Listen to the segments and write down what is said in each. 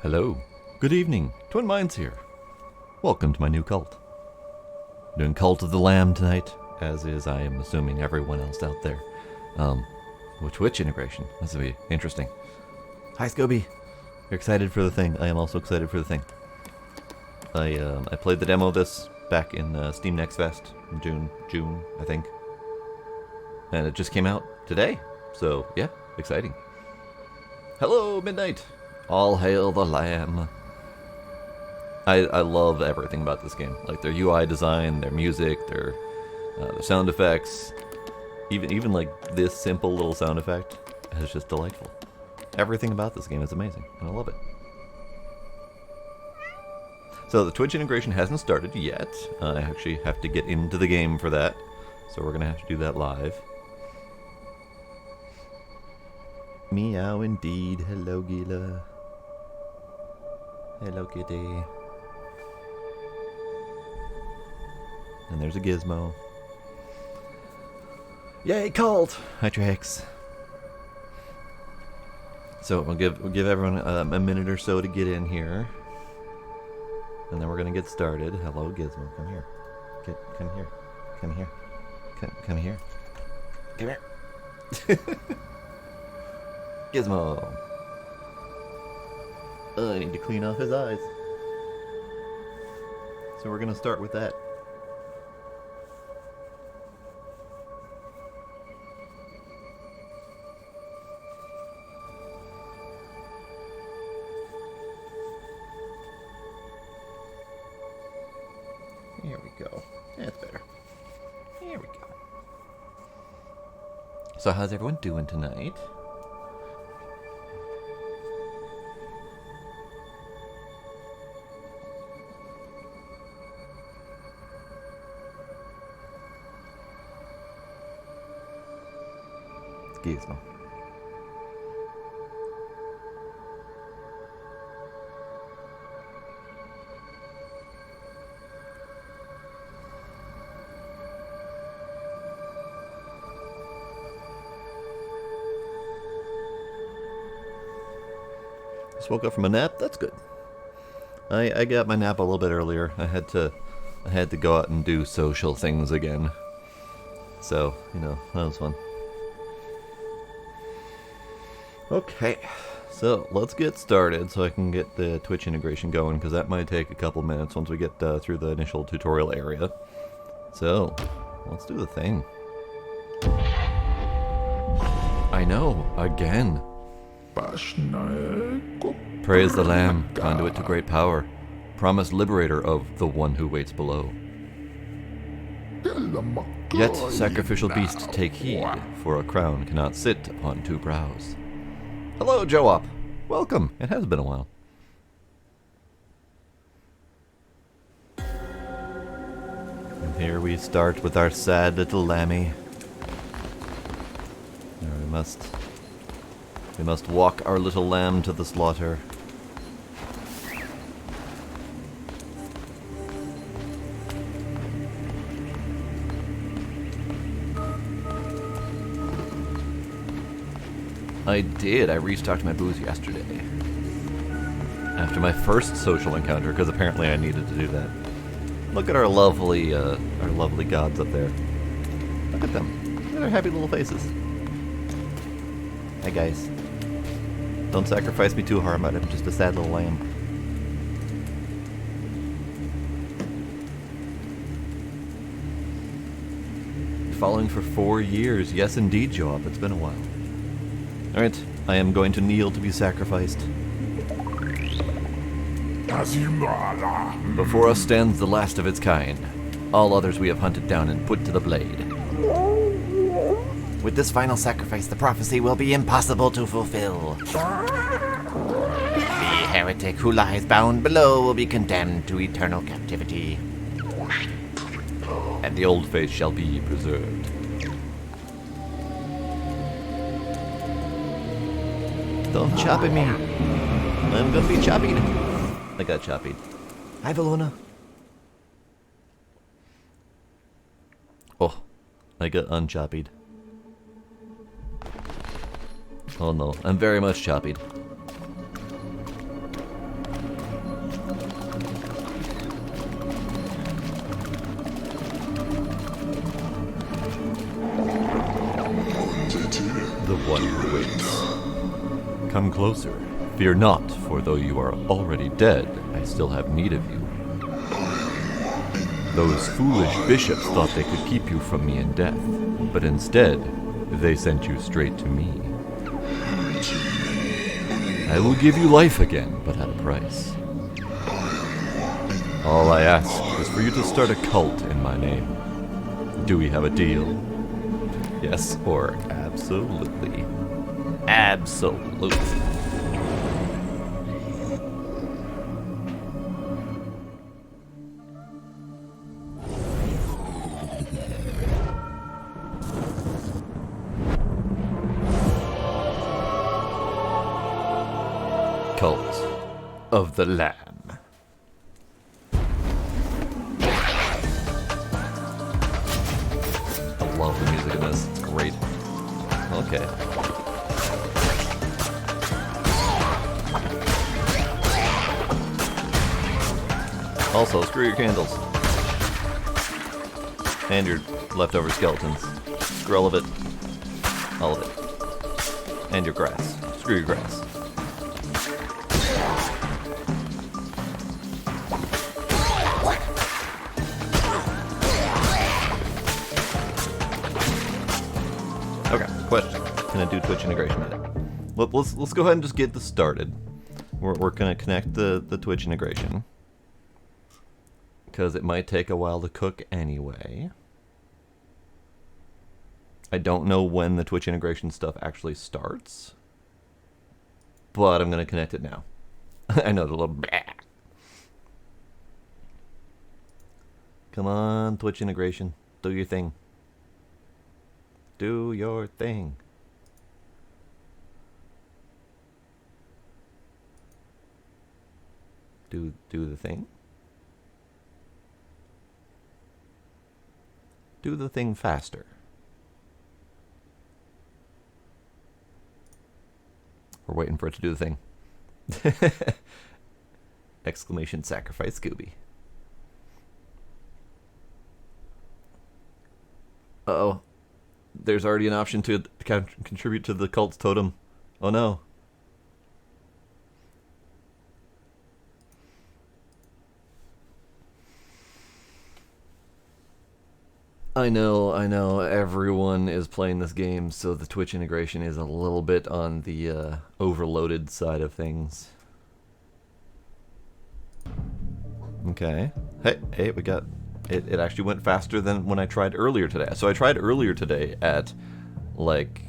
Hello. Good evening. Twin Minds here. Welcome to my new cult. Doing Cult of the Lamb tonight, as is, I am assuming, everyone else out there. With Twitch integration. This will be interesting. Hi, Scobie. You're excited for the thing. I am also excited for the thing. I played the demo of this back in Steam Next Fest in June, I think. And it just came out today. So, yeah, exciting. Hello, Midnight. All hail the Lamb. I love everything about this game. Like their UI design, their music, their sound effects. Even like this simple little sound effect is just delightful. Everything about this game is amazing, and I love it. So the Twitch integration hasn't started yet. I actually have to get into the game for that. So we're going to have to do that live. Meow indeed. Hello, Gila. Hello, kitty. And there's a gizmo. Yay, cult! Hi, Trax. So we'll give everyone a minute or so to get in here. And then we're gonna get started. Hello, Gizmo. Come here. Come here. Come here. Come here. Come here. Gizmo. I need to clean off his eyes. So we're gonna start with that. Here we go. That's better. Here we go. So how's everyone doing tonight? Gizmo. Just woke up from a nap. That's good. I got my nap a little bit earlier. I had to go out and do social things again. So, you know, that was fun. Okay, so let's get started so I can get the Twitch integration going, because that might take a couple minutes once we get through the initial tutorial area. So, let's do the thing. I know, again. Praise the Lamb, conduit to great power, promised liberator of the one who waits below. Yet, sacrificial beast, take heed, for a crown cannot sit upon two brows. Hello, Joop. Welcome. It has been a while. And here we start with our sad little lammy. Now we must walk our little lamb to the slaughter. I did. I restocked my booze yesterday. After my first social encounter, because apparently I needed to do that. Look at our lovely gods up there. Look at them. Look at their happy little faces. Hi guys. Don't sacrifice me too hard, I'm just a sad little lamb. Following for 4 years. Yes indeed, Joab. It's been a while. Alright, I am going to kneel to be sacrificed. Before us stands the last of its kind. All others we have hunted down and put to the blade. With this final sacrifice, the prophecy will be impossible to fulfill. The heretic who lies bound below will be condemned to eternal captivity. And the old faith shall be preserved. Don't chop at me. I'm gonna be choppied. I got choppied. Hi, Valona. Oh, I got unchoppied. Oh no, I'm very much choppied. the one who waits. Come closer. Fear not, for though you are already dead, I still have need of you. Those foolish bishops thought they could keep you from me in death, but instead, they sent you straight to me. I will give you life again, but at a price. All I ask is for you to start a cult in my name. Do we have a deal? Yes or absolutely? Absolutely. Cult of the Lamb. I love the music in this. It's great. Okay. Also, screw your candles. And your leftover skeletons. Screw all of it. All of it. And your grass. Screw your grass. Okay, question. Can I do Twitch integration edit? Let's go ahead and just get this started. We're gonna connect the Twitch integration, because it might take a while to cook anyway. I don't know when the Twitch integration stuff actually starts, but I'm gonna connect it now. I know the little blah. Come on, Twitch integration, do your thing. Do your thing. Do the thing. Do the thing faster. We're waiting for it to do the thing. Exclamation sacrifice Scooby. Uh-oh. There's already an option to contribute to the cult's totem. Oh no. I know, everyone is playing this game, so the Twitch integration is a little bit on the overloaded side of things. Okay. Hey, we got... It actually went faster than when I tried earlier today. So I tried earlier today at, like,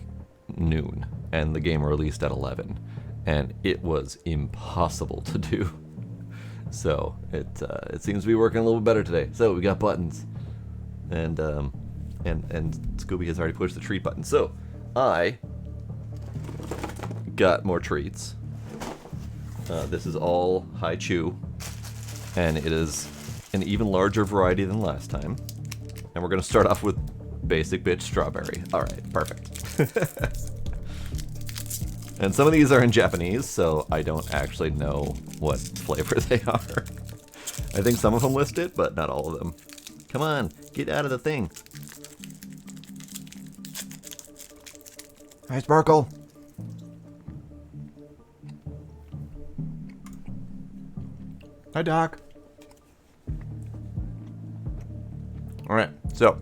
noon, and the game released at 11. And it was impossible to do. So it seems to be working a little bit better today. So we got buttons. And Scooby has already pushed the treat button. So I got more treats. This is all high chew, and it is an even larger variety than last time. And we're gonna start off with basic bitch strawberry. All right, perfect. And some of these are in Japanese, so I don't actually know what flavor they are. I think some of them list it, but not all of them. Come on, get out of the thing. Hi, Sparkle. Hi, Doc. All right, so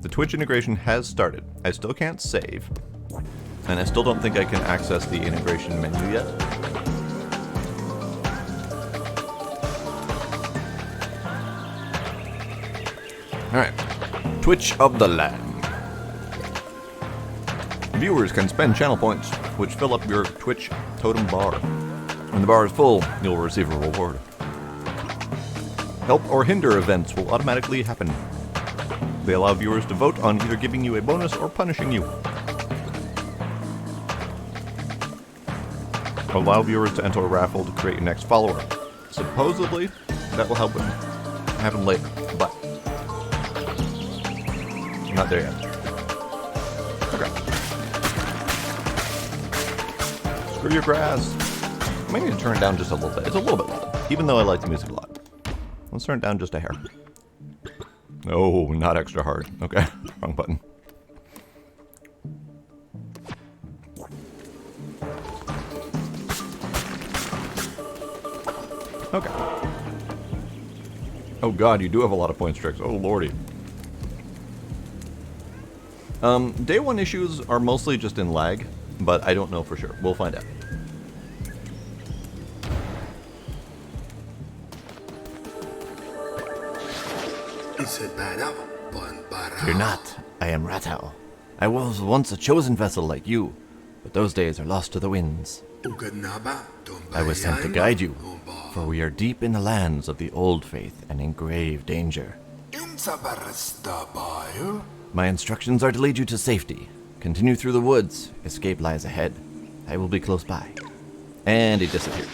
the Twitch integration has started. I still can't save, and I still don't think I can access the integration menu yet. Alright, Twitch of the Lamb. Viewers can spend channel points, which fill up your Twitch totem bar. When the bar is full, you'll receive a reward. Help or hinder events will automatically happen. They allow viewers to vote on either giving you a bonus or punishing you. Allow viewers to enter a raffle to create your next follower. Supposedly, that will help happen later, but I'm not there yet. Okay. Screw your grass. I might need to turn it down just a little bit. It's a little bit loud, even though I like the music a lot. Let's turn it down just a hair. No, not extra hard. Okay, wrong button. Oh god, you do have a lot of point streaks. Oh lordy. Day one issues are mostly just in lag, but I don't know for sure. We'll find out. Fear not, I am Ratau. I was once a chosen vessel like you, but those days are lost to the winds. I was sent to guide you, for we are deep in the lands of the old faith and in grave danger. My instructions are to lead you to safety. Continue through the woods. Escape lies ahead. I will be close by. And he disappears.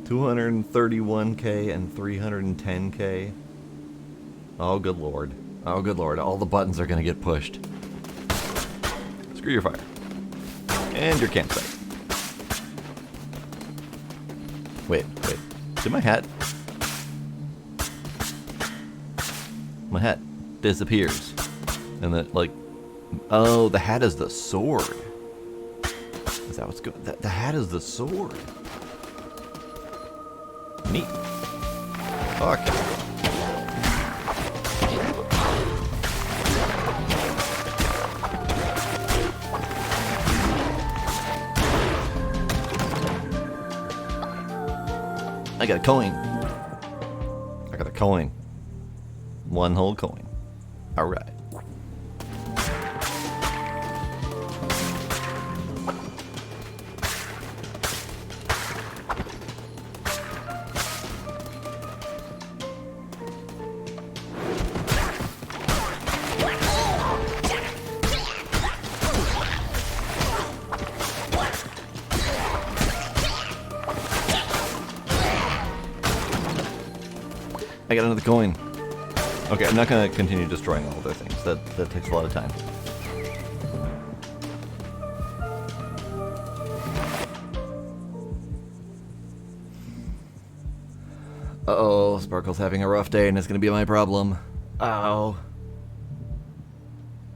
231k and 310k. Oh, good lord. Oh, good lord. All the buttons are going to get pushed. Screw your fire. And your campsite. Wait. Did my hat... My hat disappears. And that, like... Oh, the hat is the sword. Is that what's good? The hat is the sword. Neat. Okay. I got a coin. I got a coin. One whole coin. Alright. I got another coin. Okay, I'm not going to continue destroying all their things. That takes a lot of time. Uh-oh, Sparkle's having a rough day and it's going to be my problem. Oh.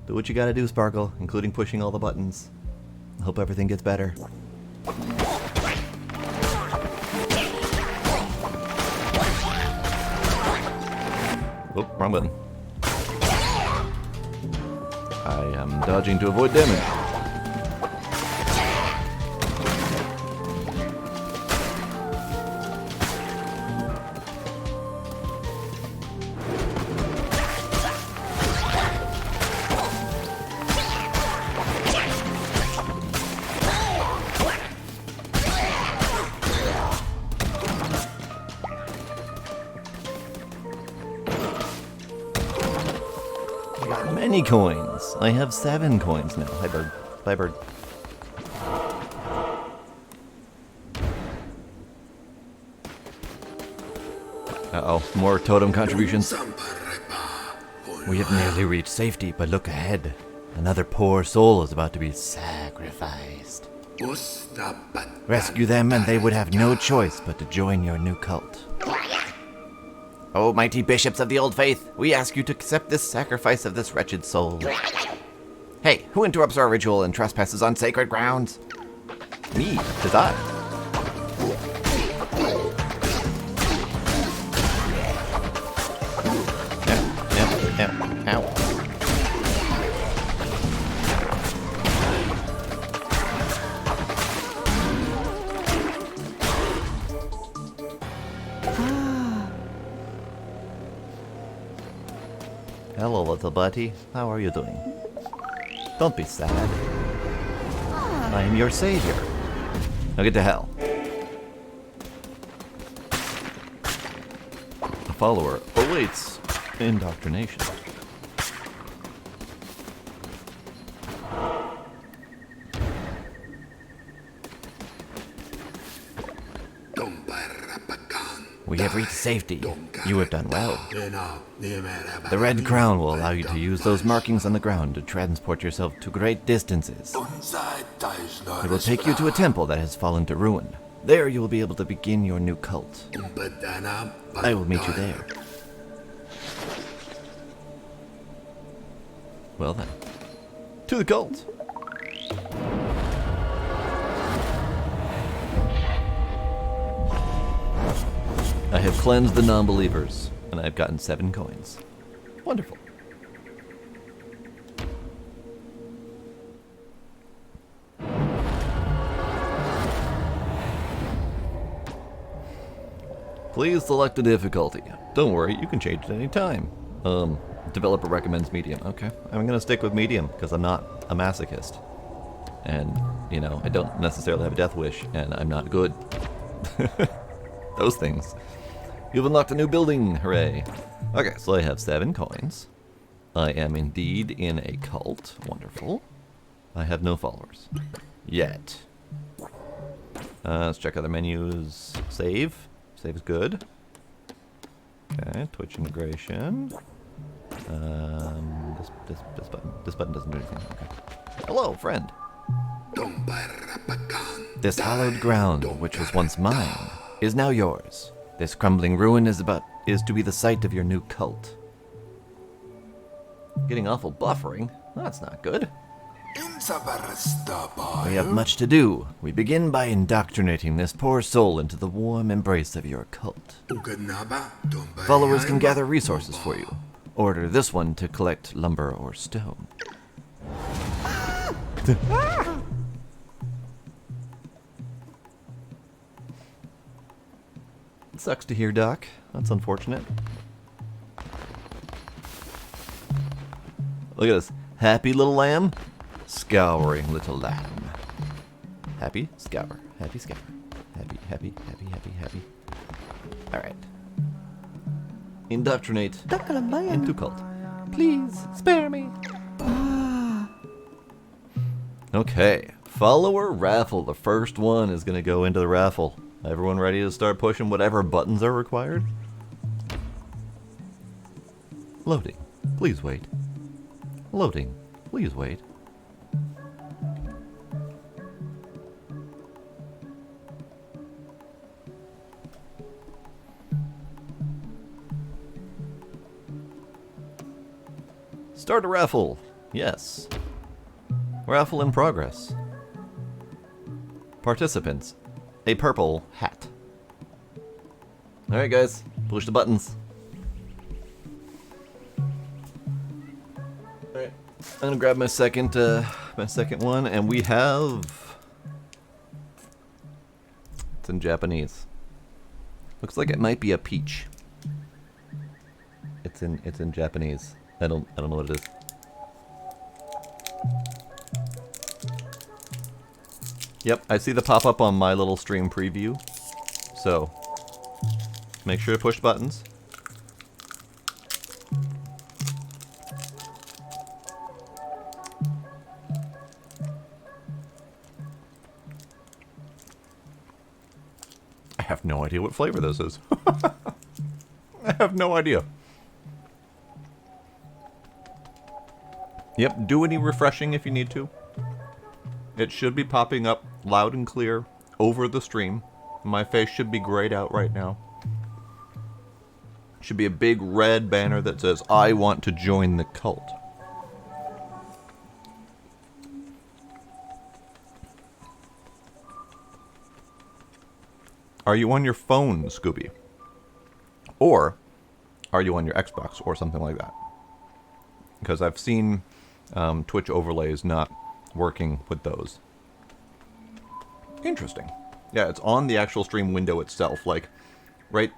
Do what you gotta do, Sparkle, including pushing all the buttons. I hope everything gets better. Oh, wrong button. I am dodging to avoid damage. Many coins. I have 7 coins now. Hi, bird. Bye, bird. Uh-oh. More totem contributions. We have nearly reached safety, but look ahead. Another poor soul is about to be sacrificed. Rescue them, and they would have no choice but to join your new cult. O mighty bishops of the old faith, we ask you to accept this sacrifice of this wretched soul. Hey, who interrupts our ritual and trespasses on sacred grounds? Me, 'tis I. Ow. Hello, little buddy. How are you doing? Don't be sad. I am your savior. Now get to hell. A follower awaits indoctrination. We have reached safety. You have done well. The red crown will allow you to use those markings on the ground to transport yourself to great distances. It will take you to a temple that has fallen to ruin. There you will be able to begin your new cult. I will meet you there. Well then, to the cult! I have cleansed the non-believers, and I've gotten 7 coins. Wonderful. Please select a difficulty. Don't worry, you can change it any time. Developer recommends medium. Okay, I'm gonna stick with medium because I'm not a masochist. And, you know, I don't necessarily have a death wish, and I'm not good. Those things. You've unlocked a new building, hooray. Okay, so I have 7 coins. I am indeed in a cult, wonderful. I have no followers. Yet. Let's check other menus. Save. Save is good. Okay, Twitch integration. This button doesn't do anything. Okay. Hello, friend. This hallowed ground, which was once mine, is now yours. This crumbling ruin is to be the site of your new cult. Getting awful buffering. That's not good. We have much to do. We begin by indoctrinating this poor soul into the warm embrace of your cult. Followers can gather resources for you. Order this one to collect lumber or stone. It sucks to hear, Doc. That's unfortunate. Look at this. Happy little lamb. Scouring little lamb. Happy, scour. Happy, scour. Happy, happy, happy, happy, happy. Alright. Indoctrinate into cult. Please, spare me. Okay. Follower raffle. The first one is going to go into the raffle. Everyone ready to start pushing whatever buttons are required? Loading. Please wait. Loading. Please wait. Start a raffle. Yes. Raffle in progress. Participants. A purple hat. Alright guys, push the buttons. Alright, I'm gonna grab my second one, and we have... It's in Japanese. Looks like it might be a peach. It's in Japanese. I don't know what it is. Yep, I see the pop-up on my little stream preview. So, make sure to push buttons. I have no idea what flavor this is. I have no idea. Yep, do any refreshing if you need to. It should be popping up loud and clear over the stream. My face should be grayed out right now. Should be a big red banner that says, I want to join the cult. Are you on your phone, Scooby? Or are you on your Xbox or something like that? Because I've seen Twitch overlays not working with those. Interesting. Yeah, it's on the actual stream window itself. Like, right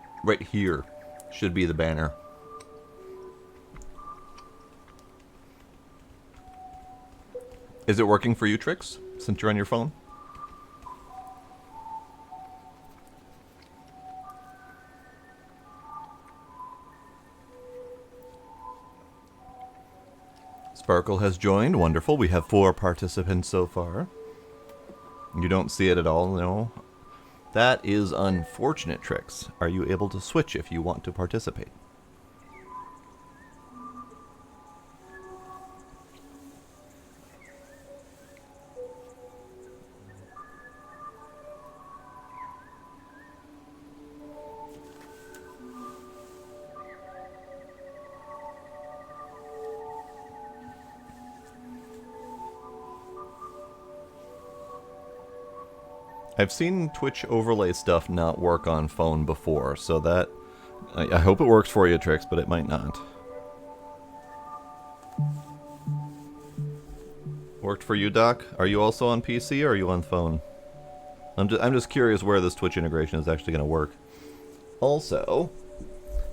here should be the banner. Is it working for you, Trix, since you're on your phone? Sparkle has joined. Wonderful. We have 4 participants so far. You don't see it at all, no? That is unfortunate, Trix. Are you able to switch if you want to participate? I've seen Twitch overlay stuff not work on phone before, so that... I hope it works for you, Trix, but it might not. Worked for you, Doc? Are you also on PC or are you on phone? I'm just curious where this Twitch integration is actually going to work. Also,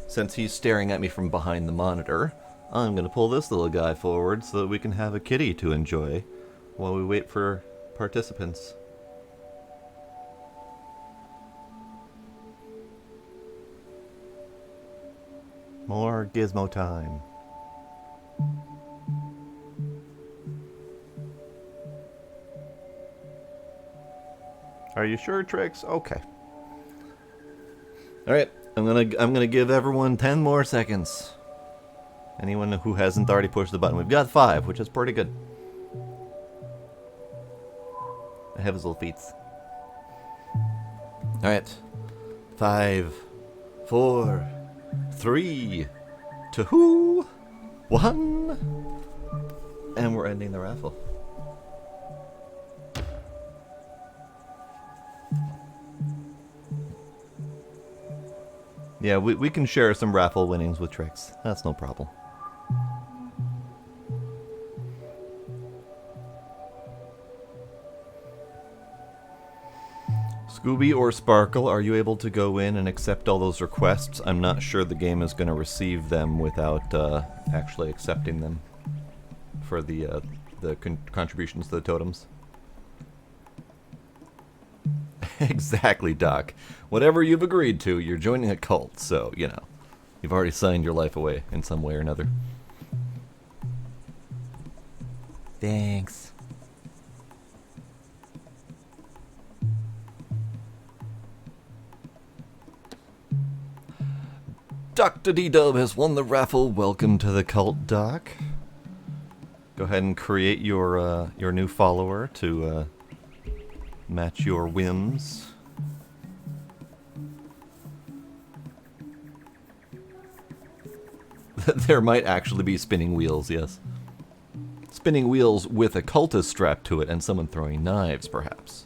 since he's staring at me from behind the monitor, I'm going to pull this little guy forward so that we can have a kitty to enjoy while we wait for participants. More gizmo time. Are you sure, Trix? Okay. All right, I'm gonna give everyone 10 more seconds. Anyone who hasn't already pushed the button, we've got 5, which is pretty good. I have his little feet. All right, 5, 4, 3, 2, 1, and we're ending the raffle. Yeah, we can share some raffle winnings with Trix. That's no problem. Scooby or Sparkle, are you able to go in and accept all those requests? I'm not sure the game is going to receive them without actually accepting them for the contributions to the totems. Exactly, Doc. Whatever you've agreed to, you're joining a cult, so, you know, you've already signed your life away in some way or another. Thanks. Dr. D-Dub has won the raffle. Welcome to the cult, Doc. Go ahead and create your new follower to match your whims. There might actually be spinning wheels, yes. Spinning wheels with a cultist strapped to it and someone throwing knives, perhaps.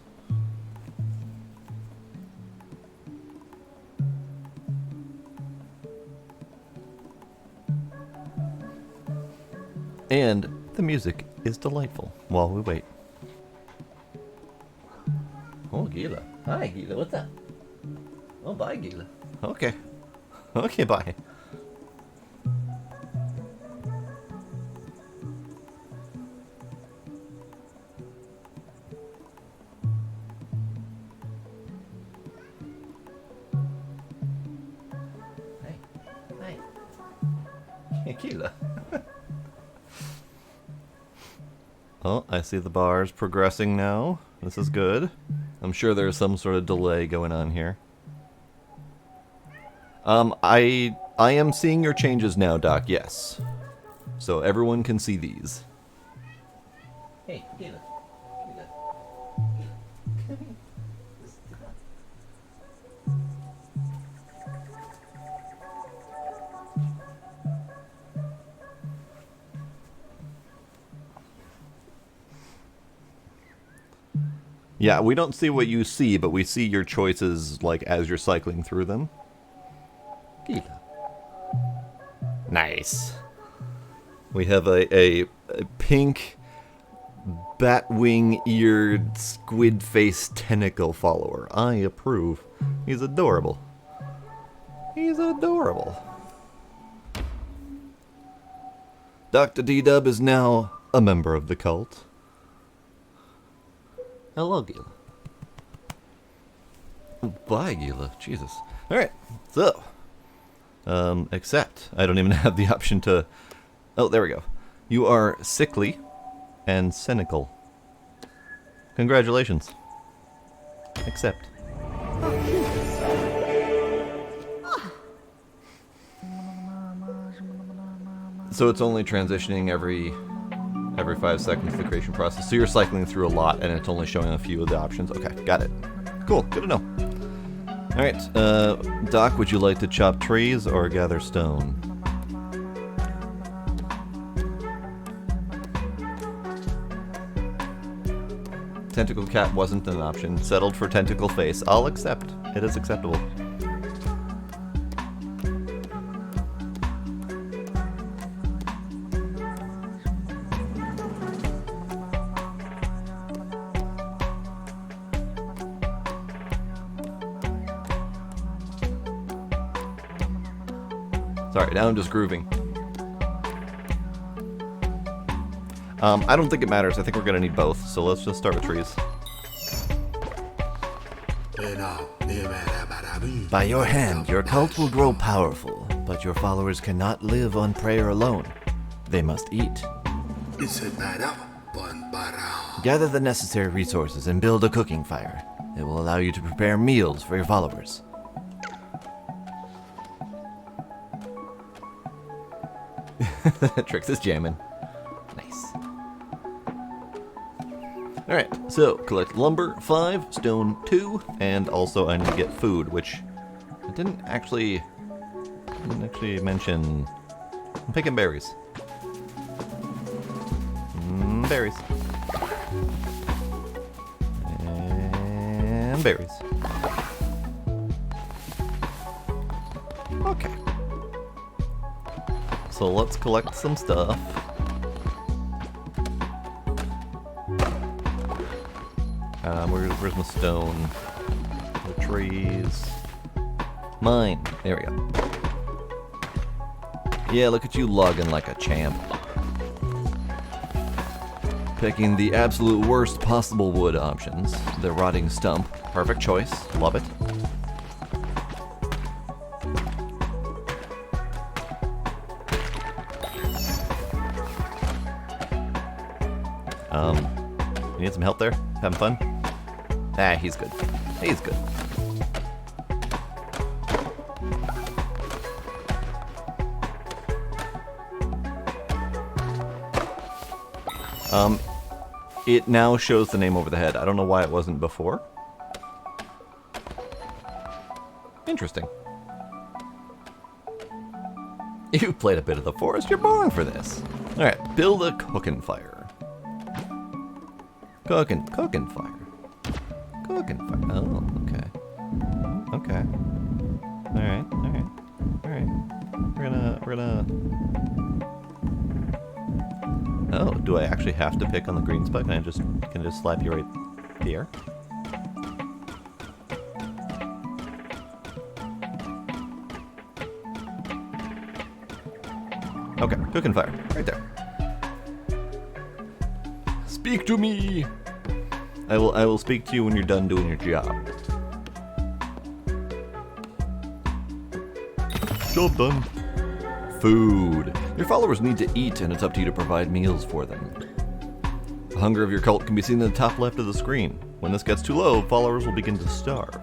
And the music is delightful while we wait. Oh, Gila. Hi, Gila. What's up? Oh, bye, Gila. Okay. Okay, bye. Hey. Hey. Gila. Oh, I see the bars progressing now. This is good. I'm sure there's some sort of delay going on here. I am seeing your changes now, Doc, yes. So everyone can see these. Hey, Gila. Yeah, we don't see what you see, but we see your choices, like, as you're cycling through them. Gila. Nice. We have a pink, bat-wing-eared, squid-faced tentacle follower. I approve. He's adorable. He's adorable. Dr. D-Dub is now a member of the cult. Hello, Gila. Bye, Gila. Jesus. Alright, so. Accept. I don't even have the option to... Oh, there we go. You are sickly and cynical. Congratulations. Accept. So it's only transitioning every 5 seconds, the creation process. So you're cycling through a lot, and it's only showing a few of the options. Okay, got it. Cool, good to know. Alright, Doc, would you like to chop trees or gather stone? Tentacle cat wasn't an option. Settled for tentacle face. I'll accept. It is acceptable. Sorry, now I'm just grooving. I don't think it matters. I think we're gonna need both, so let's just start with trees. By your hand, your cult will grow powerful, but your followers cannot live on prayer alone. They must eat. Gather the necessary resources and build a cooking fire. It will allow you to prepare meals for your followers. Trix is jamming. Nice. Alright, so collect lumber 5, stone 2, and also I need to get food, which I didn't actually mention. I'm picking berries. Berries. And berries. Okay. So let's collect some stuff. Where's my stone? The trees. Mine. There we go. Yeah, look at you logging like a champ. Picking the absolute worst possible wood options. The rotting stump. Perfect choice. Love it. You need some help there? Having fun? Ah, he's good. He's good. It now shows the name over the head. I don't know why it wasn't before. Interesting. You've played a bit of the forest. You're born for this. Alright, build a cooking fire. Cooking fire. Cooking fire. Oh, okay. Okay. Alright. We're gonna... Oh, do I actually have to pick on the green spot? Can I just slap you right here? Okay, cooking fire. Right there. Speak to me! I will speak to you when you're done doing your job. Job done. Food. Your followers need to eat, and it's up to you to provide meals for them. The hunger of your cult can be seen in the top left of the screen. When this gets too low, followers will begin to starve.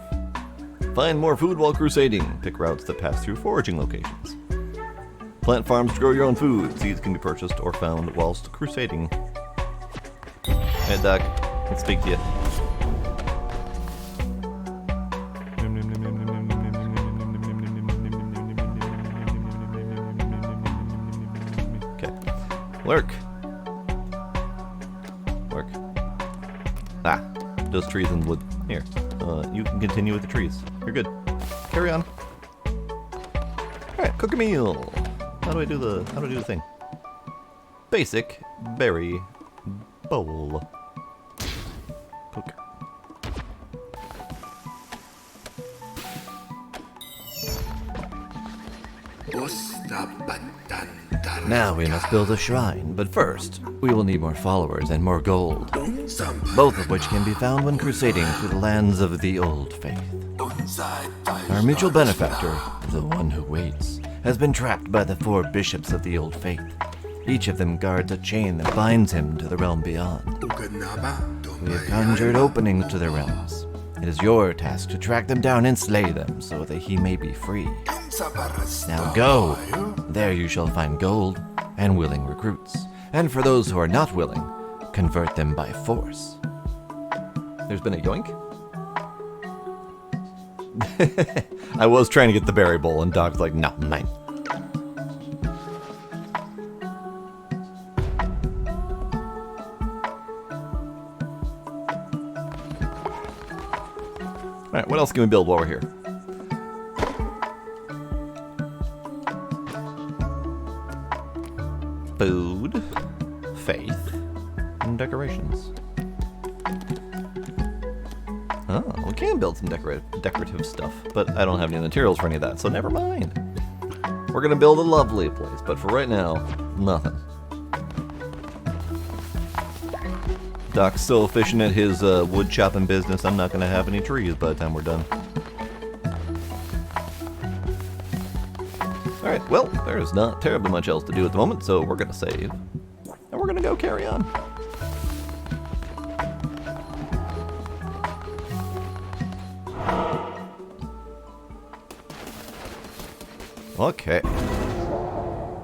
Find more food while crusading. Pick routes that pass through foraging locations. Plant farms to grow your own food. Seeds can be purchased or found whilst crusading. Hey, Doc. Let's speak to you. Okay. Lurk. Ah, those trees and wood. Here. You can continue with the trees. You're good. Carry on. Alright, cook a meal. How do I do the thing? Basic berry bowl. Cook. Now we must build a shrine, but first, we will need more followers and more gold, both of which can be found when crusading through the lands of the old faith. Our mutual benefactor, the one who waits, has been trapped by the 4 bishops of the old faith. Each of them guards a chain that binds him to the realm beyond. We have conjured openings to their realms. It is your task to track them down and slay them so that he may be free. Now go! There you shall find gold and willing recruits. And for those who are not willing, convert them by force. There's been a yoink? I was trying to get the berry bowl and Dog's like, no, mine. Alright, what else can we build while we're here? Food, faith, and decorations. Oh, we can build some decorative stuff, but I don't have any materials for any of that, so never mind. We're gonna build a lovely place, but for right now, nothing. Doc's so efficient at his wood chopping business, I'm not gonna have any trees by the time we're done. Alright, well, there's not terribly much else to do at the moment, so we're gonna save. And we're gonna go carry on. Okay.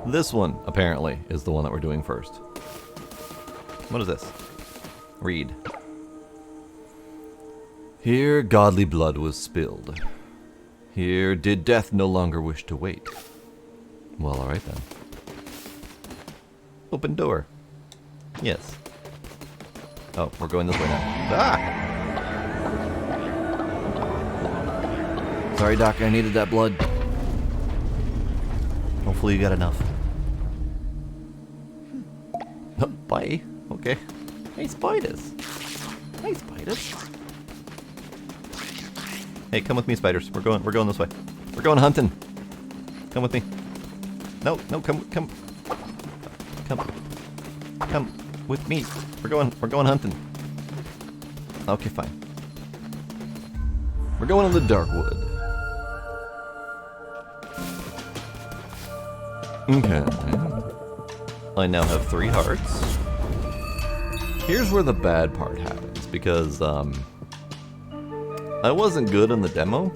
This one, apparently, is the one that we're doing first. What is this? Read. Here godly blood was spilled. Here did death no longer wish to wait. Well, alright then. Open door. Yes. Oh, we're going this way now. Ah! Sorry, Doc, I needed that blood. Hopefully you got enough. Oh, bye. Okay. Hey, spiders. Hey, spiders. Hey, come with me, spiders. We're going this way. We're going hunting. Come with me. No, come with me. We're going hunting. Okay, fine. We're going to the dark wood. Okay. I now have 3 hearts. Here's where the bad part happens, because I wasn't good in the demo,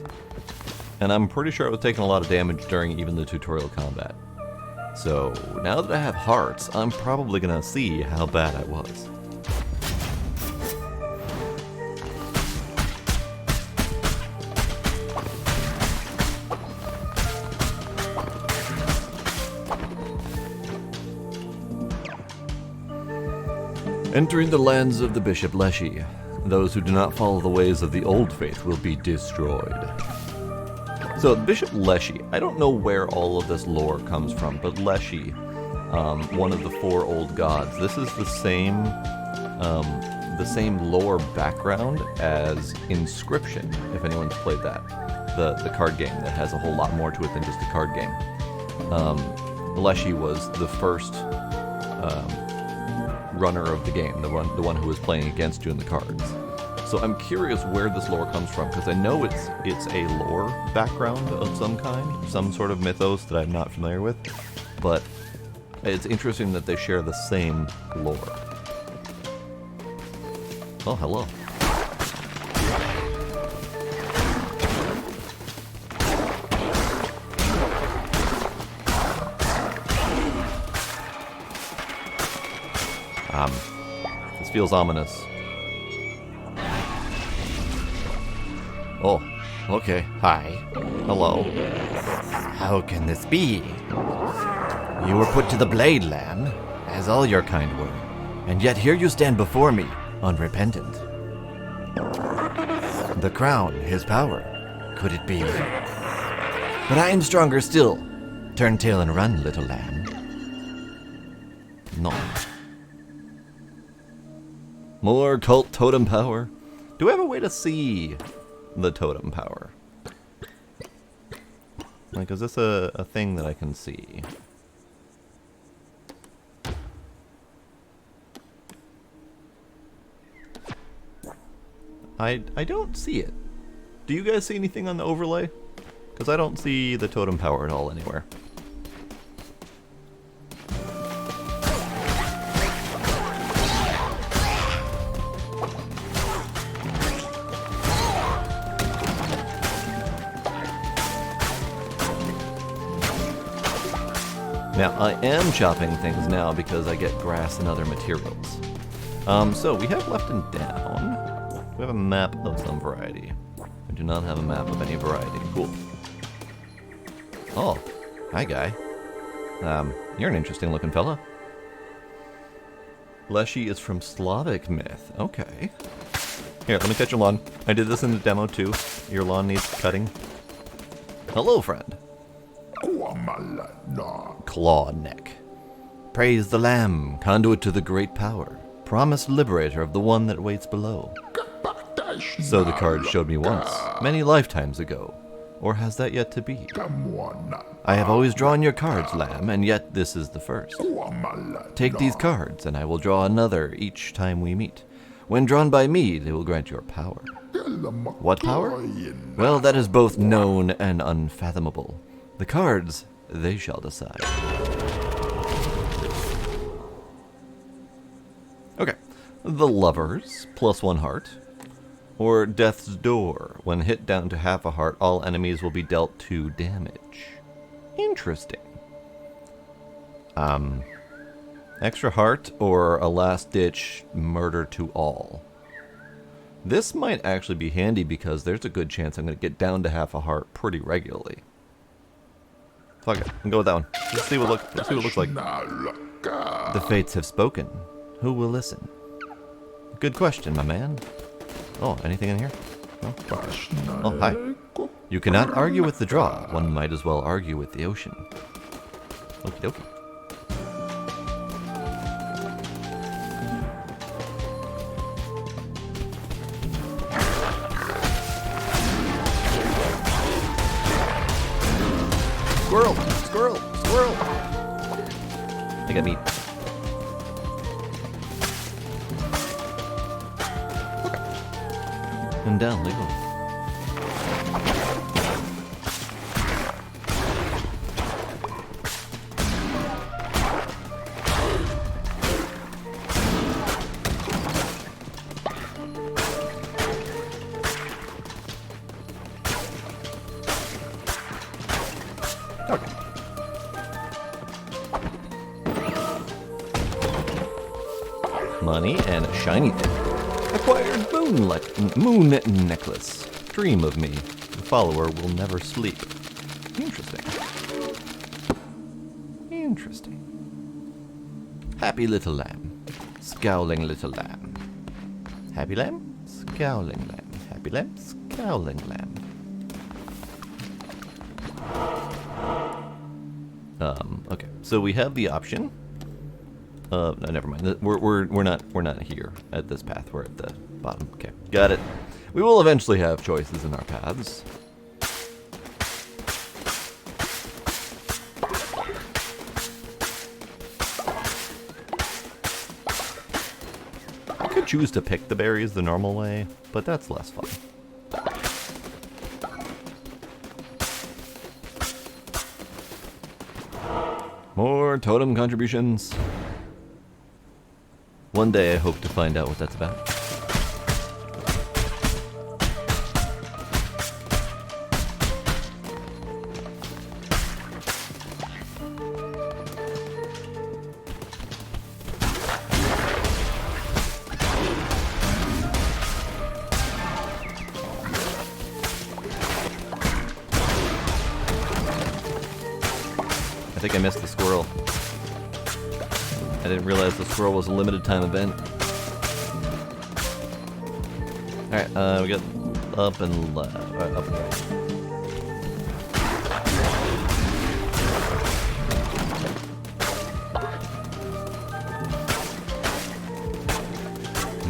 and I'm pretty sure I was taking a lot of damage during even the tutorial combat. So now that I have hearts, I'm probably gonna see how bad I was. Entering the lands of the Bishop Leshy, those who do not follow the ways of the old faith will be destroyed. So, Bishop Leshy, I don't know where all of this lore comes from, but Leshy, one of the 4 old gods, this is the same lore background as Inscription, if anyone's played that, the card game that has a whole lot more to it than just a card game. Leshy was the first runner of the game, the one who was playing against you in the cards. So I'm curious where this lore comes from, because I know it's a lore background of some kind, some sort of mythos that I'm not familiar with, but it's interesting that they share the same lore. Oh, hello. This feels ominous. Oh, okay. Hi. Hello. How can this be? You were put to the blade, lamb, as all your kind were, and yet here you stand before me, unrepentant. The crown, his power, could it be? But I am stronger still. Turn tail and run, little lamb. No. More cult totem power. Do I have a way to see the totem power? Like, is this a thing that I can see? I don't see it. Do you guys see anything on the overlay? Because I don't see the totem power at all anywhere. Now, I am chopping things now because I get grass and other materials. So, we have left and down. We have a map of some variety. I do not have a map of any variety. Cool. Oh, hi guy. You're an interesting looking fella. Leshy is from Slavic myth. Okay. Here, let me cut your lawn. I did this in the demo too. Your lawn needs cutting. Hello, friend. Claw neck. Praise the Lamb, conduit to the great power, promised liberator of the one that waits below. So the card showed me once, many lifetimes ago. Or has that yet to be? I have always drawn your cards, Lamb, and yet this is the first. Take these cards, and I will draw another each time we meet. When drawn by me, they will grant your power. What power? Well, that is both known and unfathomable. The cards, they shall decide. Okay. The Lovers, +1 heart. Or Death's Door. When hit down to half a heart, all enemies will be dealt 2 damage. Interesting. Extra heart or a last-ditch murder to all. This might actually be handy because there's a good chance I'm going to get down to half a heart pretty regularly. Fuck it, I'll go with that one. Let's see what it looks like. The fates have spoken. Who will listen? Good question, my man. Oh, anything in here? No? Oh, hi. You cannot argue with the draw. One might as well argue with the ocean. Okie dokie. Squirrel! Squirrel! Squirrel! I got meat. Okay. And down they go. Okay. Money and a shiny thing. Acquired moon necklace. Dream of me. The follower will never sleep. Interesting. Interesting. Happy little lamb. Scowling little lamb. Happy lamb? Scowling lamb. Happy lamb? Scowling lamb. Okay, so we have the option. No, never mind. We're not here at this path. We're at the bottom. Okay, got it. We will eventually have choices in our paths. I could choose to pick the berries the normal way, but that's less fun. More totem contributions. One day I hope to find out what that's about. I think I missed the squirrel. I didn't realize the squirrel was a limited time event. Alright, we got up and left. Up and right.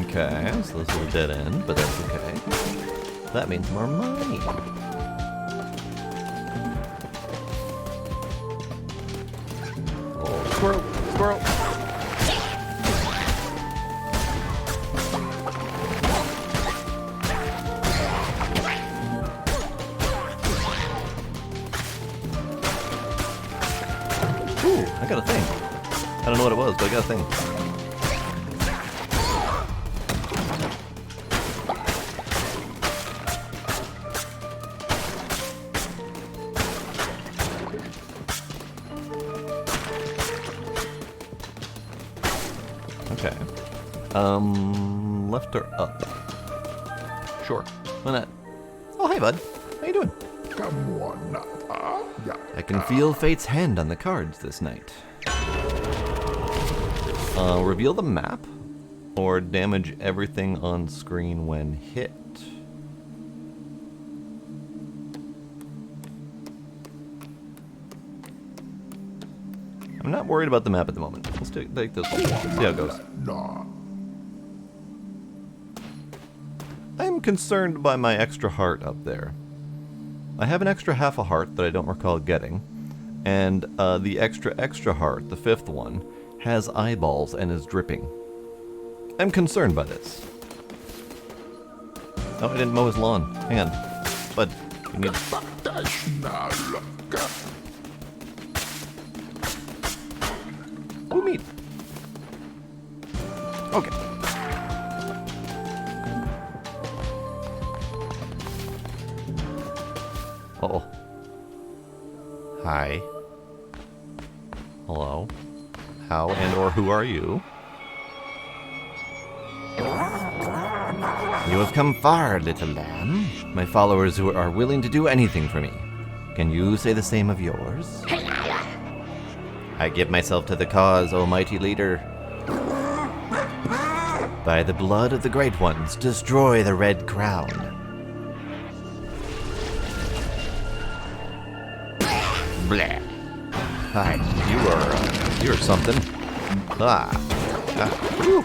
Okay, so this is a dead end, but that's okay. That means more money. Squirrel! Squirrel! Ooh, I got a thing. I don't know what it was, but I got a thing. Okay. Left or up? Sure. Why not? Oh, hey, bud. How you doing? I can feel fate's hand on the cards this night. Reveal the map? or damage everything on screen when hit. I'm not worried about the map at the moment. Let's take this one. Let's see how it goes. I'm concerned by my extra heart up there. I have an extra half a heart that I don't recall getting, and the extra heart, the 5th one, has eyeballs and is dripping. I'm concerned by this. Oh, I didn't mow his lawn. Hang on. Bud, you need... Ooh, meat. Okay. Uh-oh. Hi. Hello. How and or who are you? You have come far, little lamb. My followers who are willing to do anything for me. Can you say the same of yours? I give myself to the cause, O mighty leader. By the blood of the great ones, destroy the red crown. Blah. Hi, you're something. Whew.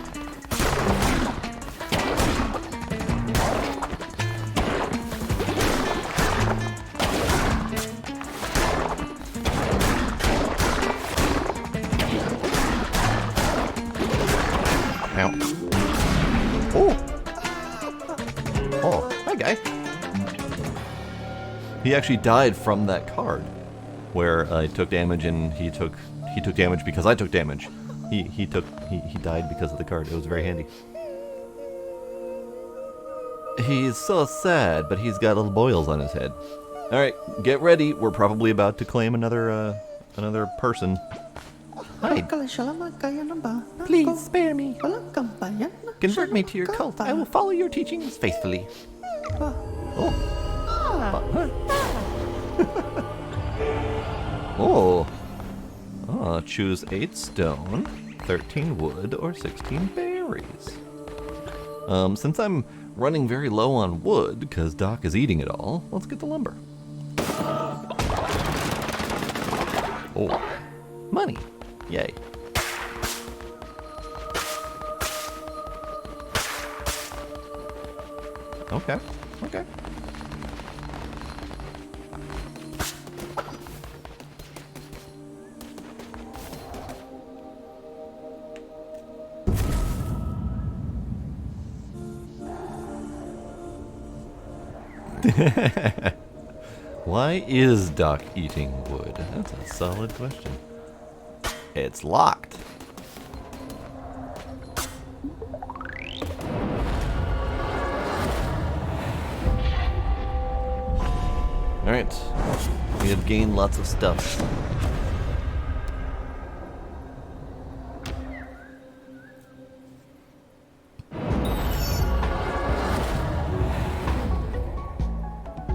Oh, hi guy. He actually died from that card, where I took damage and he took damage because I took damage. He died because of the card. It was very handy. He's so sad, but he's got little boils on his head. All right, get ready. We're probably about to claim another person. Hi. Please spare me. Convert me to your cult. I will follow your teachings faithfully. Oh. Oh. Choose 8 stone, 13 wood, or 16 berries. Since I'm running very low on wood, because Doc is eating it all, let's get the lumber. Oh. Money. Yay. Okay. Why is Doc eating wood? That's a solid question. It's locked. Alright. We have gained lots of stuff.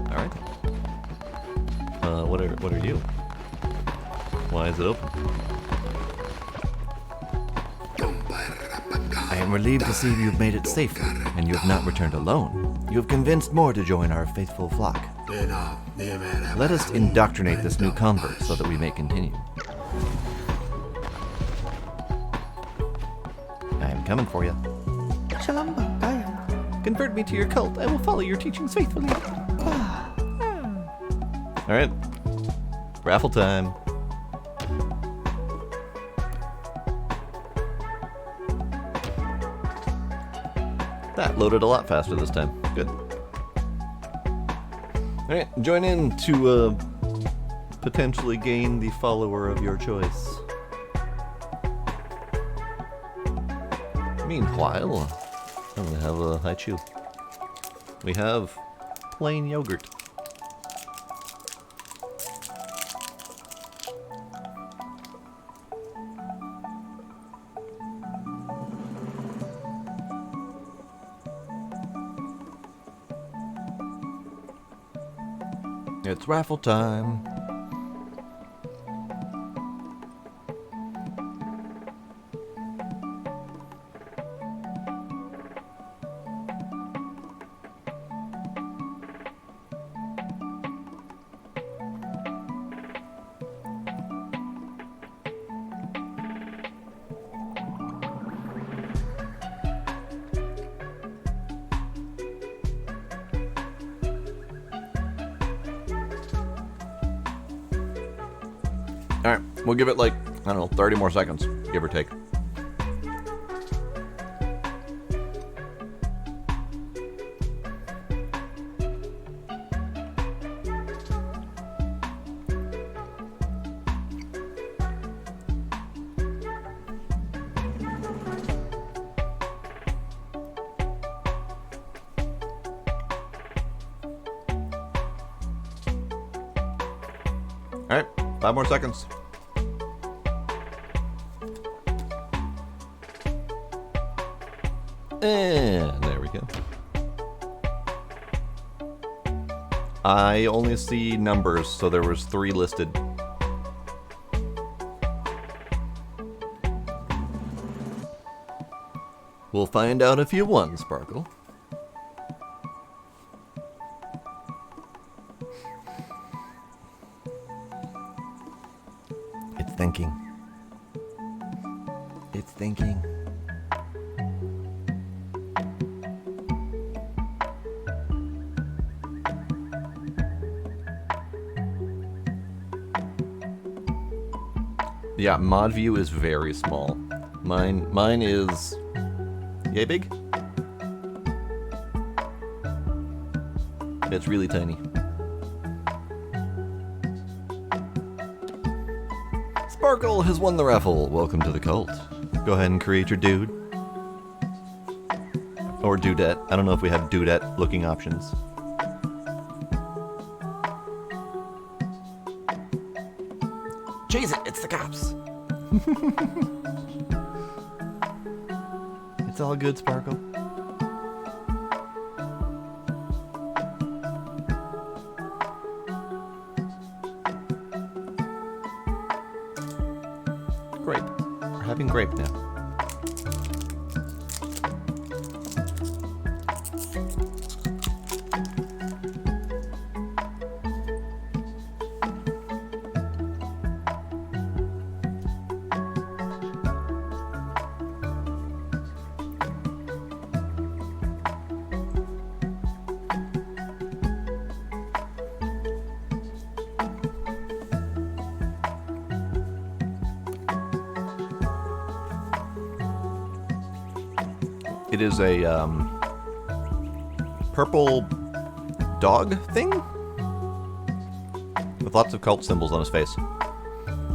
Alright. What are you? Why is it open? I am relieved to see you've made it safely, and you have not returned alone. You have convinced more to join our faithful flock. Let us indoctrinate this new convert so that we may continue. I am coming for you. Convert me to your cult. I will follow your teachings faithfully. Alright. Raffle time. That loaded a lot faster this time. Good. Alright, join in to potentially gain the follower of your choice. Meanwhile, I'm gonna have a haichu. We have plain yogurt. It's raffle time. Alright, we'll give it like, I don't know, 30 more seconds, give or take. Alright, 5 more seconds. And there we go. I only see numbers, so there was 3 listed. We'll find out if you won, Sparkle. It's thinking. It's thinking. Yeah, mod view is very small. Mine is yay big. It's really tiny. Sparkle has won the raffle. Welcome to the cult. Go ahead and create your dude. Or dudette. I don't know if we have dudette looking options. Chase it, it's the cops. It's all good, Sparkle. Grape. We're having grape now. It is a purple dog thing with lots of cult symbols on his face.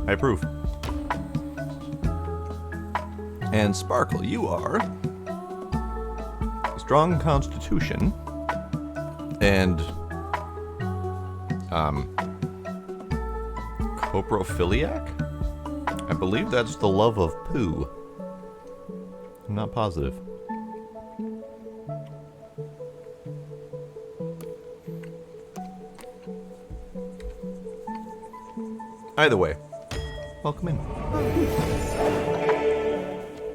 I approve. And Sparkle, you are strong constitution and coprophiliac? I believe that's the love of poo. I'm not positive. Either way, welcome in.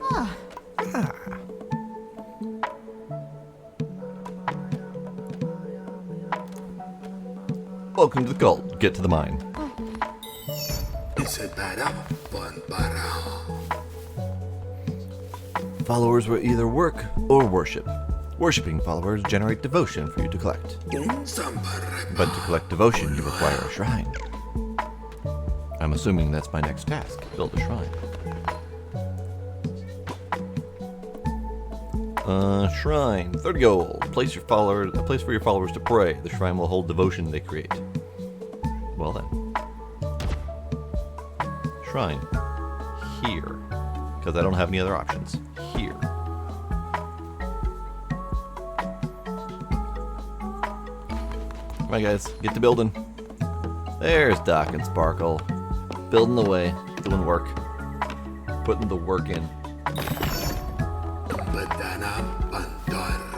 Ah. Welcome to the cult. Get to the mine. Followers will either work or worship. Worshipping followers generate devotion for you to collect. But to collect devotion, you require a shrine. I'm assuming that's my next task, build a shrine. Shrine, 30 gold. A place for your followers to pray. The shrine will hold devotion they create. Well then. Shrine. Here. Because I don't have any other options. Here. Come on guys, get to building. There's Doc and Sparkle. Building away, doing work. Putting the work in.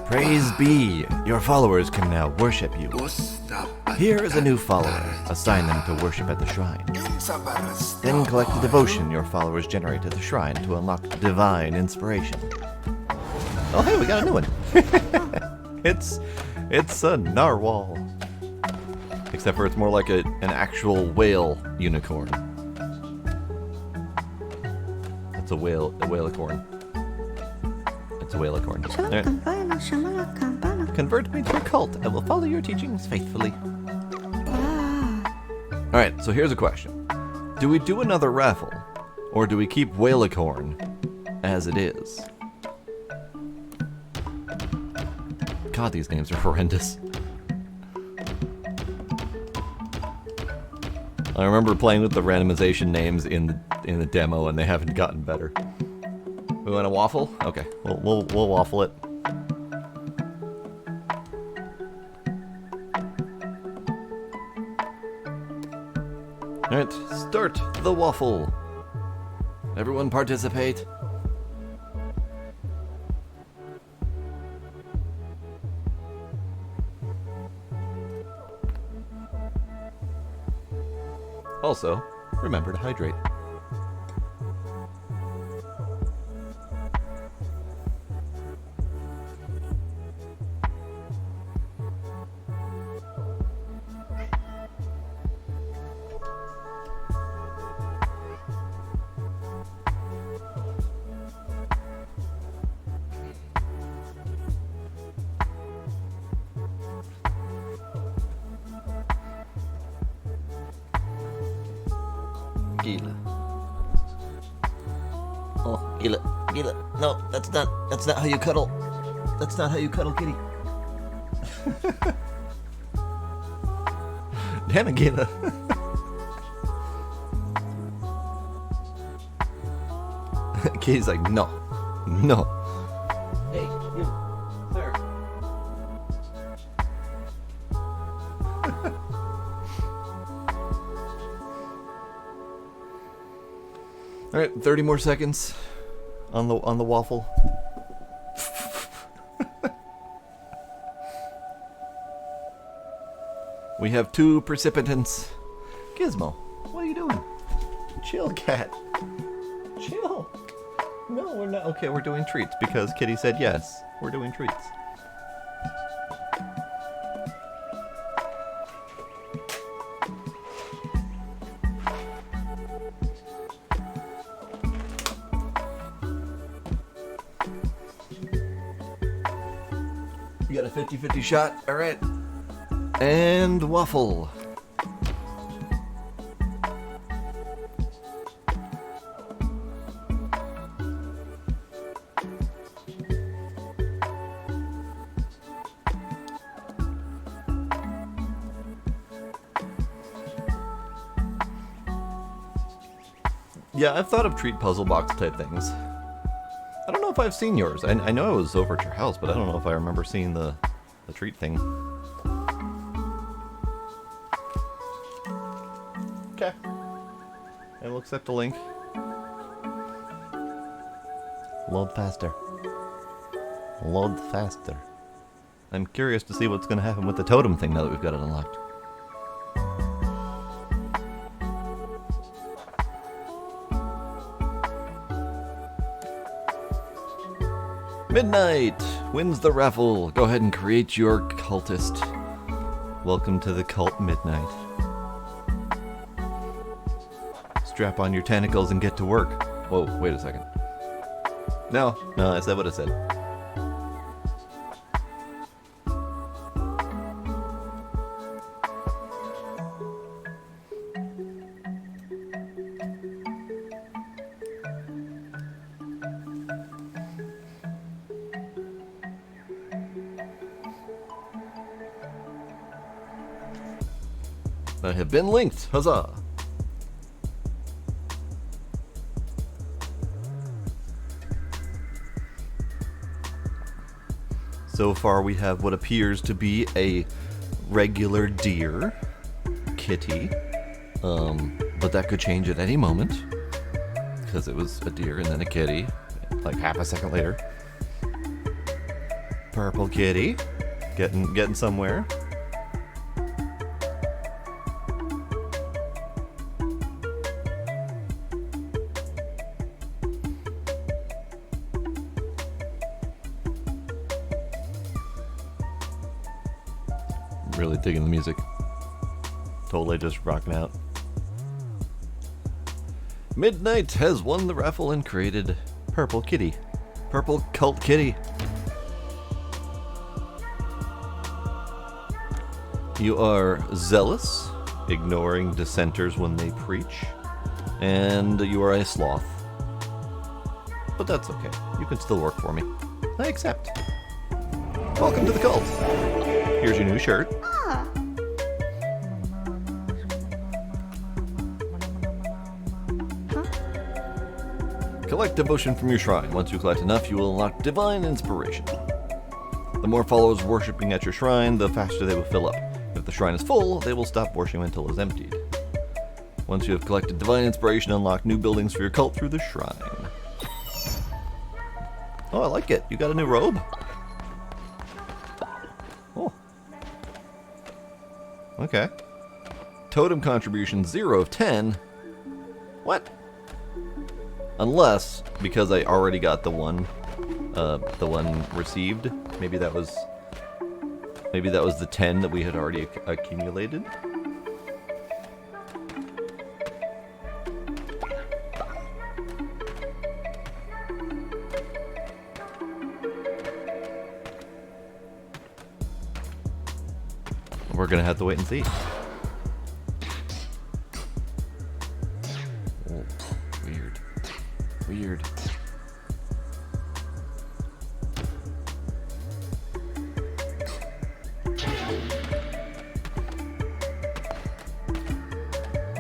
Praise be! Your followers can now worship you. Here is a new follower. Assign them to worship at the shrine. Then collect the devotion your followers generate at the shrine to unlock divine inspiration. Oh hey, we got a new one! It's a narwhal. Except for it's more like an actual whale unicorn. It's a whale-acorn. It's a whale-acorn. Right. Convert me to a cult. I will follow your teachings faithfully. Alright, so here's a question. Do we do another raffle? Or do we keep Whalicorn as it is? God, these names are horrendous. I remember playing with the randomization names in the demo, and they haven't gotten better. We want a waffle? Okay, we'll waffle it. All right, start the waffle. Everyone participate. Also, remember to hydrate. Gila. Oh, Gila, Gila. No, that's not how you cuddle. That's not how you cuddle, kitty. Damn it, Gila. Kitty's like, no. No. Hey, you, sir. All right, 30 more seconds on the waffle. We have 2 precipitants. Gizmo, what are you doing? Chill, cat. Chill. No, we're not. Okay, we're doing treats because Kitty said yes. We're doing treats. You got a 50-50 shot? All right. And waffle. Yeah, I've thought of treat puzzle box type things. I don't know if I've seen yours. I know I was over at your house, but I don't know if I remember seeing the treat thing. Okay. And we'll accept the link. Load faster. Load faster. I'm curious to see what's going to happen with the totem thing now that we've got it unlocked. Midnight wins the raffle. Go ahead and create your cultist. Welcome to the cult Midnight. Strap on your tentacles and get to work. Whoa, wait a second. No, I said what I said. I have been linked. Huzzah! So far we have what appears to be a regular deer, kitty, but that could change at any moment because it was a deer and then a kitty, like half a second later. Purple kitty, getting somewhere. Really digging the music. Totally just rocking out. Midnight has won the raffle and created Purple Kitty. Purple Cult Kitty. You are zealous, ignoring dissenters when they preach. And you are a sloth. But that's okay. You can still work for me. I accept. Welcome to the cult. Here's your new shirt. Ah. Collect devotion from your shrine. Once you collect enough, you will unlock divine inspiration. The more followers worshipping at your shrine, the faster they will fill up. If the shrine is full, they will stop worshiping until it is emptied. Once you have collected divine inspiration, unlock new buildings for your cult through the shrine. Oh, I like it. You got a new robe. Oh. Okay. Totem contribution 0 of 10. What? Unless, because I already got the one received. Maybe that was the 10 that we had already accumulated. We're gonna have to wait and see. Oh, weird. Weird.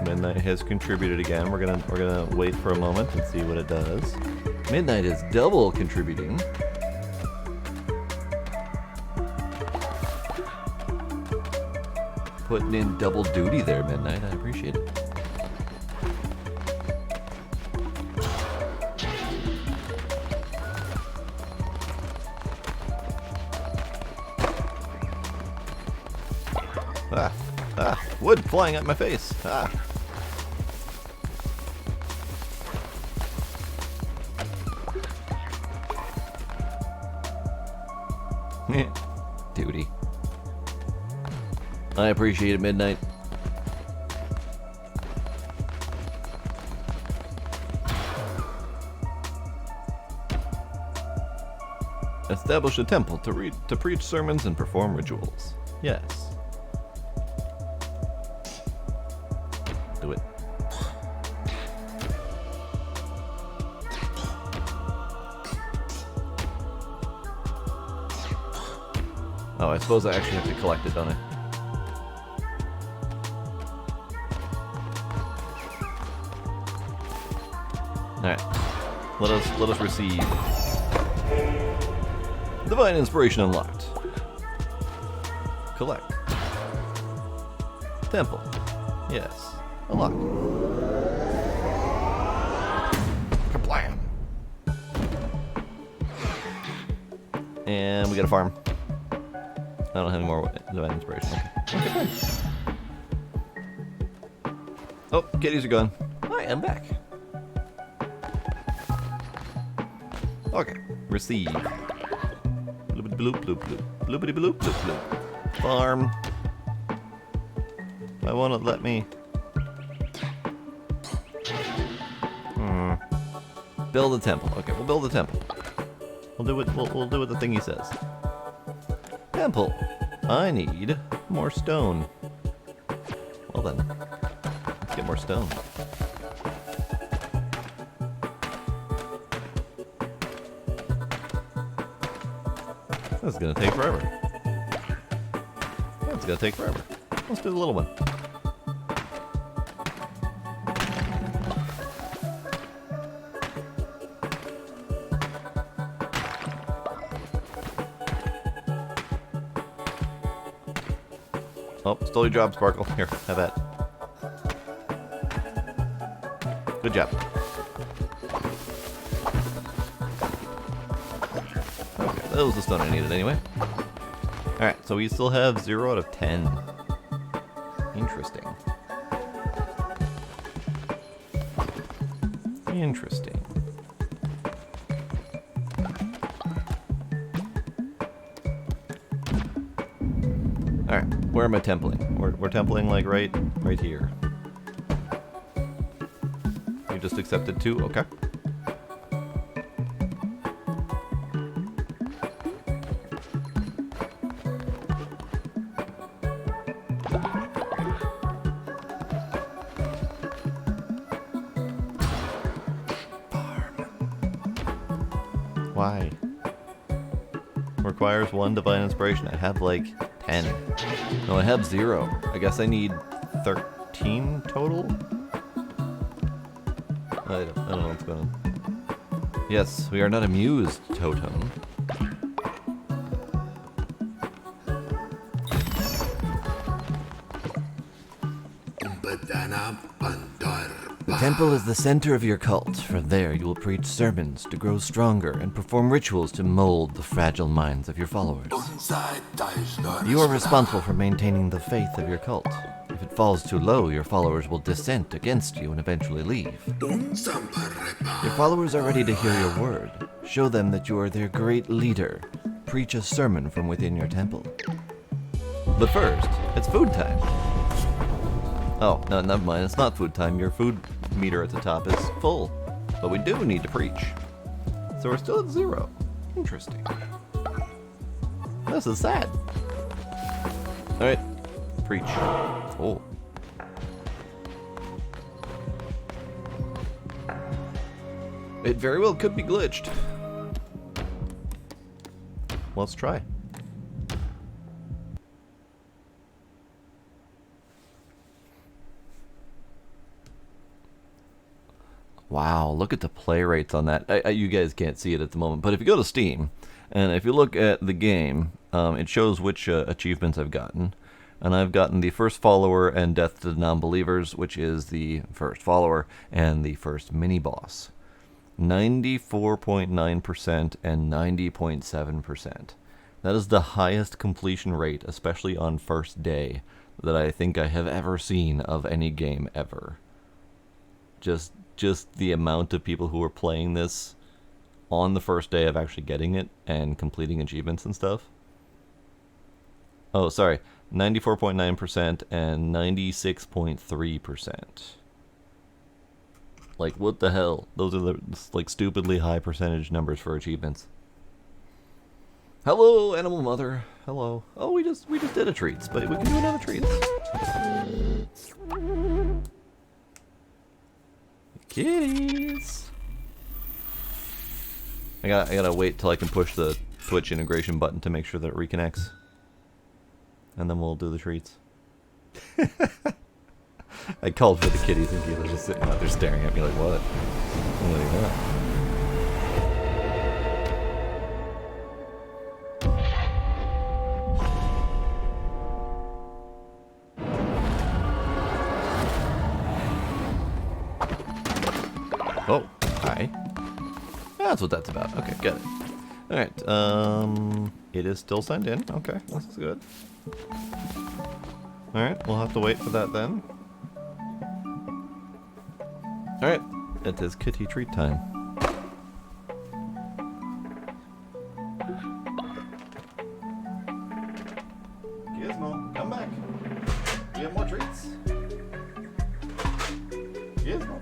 Midnight has contributed again. We're gonna wait for a moment and see what it does. Midnight is double contributing. Putting in double duty there, Midnight. I appreciate it. Wood flying at my face. Duty. I appreciate it, Midnight. Establish a temple to preach sermons and perform rituals. Yes. Do it. Oh, I suppose I actually have to collect it, don't I? Alright. Let us receive. Divine inspiration unlocked. Collect. Temple. Yes. Unlocked. Kablam! And we got a farm. I don't have any more divine inspiration. Okay, fine. Oh, kitties are gone. Hi, I'm back. Okay, receive. Bloopity bloop bloop bloop. Bloopity bloop bloop bloop. Farm. I want to let me. Build a temple. Okay, we'll build a temple. We'll do what the thingy says. Temple. I need more stone. Well then, let's get more stone. This is gonna take forever. That's gonna take forever. Let's do the little one. Oh, stole your job, Sparkle. Here, have that. Good job. Okay, that was the stone I needed anyway. Alright, so we still have 0 out of 10. Interesting. Interesting. Alright, where am I templing? We're templing like right here. You just accepted 2? Okay. Why? Requires 1 divine inspiration. I have like 10. No, I have 0. I guess I need 13 total? I don't know what's going on. Yes, we are not amused, Totem. The temple is the center of your cult. From there, you will preach sermons to grow stronger and perform rituals to mold the fragile minds of your followers. You are responsible for maintaining the faith of your cult. If it falls too low, your followers will dissent against you and eventually leave. Your followers are ready to hear your word. Show them that you are their great leader. Preach a sermon from within your temple. But first, it's food time. Oh, no, never mind. It's not food time. Your food meter at the top is full. But we do need to preach. So we're still at 0. Interesting. This is sad. Alright. Preach. Oh. It very well could be glitched. Let's try. Wow, look at the play rates on that. You guys can't see it at the moment, but if you go to Steam, and if you look at the game, it shows which achievements I've gotten. And I've gotten the first follower and death to non-believers, which is the first follower and the first mini-boss. 94.9% and 90.7%. That is the highest completion rate, especially on first day, that I think I have ever seen of any game ever. Just the amount of people who are playing this on the first day of actually getting it and completing achievements and stuff. Oh, sorry. 94.9% and 96.3%. Like, what the hell? Those are the, like, stupidly high percentage numbers for achievements. Hello, Animal Mother. Hello. Oh, we just did a treats, but we can do another treats. Kitties. I gotta wait till I can push the Twitch integration button to make sure that it reconnects. And then we'll do the treats. I called for the kitties and Keela's just sitting out there staring at me like, what? What are you doing? Oh, hi. That's what that's about. Okay, got it. Alright, it is still signed in. Okay, this is good. Alright, we'll have to wait for that then. Alright, it is kitty treat time. Gizmo, come back. You have more treats? Gizmo.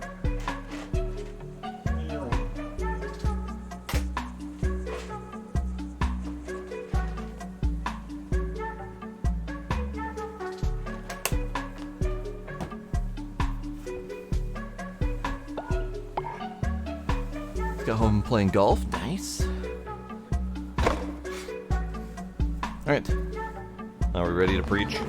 Got home playing golf. Nice. Alright. Now we're ready to preach.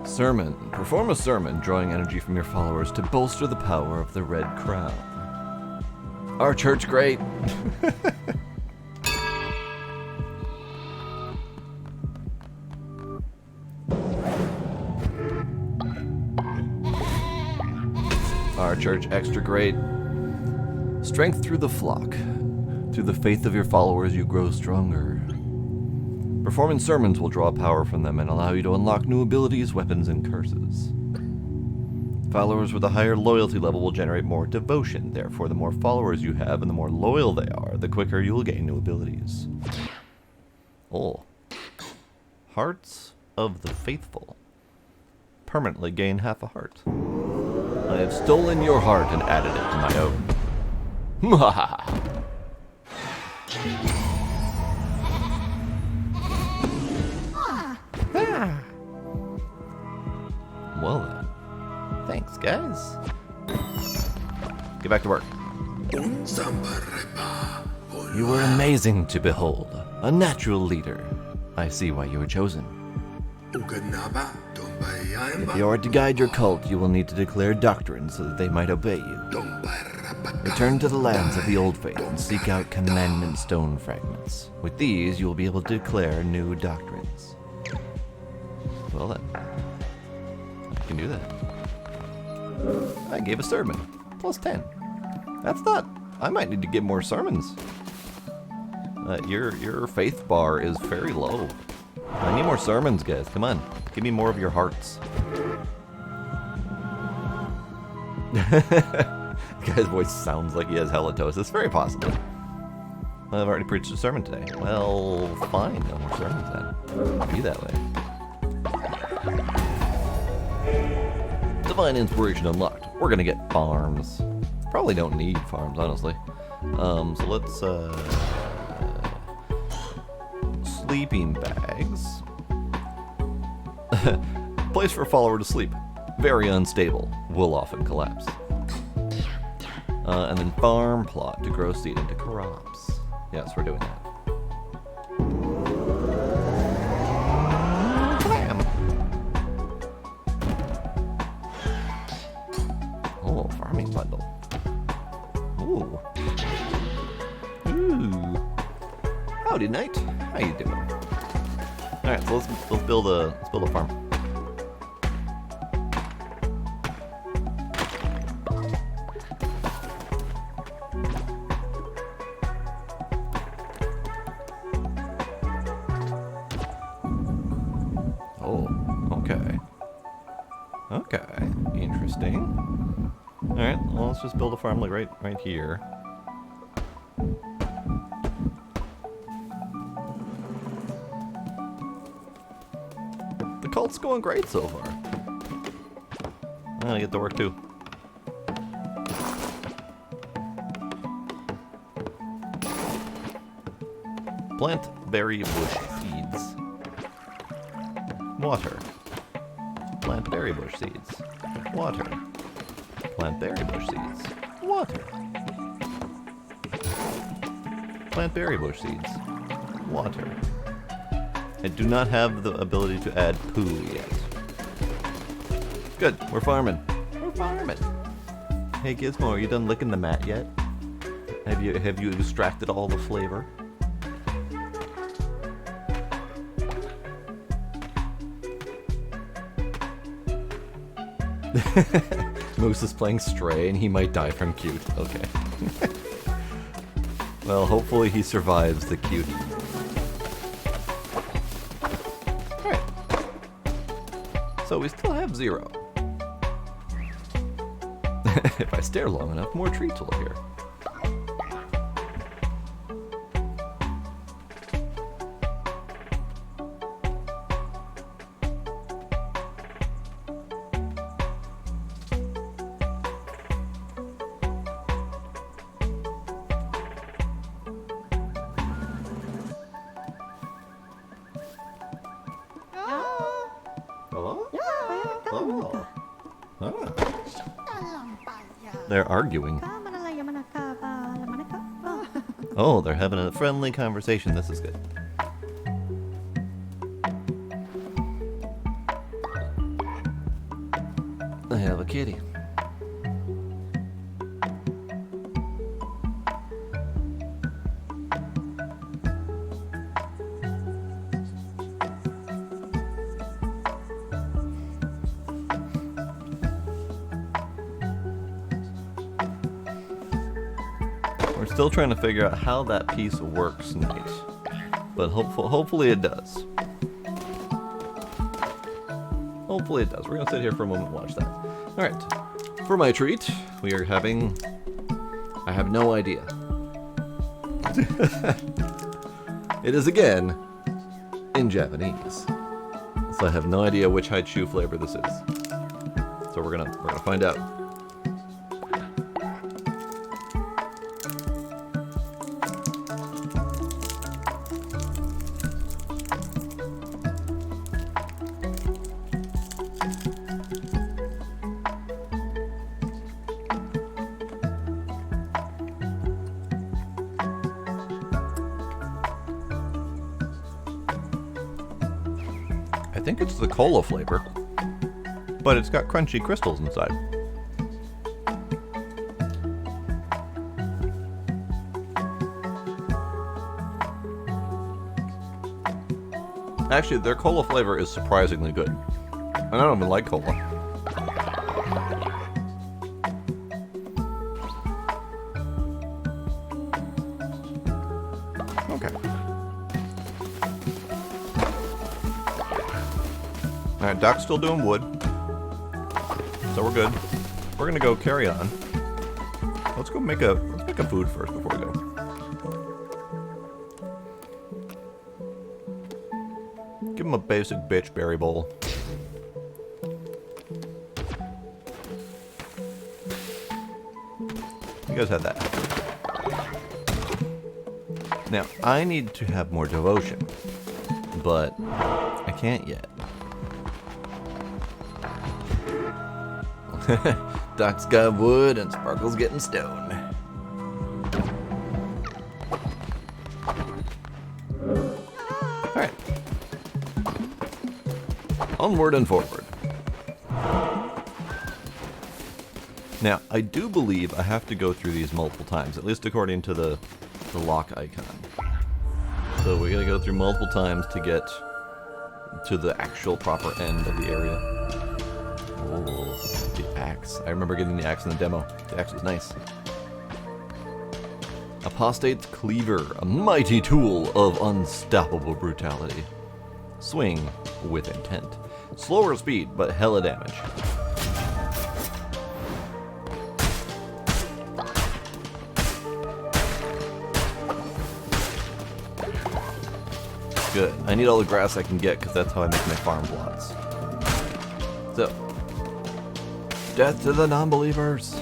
Sermon. Perform a sermon, drawing energy from your followers to bolster the power of the Red Crown. Our church great. Our church extra great. Strength through the flock. Through the faith of your followers, you grow stronger. Performing sermons will draw power from them and allow you to unlock new abilities, weapons, and curses. Followers with a higher loyalty level will generate more devotion. Therefore, the more followers you have and the more loyal they are, the quicker you will gain new abilities. Oh. Hearts of the Faithful. Permanently gain half a heart. have stolen your heart and added it to my own. Mwahaha. Well then. Thanks, guys. Get back to work. You were amazing to behold. A natural leader. I see why you were chosen. If you are to guide your cult, you will need to declare doctrine so that they might obey you. Return to the lands of the Old Faith and seek out commandment stone fragments. With these, you will be able to declare new doctrines. Well then. I can do that. I gave a sermon. Plus 10. That's not... I might need to get more sermons. Your faith bar is very low. I need more sermons, guys. Come on. Give me more of your hearts. The guy's voice sounds like he has halitosis. Very possible. I've already preached a sermon today. Well, fine. No more sermons then. Be that way. Divine inspiration unlocked. We're gonna get farms. Probably don't need farms, honestly. So let's, sleeping bags. Place for a follower to sleep. Very unstable. Will often collapse. And then farm plot to grow seed into crops. Yes, we're doing that. Bam! Oh, farming bundle. Ooh. Ooh. Howdy, knight. How you doing? All right, so let's build a farm. Oh, okay. Okay, interesting. All right, well, let's just build a farm like right here. The cult's going great so far. I get to work too. Plant berry bush seeds. Water. Plant berry bush seeds. Water. Plant berry bush seeds. Water. Plant berry bush seeds. Water. I do not have the ability to add poo yet. Good, we're farming. We're farming. Hey Gizmo, are you done licking the mat yet? Have you extracted all the flavor? Moose is playing Stray and he might die from cute. Okay. Well, hopefully he survives the cute. Alright. So we still have 0. If I stare long enough, more treats will appear. Hello? Oh. Oh. They're arguing. Oh, they're having a friendly conversation. This is good. I have a kitty. We're still trying to figure out how that piece works, Nate. But hopefully it does. Hopefully it does. We're gonna sit here for a moment and watch that. Alright. For my treat, we are having... I have no idea. It is again in Japanese. So I have no idea which Haichu flavor this is. So we're gonna find out. think it's the cola flavor, but it's got crunchy crystals inside. Actually, their cola flavor is surprisingly good. And I don't even like cola. Okay. Alright, Doc's still doing wood. So we're good. We're gonna go carry on. Let's make a food first before we go. Give him a basic bitch berry bowl. You guys had that. Now, I need to have more devotion, but I can't yet. Doc's got wood and Sparkle's getting stone. Alright. Onward and forward. Now, I do believe I have to go through these multiple times, at least according to the lock icon. So we gotta go through multiple times to get to the actual proper end of the area. Oh, the axe. I remember getting the axe in the demo. The axe was nice. Apostate's Cleaver, a mighty tool of unstoppable brutality. Swing with intent. Slower speed, but hella damage. Good. I need all the grass I can get because that's how I make my farm plots. So, death to the non-believers.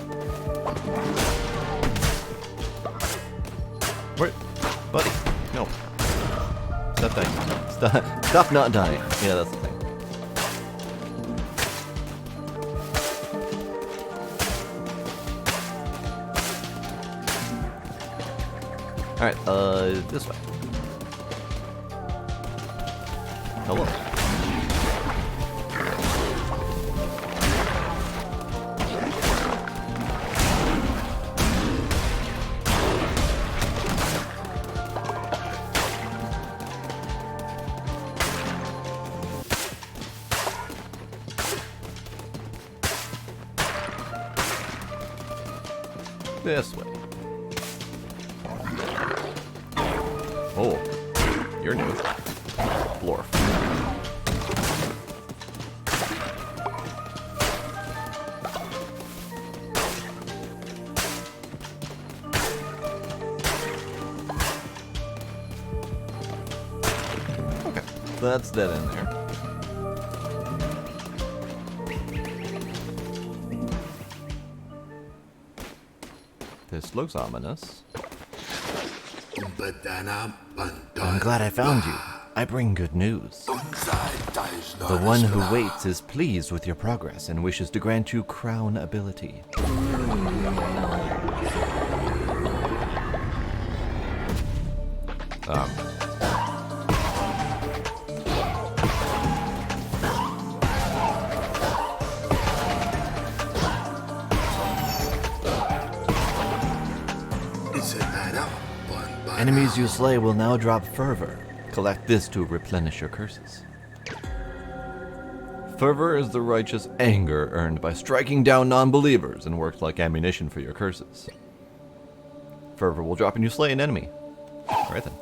Wait, buddy, no. Stop dying. Stop not dying. Yeah, that's the thing. Alright, this way. Hello. This way. Oh, you're new. Blorf. Okay, that's dead in there. This looks ominous. I'm glad I found you. I bring good news. The one who waits is pleased with your progress and wishes to grant you crown ability. Enemies you slay will now drop fervor. Collect this to replenish your curses. Fervor is the righteous anger earned by striking down non-believers and works like ammunition for your curses. Fervor will drop when you slay an enemy. Alright then.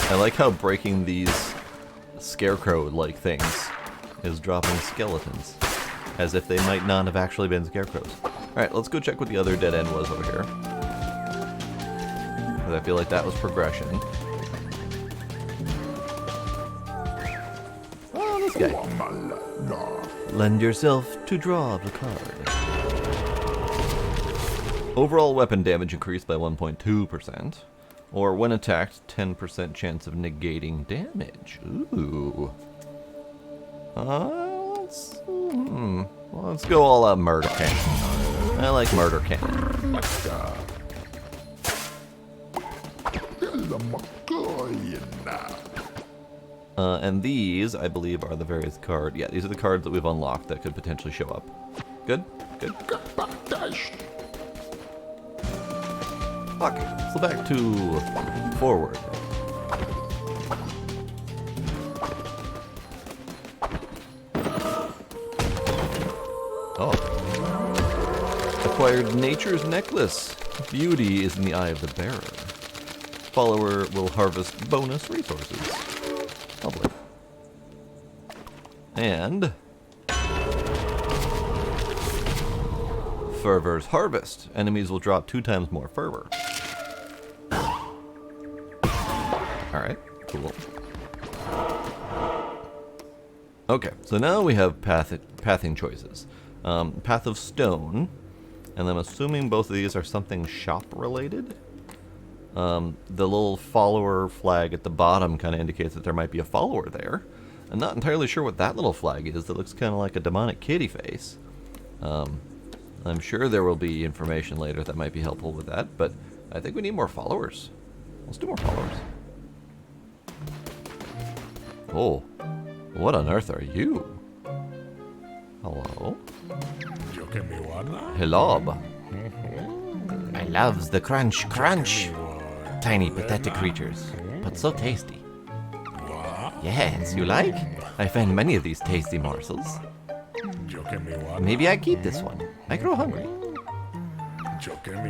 I like how breaking these scarecrow-like things is dropping skeletons, as if they might not have actually been scarecrows. Alright, let's go check what the other dead end was over here. Because I feel like that was progression. Oh, this guy. Lend yourself to draw the card. Overall weapon damage increased by 1.2%. Or when attacked, 10% chance of negating damage. Ooh. Let's go all out murder cannon. I like murder cannon. And these, I believe, are the various cards. Yeah, these are the cards that we've unlocked that could potentially show up. Good? Good. Okay, so back to forward. Oh. Acquired Nature's Necklace. Beauty is in the eye of the bearer. Follower will harvest bonus resources. Lovely. And Fervor's Harvest. Enemies will drop 2 times more fervor. Alright, cool. Okay, so now we have pathing choices. Path of Stone, and I'm assuming both of these are something shop related. The little follower flag at the bottom kind of indicates that there might be a follower there. I'm not entirely sure what that little flag is. That looks kind of like a demonic kitty face. I'm sure there will be information later that might be helpful with that, but I think we need more followers. Let's do more followers. Oh, what on earth are you? Hello? Hello. I loves the crunch. Tiny pathetic creatures, but so tasty. Yes, you like? I find many of these tasty morsels. Maybe I keep this one. I grow hungry.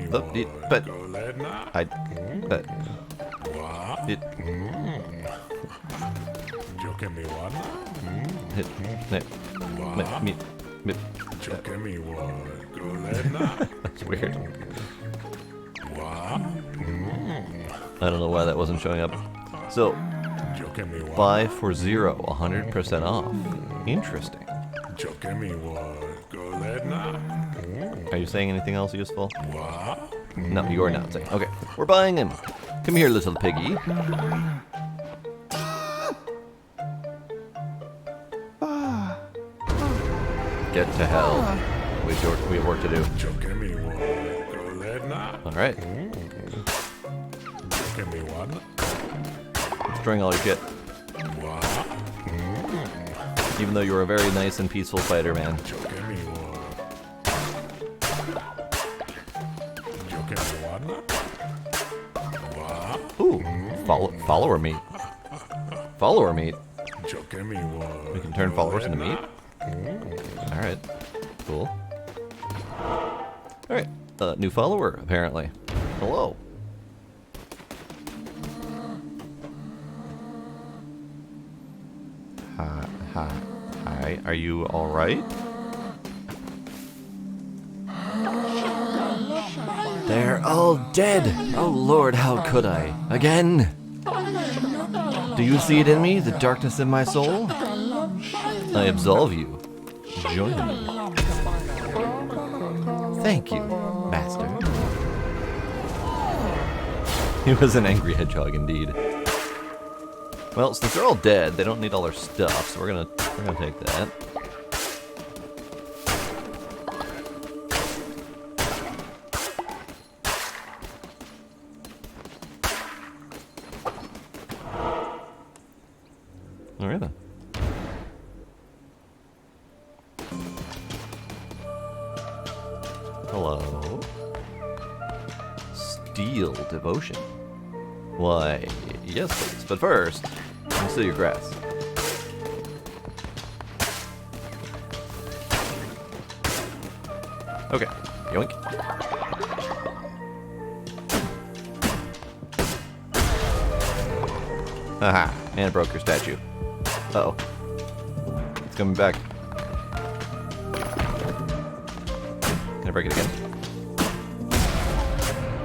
But that's weird. I don't know why that wasn't showing up. So, buy for 100% off. Interesting. Are you saying anything else useful? No, you are not saying. Okay, we're buying him. Come here, little piggy. Get to hell. We have work to do. Alright. Destroying all your shit. Even though you're a very nice and peaceful fighter, man. Ooh, follower meat. Follower meat. We can turn followers into meat. Alright, cool. Alright, new follower, apparently. Hello. Hi, are you alright? They're all dead! Oh Lord, how could I? Again? Do you see it in me, the darkness in my soul? I absolve you. Join me. Thank you, master. He was an angry hedgehog indeed. Well, since they're all dead, they don't need all their stuff, so we're gonna take that. Alright then. Hello. Steel devotion. Why, yes please, but first, conceal your grass. Okay, yoink. Haha, and broke your statue. Uh-oh. It's coming back. Can I break it again?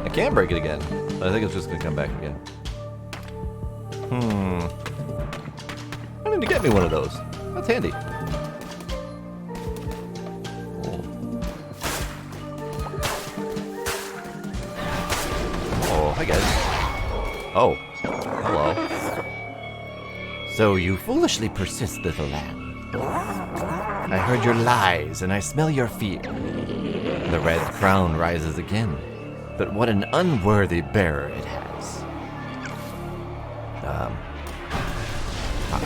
I can break it again, but I think it's just gonna come back again. I need to get me one of those. That's handy. Oh, hi guys. Oh, hello. So you foolishly persist, little lamb. I heard your lies and I smell your fear. The red crown rises again, but what an unworthy bearer it has. Hi.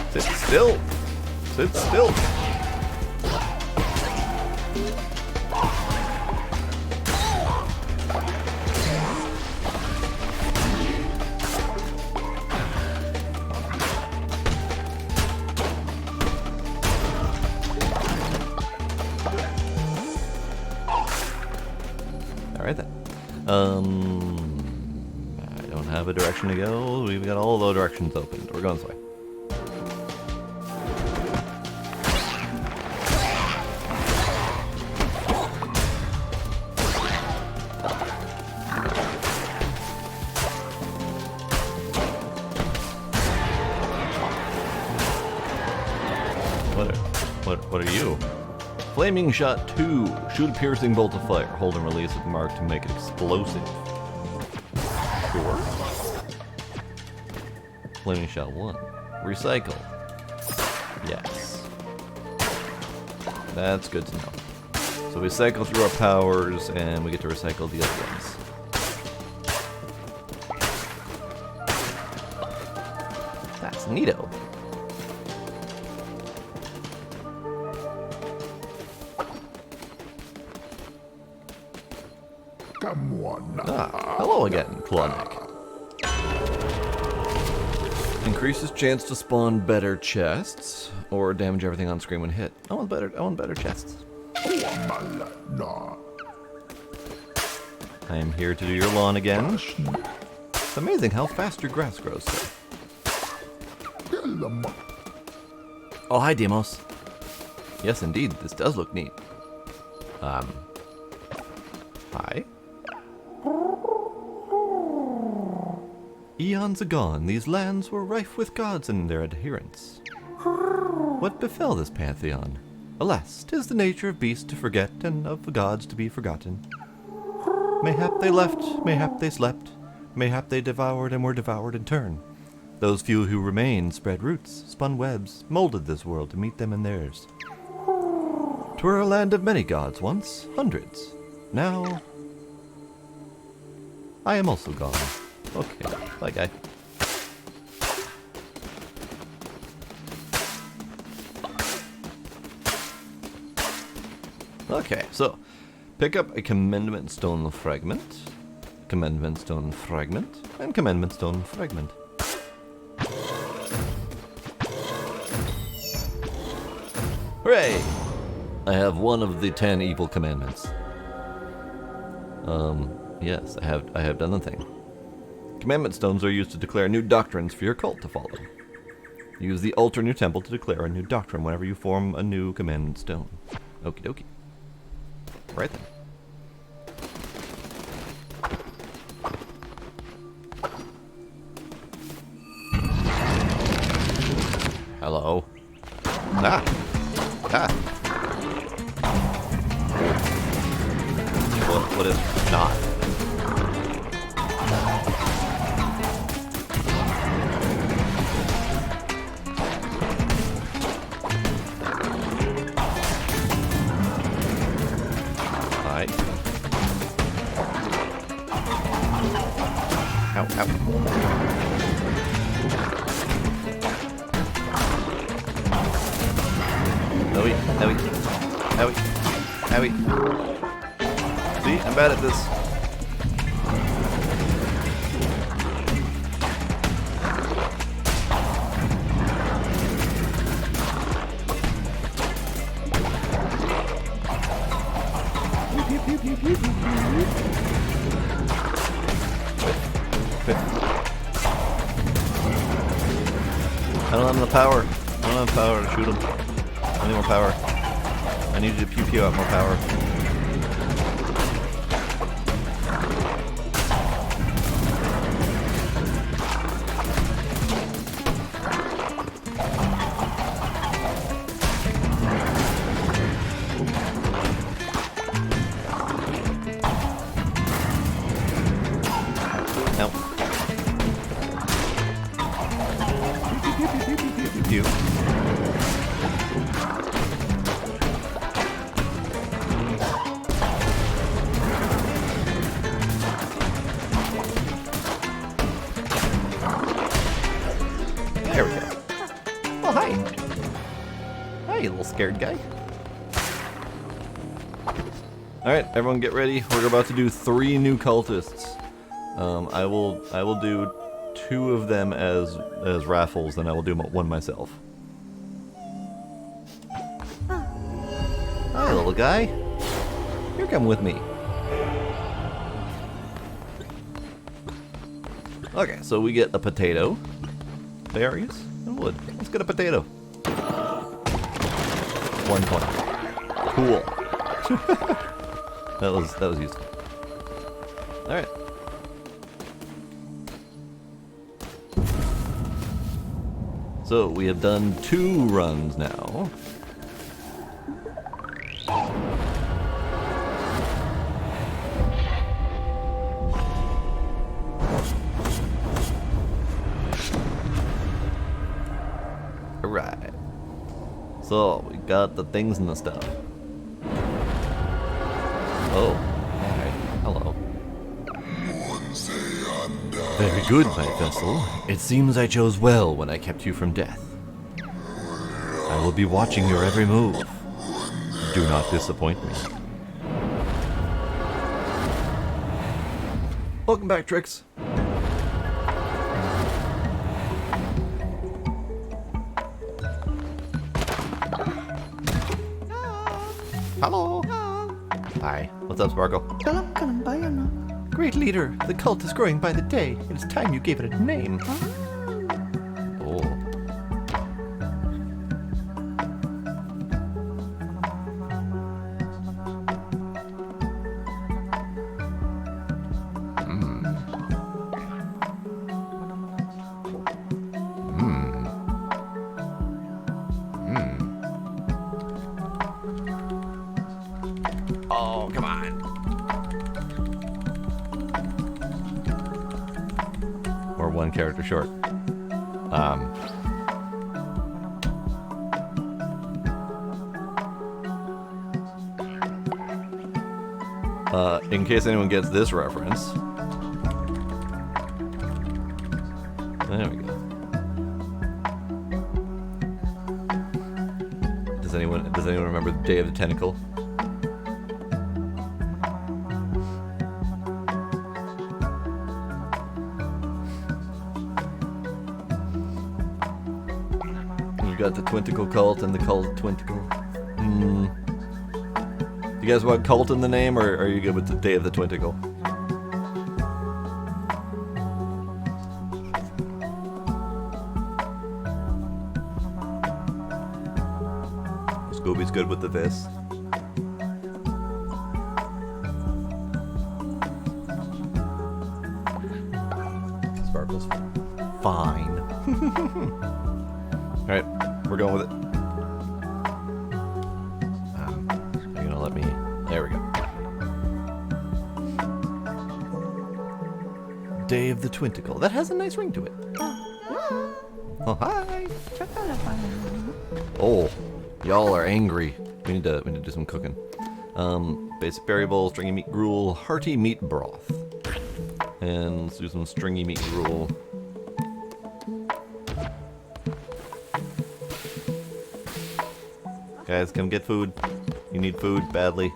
Sit still. Sit still. Alright then. I don't have a direction to go. We've got all the directions opened. We're going this way. What are you? Flaming Shot 2. Shoot a piercing bolt of fire. Hold and release with mark to make it explosive. Sure. Flaming Shot 1. Recycle. Yes. That's good to know. So we cycle through our powers and we get to recycle the other ones. That's neato. Hello again, Clawneck. Increases chance to spawn better chests or damage everything on screen when hit. I want better chests. I am here to do your lawn again. It's amazing how fast your grass grows, sir. Oh, hi, Demos. Yes, indeed, this does look neat. Hi. Eons agone, these lands were rife with gods and their adherents. What befell this pantheon? Alas, 'tis the nature of beasts to forget, and of the gods to be forgotten. Mayhap they left, mayhap they slept, mayhap they devoured and were devoured in turn. Those few who remained spread roots, spun webs, molded this world to meet them in theirs. 'Twere a land of many gods once, hundreds. Now, I am also gone. Okay, bye guy. Okay, so pick up a Commandment Stone Fragment, Commandment Stone Fragment, and Commandment Stone Fragment. Hooray! I have one of the 10 evil commandments. Yes, I have done the thing. Commandment stones are used to declare new doctrines for your cult to follow. Use the altar new temple to declare a new doctrine whenever you form a new commandment stone. Okie dokie. Right then. Hello. Ah. What is not? Ow, ow. Owie, owie, owie, owie. See, I'm bad at this. I don't have enough power. I don't have power to shoot him. I need more power. I need you to pew out more power. you. There we go. Oh, hi. Hi, you little scared guy. Alright, everyone get ready. We're about to do 3 new cultists. I will do 2 of them as raffles, and I will do 1 myself. Hi, little guy. Here, come with me. Okay, so we get a potato, berries, and wood. Let's get a potato. 1 point. Cool. that was useful. All right. So we have done 2 runs now. Alright. So we got the things and the stuff. Oh, alright. Hello. Very good, my vessel. It seems I chose well when I kept you from death. I will be watching your every move. Do not disappoint me. Welcome back, Trix. Hello. Hi. What's up, Sparkle? Great leader, the cult is growing by the day. It is time you gave it a name. Oh. Oh, come on. Or 1 character short. In case anyone gets this reference. There we go. Does anyone remember the Day of the Tentacle? You got the Twintacle cult and the cult Twintacle. You guys want cult in the name, or are you good with the Day of the Twintacle? Scooby's good with the this. Sparkle's fine. Alright, we're going with it. You're gonna let me... There we go. Day of the Twintacle. That has a nice ring to it. Oh, hi! Oh, y'all are angry. We need to do some cooking. Basic berry bowl, stringy meat gruel, hearty meat broth. And let's do some stringy meat gruel. Guys, come get food. You need food badly.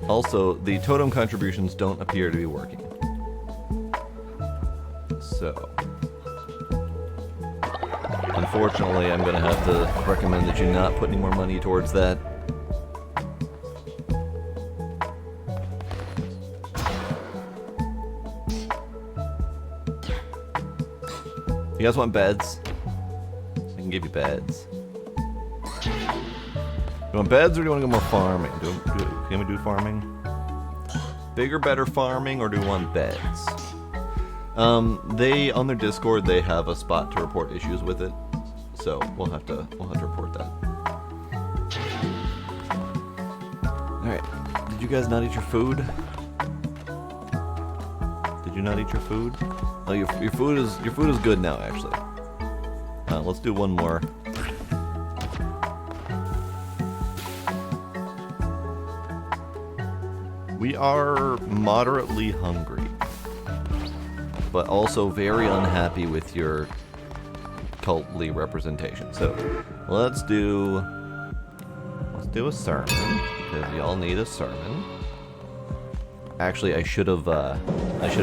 Also, the totem contributions don't appear to be working. So, unfortunately, I'm going to have to recommend that you not put any more money towards that. You guys want beds? I can give you beds. You want beds, or do you want to go more farming? Can we do farming? Bigger, better farming, or do we want beds? They on their Discord they have a spot to report issues with it, so we'll have to report that. All right, did you guys not eat your food? Did you not eat your food? Oh, your food is good now, actually. Let's do one more. We are moderately hungry, but also very unhappy with your cultly representation. So let's do a sermon, because y'all need a sermon. Actually, I should have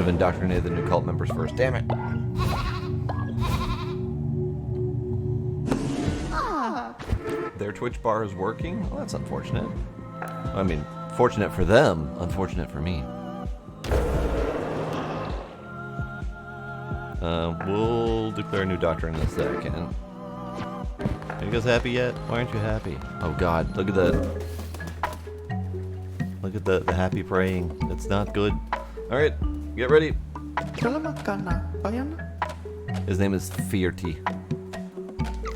indoctrinated the new cult members first. Damn it! Their Twitch bar is working? Well, that's unfortunate. I mean, fortunate for them, unfortunate for me. We'll declare a new doctrine in a second. Are you guys happy yet? Why aren't you happy? Oh god, look at that. Look at the happy praying. It's not good. Alright, get ready. His name is Fearty.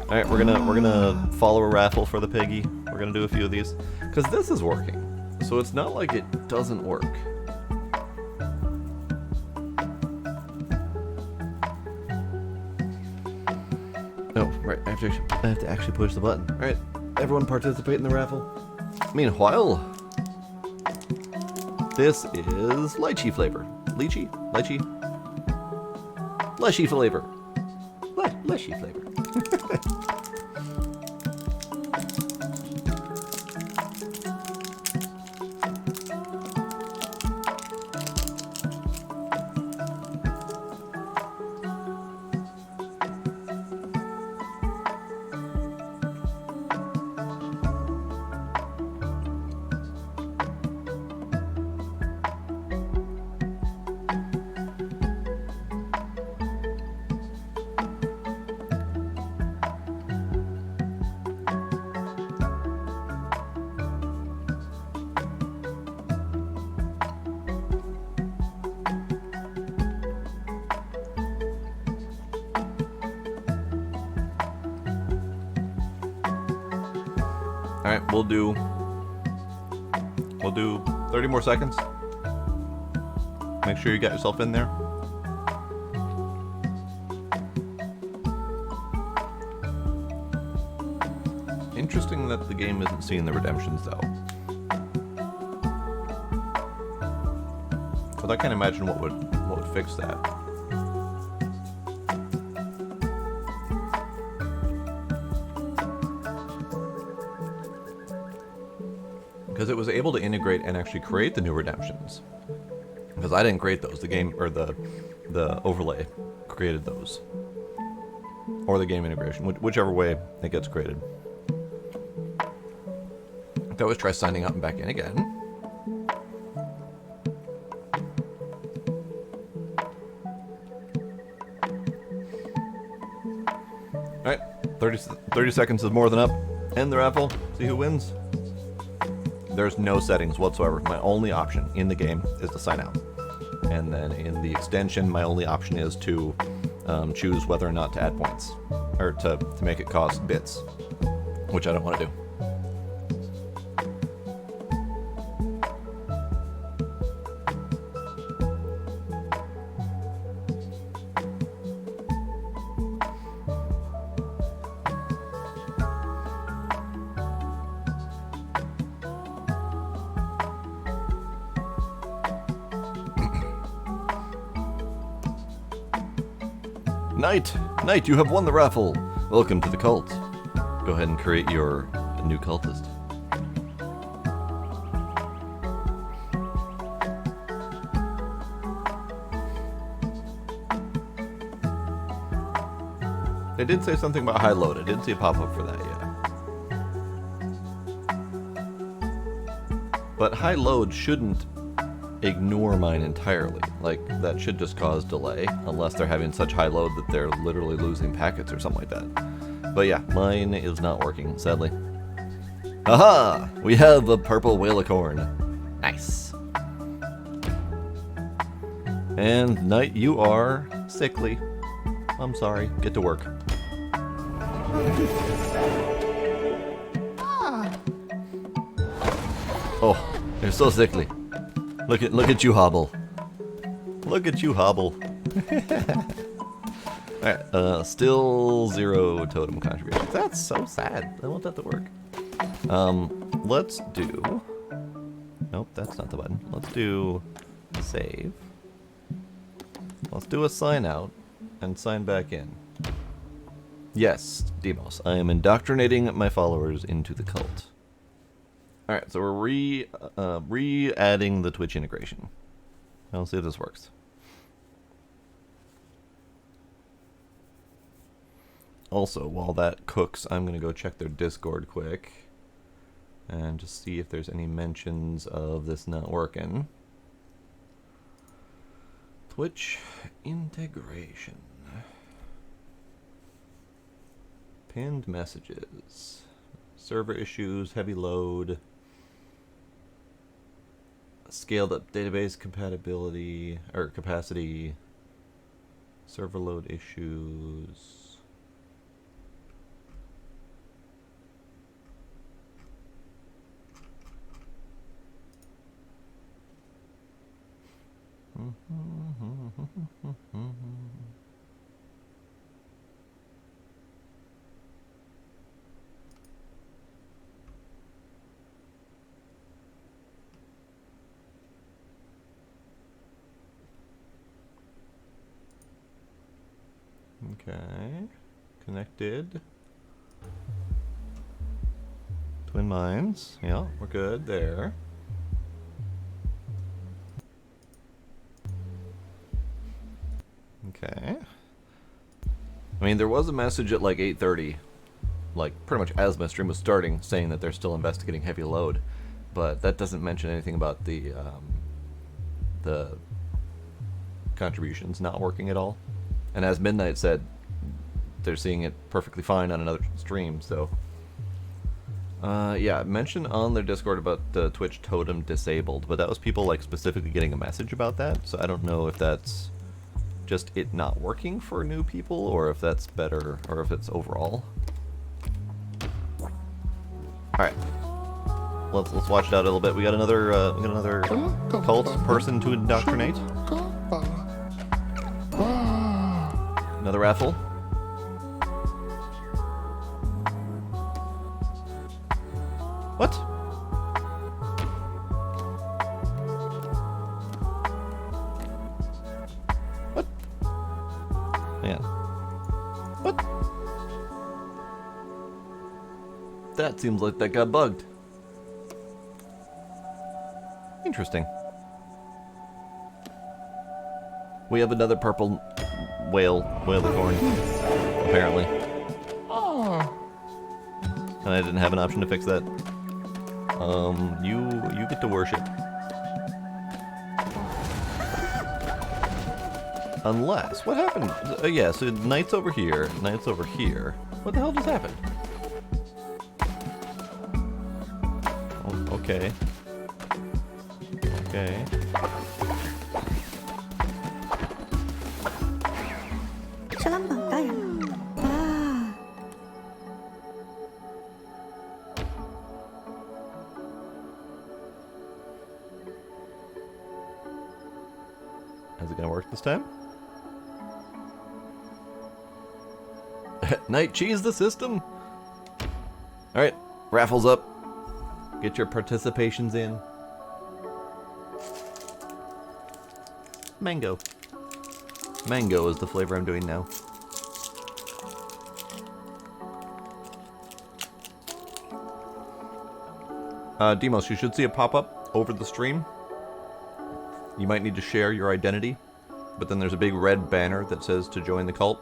Alright, we're gonna follow a raffle for the piggy. We're gonna do a few of these. Because this is working. So it's not like it doesn't work. Oh, right, I have to actually push the button. Alright, everyone participate in the raffle. Meanwhile, this is lychee flavor. Lychee? Lychee? Lychee flavor. Lychee flavor. Alright, we'll do 30 more seconds. Make sure you got yourself in there. Interesting that the game isn't seeing the redemptions though. But I can't imagine what would fix that. Because it was able to integrate and actually create the new redemptions. Because I didn't create those. The game, or the overlay created those. Or the game integration, whichever way it gets created. I can always try signing up and back in again. Alright, 30 seconds is more than up. End the raffle, see who wins. There's no settings whatsoever. My only option in the game is to sign out. And then in the extension, my only option is to choose whether or not to add points. Or to make it cost bits. Which I don't want to do. Knight, you have won the raffle. Welcome to the cult. Go ahead and create your new cultist. They did say something about high load. I didn't see a pop-up for that yet. But high load shouldn't ignore mine entirely. Like, that should just cause delay, unless they're having such high load that they're literally losing packets or something like that. But yeah, mine is not working, sadly. Aha! We have a purple whalicorn. Nice. And Knight, you are sickly. I'm sorry. Get to work. Oh, you're so sickly. Look at you hobble. Look at you hobble. Alright, still 0 totem contributions. That's so sad. I want that to work. Let's do... Nope, that's not the button. Let's do save. Let's do a sign out and sign back in. Yes, Demos, I am indoctrinating my followers into the cult. Alright, so we're re-adding the Twitch integration. Let's see if this works. Also, while that cooks, I'm going to go check their Discord quick. And just see if there's any mentions of this not working. Twitch integration. Pinned messages. Server issues, heavy load. Scaled up database compatibility, or capacity. Server load issues. Okay, connected. Twin mines, yeah, we're good there. Okay. I mean, there was a message at like 8:30, like pretty much as my stream was starting, saying that they're still investigating heavy load, but that doesn't mention anything about the contributions not working at all. And as Midnight said, they're seeing it perfectly fine on another stream, so... yeah, mention on their Discord about the Twitch totem disabled, but that was people like specifically getting a message about that, so I don't know if that's just it not working for new people, or if that's better, or if it's overall. Alright. Let's watch it out a little bit. We got another cult person to indoctrinate. Another raffle. What? What? Man. What? That seems like that got bugged. Interesting. We have another purple whale-corn, apparently. And I didn't have an option to fix that. You get to worship. Unless, what happened? Yeah, so Knight's over here, Knight's over here. What the hell just happened? Oh, okay. Okay. Is it gonna work this time? Night cheese the system. Alright, raffles up. Get your participations in. Mango. Mango is the flavor I'm doing now. Demos, you should see a pop-up over the stream. You might need to share your identity, but then there's a big red banner that says to join the cult.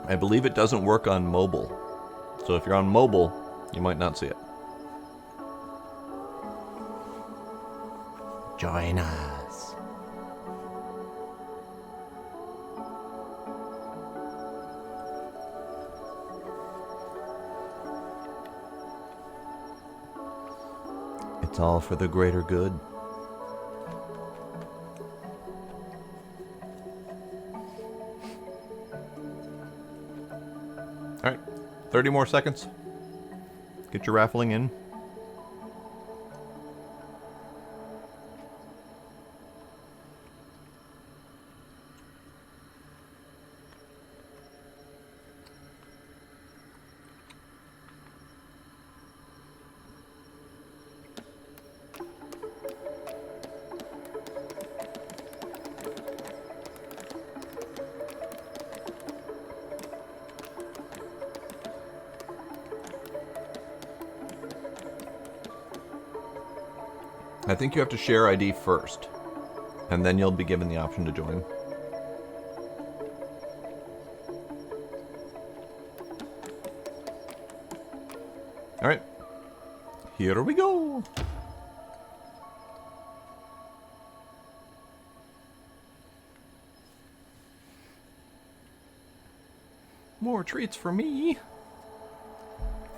I believe it doesn't work on mobile, so if you're on mobile, you might not see it. Join us. It's all for the greater good. Alright, 30 more seconds. Get your raffling in. I think you have to share ID first, and then you'll be given the option to join. Alright. Here we go. More treats for me.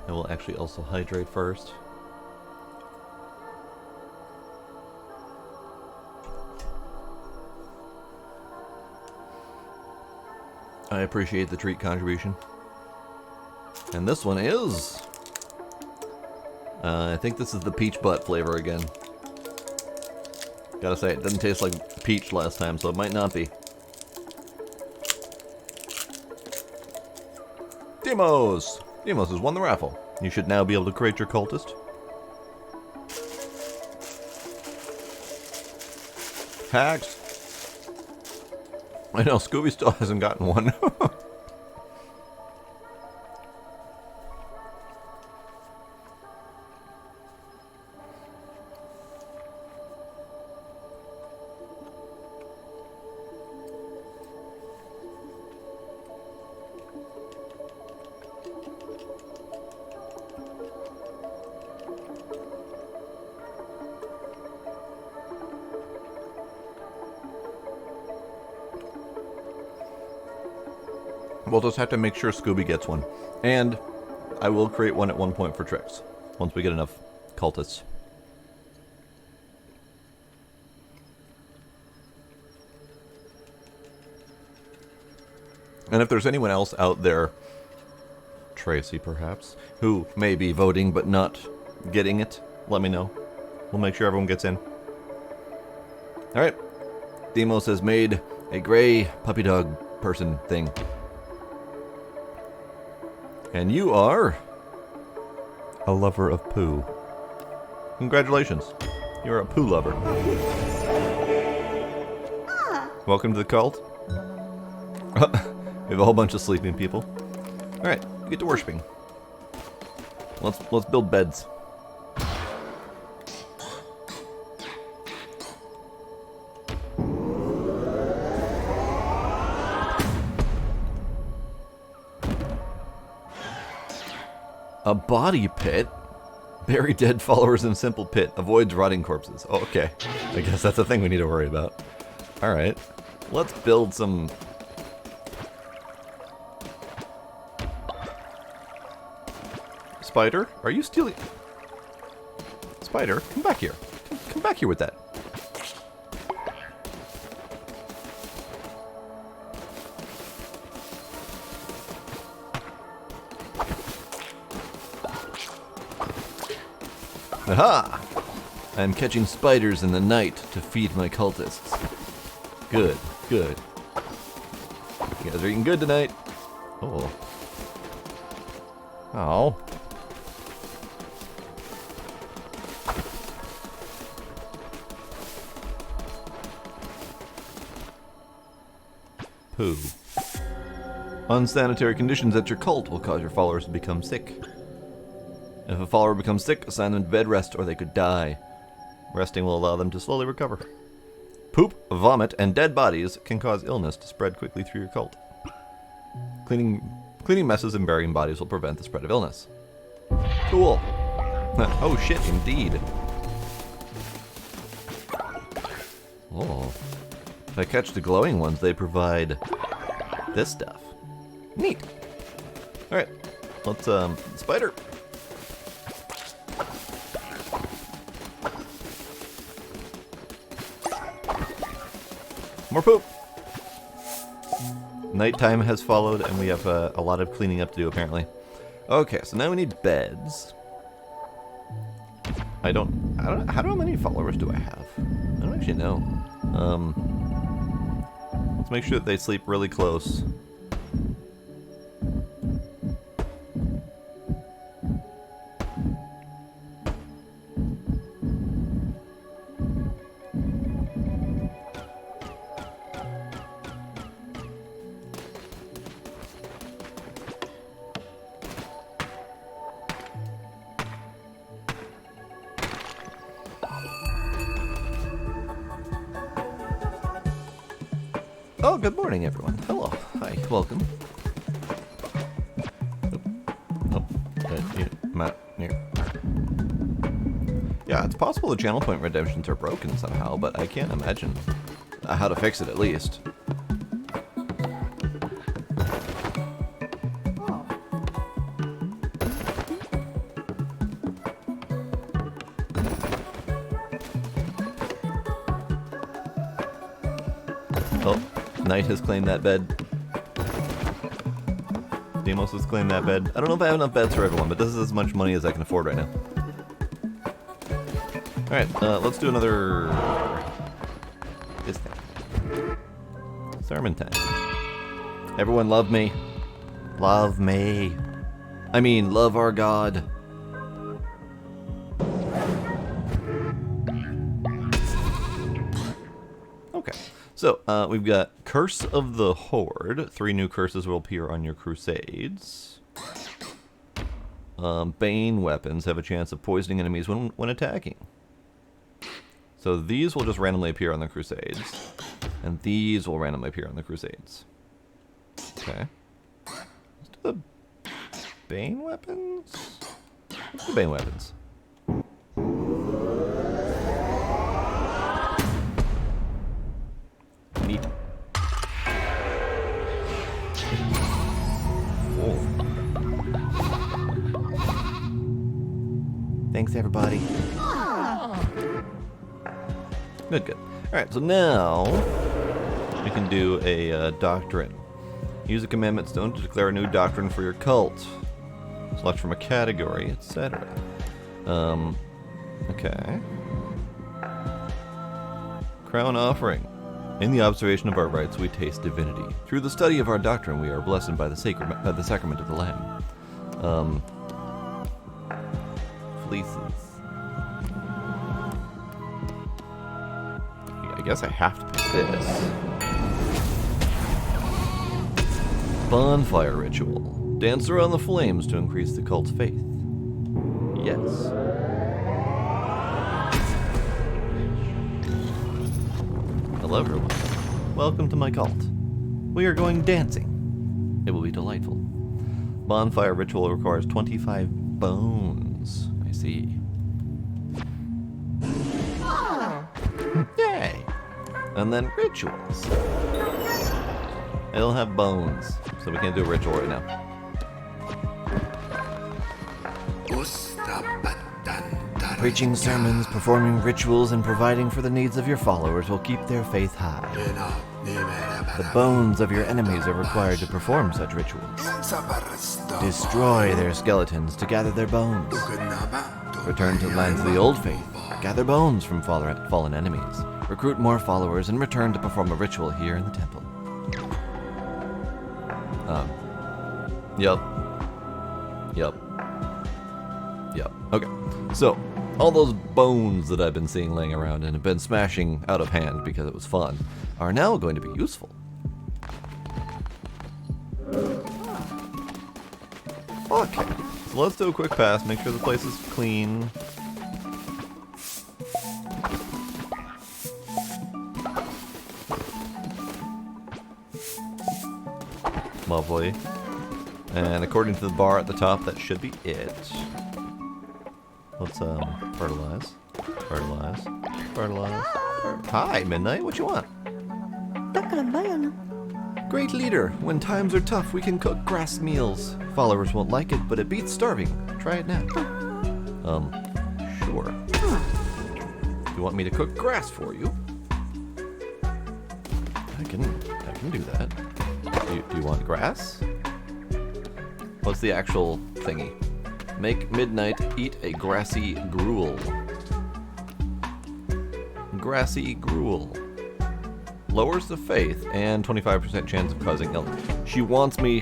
I will actually also hydrate first. I appreciate the treat contribution. And this one is... I think this is the peach butt flavor again. Gotta say, it didn't taste like peach last time, so it might not be. Demos! Demos has won the raffle. You should now be able to create your cultist. Hacks! I know, Scooby still hasn't gotten one. We'll just have to make sure Scooby gets one. And I will create one at one point for Trix, once we get enough cultists. And if there's anyone else out there, Tracy perhaps, who may be voting but not getting it, let me know. We'll make sure everyone gets in. Alright. Demos has made a gray puppy dog person thing. And you are a lover of poo. Congratulations. You're a poo lover. Welcome to the cult. We have a whole bunch of sleeping people. Alright, you get to worshipping. Let's build beds. A body pit? Bury dead followers in simple pit. Avoids rotting corpses. Oh, okay. I guess that's a thing we need to worry about. Alright. Let's build some... Spider? Are you stealing... Spider, come back here. Come back here with that. Aha! I am catching spiders in the night to feed my cultists. Good, good. You guys are eating good tonight. Oh. Oh. Poo. Unsanitary conditions at your cult will cause your followers to become sick. If a follower becomes sick, assign them to bed rest or they could die. Resting will allow them to slowly recover. Poop, vomit, and dead bodies can cause illness to spread quickly through your cult. Cleaning messes and burying bodies will prevent the spread of illness. Cool. Oh shit, indeed. Oh. If I catch the glowing ones, they provide this stuff. Neat. Alright. Let's, spider. More poop! Nighttime has followed, and we have a lot of cleaning up to do, apparently. Okay, so now we need beds. How many followers do I have? I don't actually know. Let's make sure that they sleep really close. Oh, good morning, everyone. Hello. Hi. Welcome. Yeah, it's possible the channel point redemptions are broken somehow, but I can't imagine how to fix it at least. Oh, Knight has claimed that bed. Demos has claimed that bed. I don't know if I have enough beds for everyone, but this is as much money as I can afford right now. Alright, let's do another... this thing. Sermon time. Everyone love me. Love me. I mean, love our God. Okay, so we've got Curse of the Horde. 3 new curses will appear on your crusades. Bane weapons have a chance of poisoning enemies when attacking. So these will just randomly appear on the crusades. And these will randomly appear on the crusades. Okay. Let's do the Bane weapons? Let's do Bane weapons. Neat. Oh. Thanks, everybody. Good, good. Alright, so now we can do a doctrine. Use a commandment stone to declare a new doctrine for your cult. Select from a category, etc. Okay. Crown offering. In the observation of our rites, we taste divinity. Through the study of our doctrine, we are blessed by the sacrament of the Lamb. Fleeces. I guess I have to pick this. Bonfire ritual. Dance around the flames to increase the cult's faith. Yes. Hello, everyone. Welcome to my cult. We are going dancing. It will be delightful. Bonfire ritual requires 25 bones. I see. Yay! And then rituals. I don't have bones, so we can't do a ritual right now. Preaching sermons, performing rituals, and providing for the needs of your followers will keep their faith high. The bones of your enemies are required to perform such rituals. Destroy their skeletons to gather their bones. Return to the lands of the old faith. Gather bones from fallen enemies. Recruit more followers and return to perform a ritual here in the temple. Yep. Okay. So, all those bones that I've been seeing laying around and have been smashing out of hand because it was fun are now going to be useful. Okay. So let's do a quick pass, make sure the place is clean. Lovely. And according to the bar at the top, that should be it. Let's fertilize. Hi, Midnight, what you want? Great leader. When times are tough, we can cook grass meals. Followers won't like it, but it beats starving. Try it now. Sure. You want me to cook grass for you? I can do that. Do you want grass? What's the actual thingy? Make Midnight eat a grassy gruel. Grassy gruel. Lowers the faith and 25% chance of causing illness. She wants me...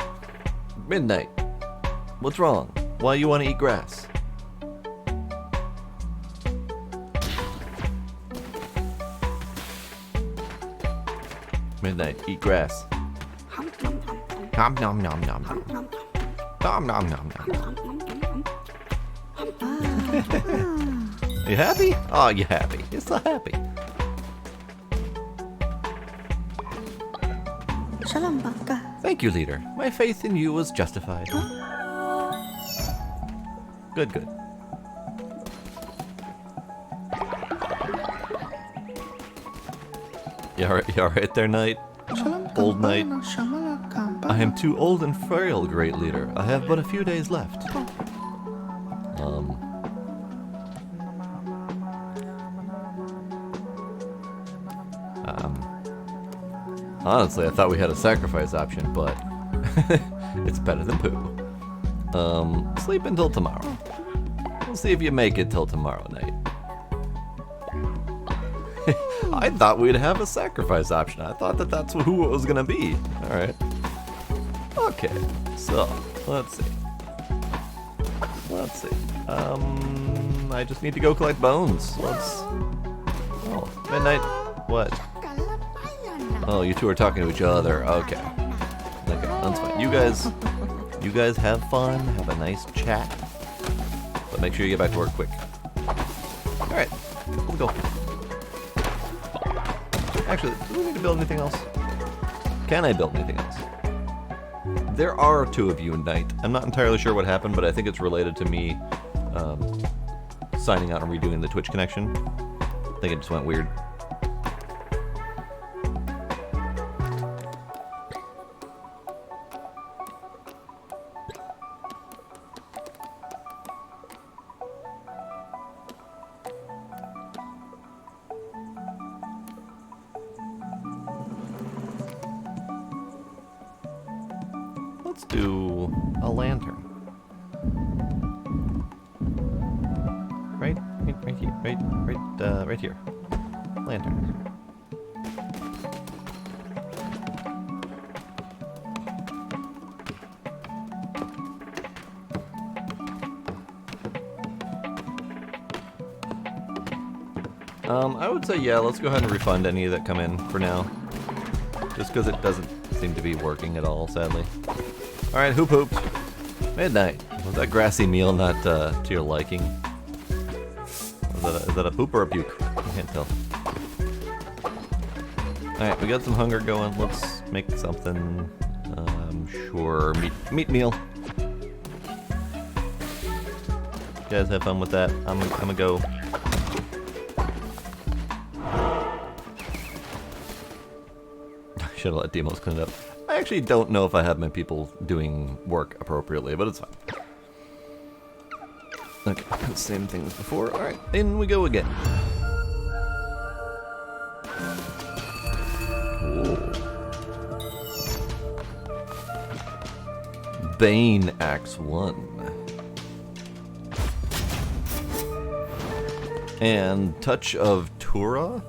Midnight. What's wrong? Why you want to eat grass? Midnight, eat grass. Nom nom nom nom nom. Nom nom nom nom. You happy? Oh, you happy. You're so happy. Shalom baka. Thank you, leader. My faith in you was justified. Good, good. You alright there, knight? Old knight. I am too old and frail, great leader. I have but a few days left. Honestly, I thought we had a sacrifice option, but it's better than poo. Sleep until tomorrow. We'll see if you make it till tomorrow night. I thought we'd have a sacrifice option. I thought that's who it was gonna be. Alright. Okay, so, let's see. I just need to go collect bones. Oh, midnight. What? Oh, you two are talking to each other. Okay. Okay, that's fine. You guys have fun, have a nice chat. But make sure you get back to work quick. Alright, let's go. Actually, do we need to build anything else? Can I build anything else? There are two of you in Knight. I'm not entirely sure what happened, but I think it's related to me signing out and redoing the Twitch connection. I think it just went weird. Let's do a lantern. Right here. Lantern. I would say yeah, let's go ahead and refund any that come in for now. Just because it doesn't seem to be working at all, sadly. Alright, who pooped? Midnight. Was that grassy meal not to your liking? Is that a poop or a puke? I can't tell. Alright, we got some hunger going. Let's make something. Sure. Meat meal. You guys have fun with that. I'm gonna go. Should have let Demos clean it up. I actually don't know if I have my people doing work appropriately, but it's fine. Okay, same thing as before. Alright, in we go again. Ooh. Bane Axe 1. And Touch of Turua?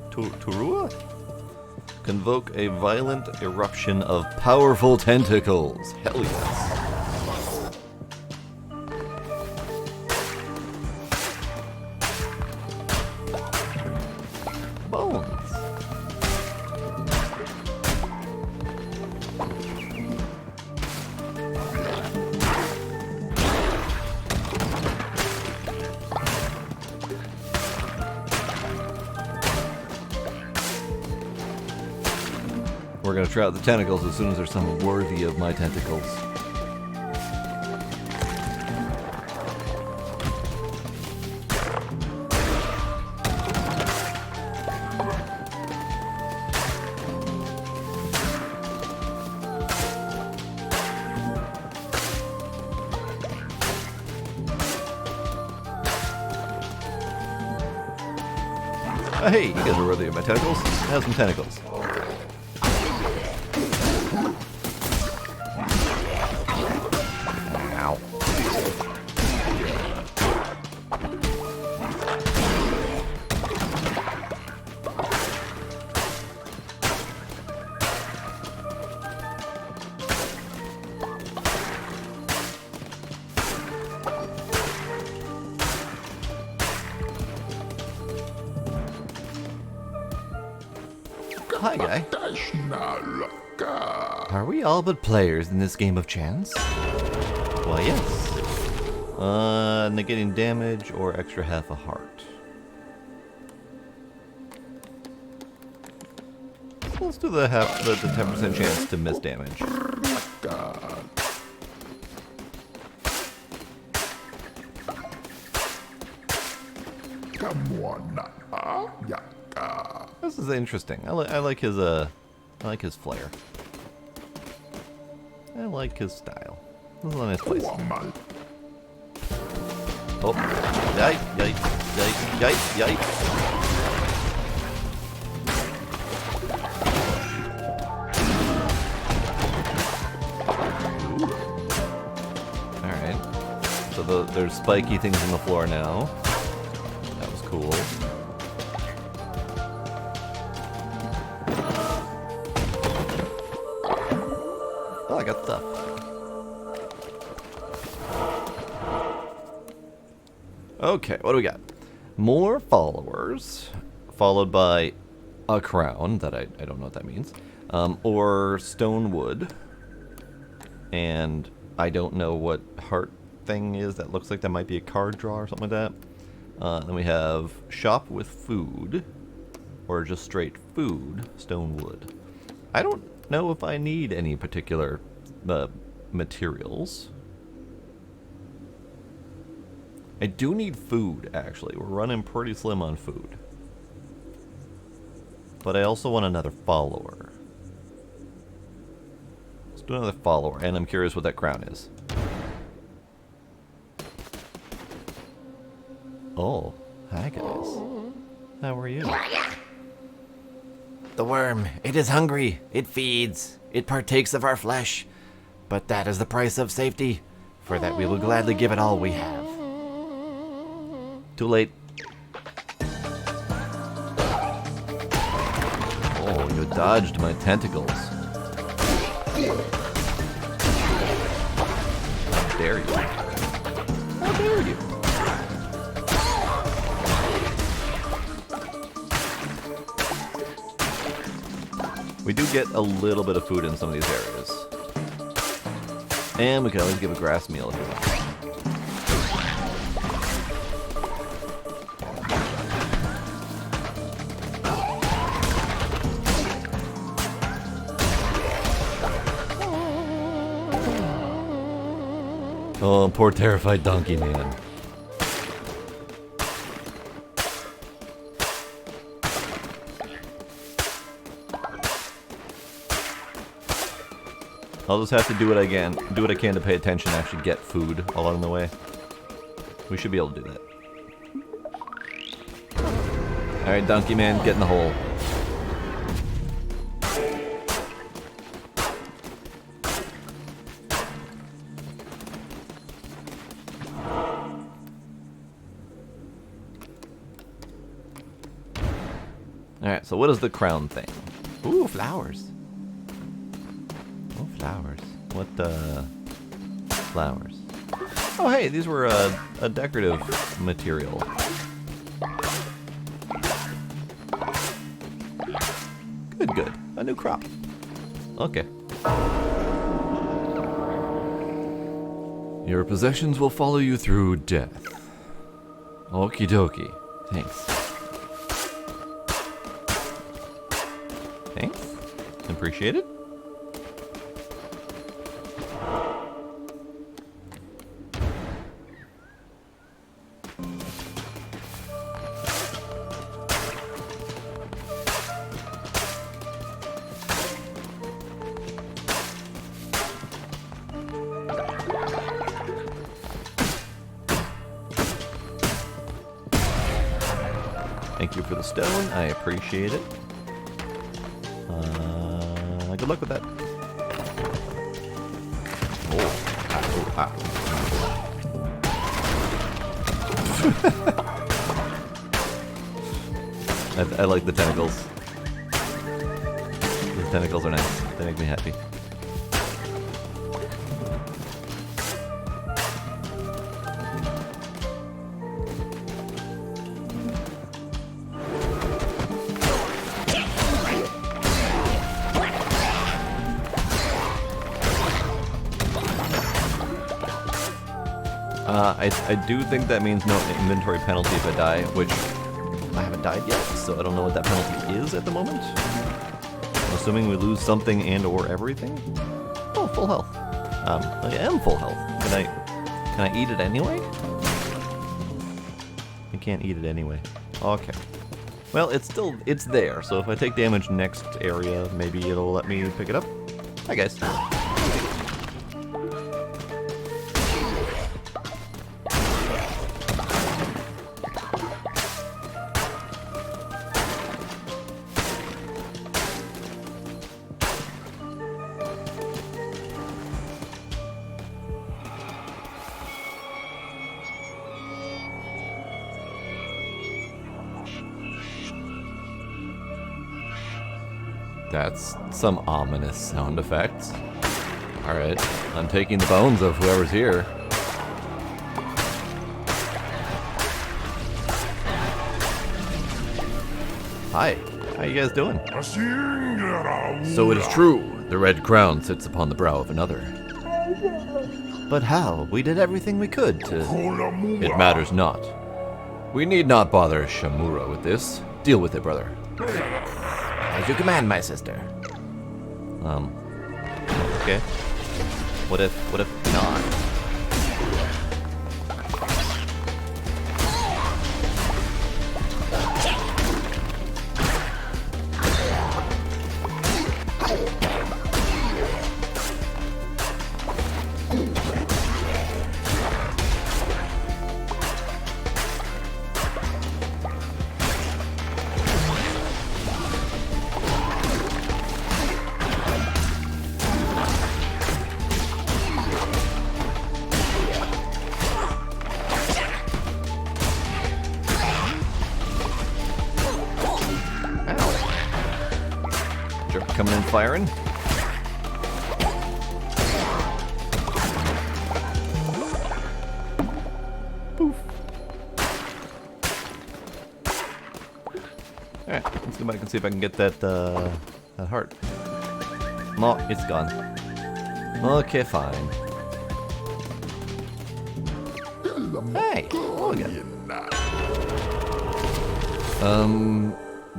Convoke a violent eruption of powerful tentacles. Hell yes. Bones. We're gonna try out the tentacles as soon as there's someone worthy of my tentacles. Hey, you guys are worthy of my tentacles. Have some tentacles. Ow. Hi, guy. Are we all but players in this game of chance? Well, yes. Negating damage or extra half a heart. Let's do the 10% chance to miss damage. This is interesting. I like his flair. I like his style. This is a nice place. Oh, yikes. Alright. So there's spiky things on the floor now. That was cool. Oh, I got stuff. Okay, what do we got? More followers, followed by a crown, that I don't know what that means, or stone wood, and I don't know what heart thing is. That looks like that might be a card draw or something like that. Then we have shop with food, or just straight food, stone wood. I don't know if I need any particular materials. I do need food, actually. We're running pretty slim on food. But I also want another follower. Let's do another follower, and I'm curious what that crown is. Oh, hi guys. How are you? The worm, it is hungry. It feeds. It partakes of our flesh. But that is the price of safety. For that we will gladly give it all we have. Too late. Oh, you dodged my tentacles. How dare you? How dare you? We do get a little bit of food in some of these areas. And we can always give a grass meal if we want. Oh, poor terrified donkey man. I'll just have to do what I can to pay attention and actually get food along the way. We should be able to do that. Alright, donkey man, get in the hole. Alright, so what is the crown thing? Ooh, flowers. Oh, flowers. What, flowers? Oh, hey, these were a decorative material. Good, good. A new crop. Okay. Your possessions will follow you through death. Okie dokie. Thanks. Thanks. Appreciate it. Thank you for the stone. I appreciate it. Good luck with that. Oh, ah. I like the tentacles. The tentacles are nice. They make me happy. I do think that means no inventory penalty if I die, which I haven't died yet, so I don't know what that penalty is at the moment. assuming we lose something and or everything? Oh, full health. I am full health. Can I eat it anyway? I can't eat it anyway. Okay. Well, it's there, so if I take damage next area, maybe it'll let me pick it up. Hi, guys. That's some ominous sound effects. Alright, I'm taking the bones of whoever's here. Hi, how you guys doing? So it is true, the red crown sits upon the brow of another. But how? We did everything we could to... It matters not. We need not bother Shamura with this. Deal with it, brother. As you command, my sister. Okay. What if not? Coming in firing. Poof. Alright, let's go back and see if I can get that that heart. No, it's gone. Okay, fine. Hey, oh again.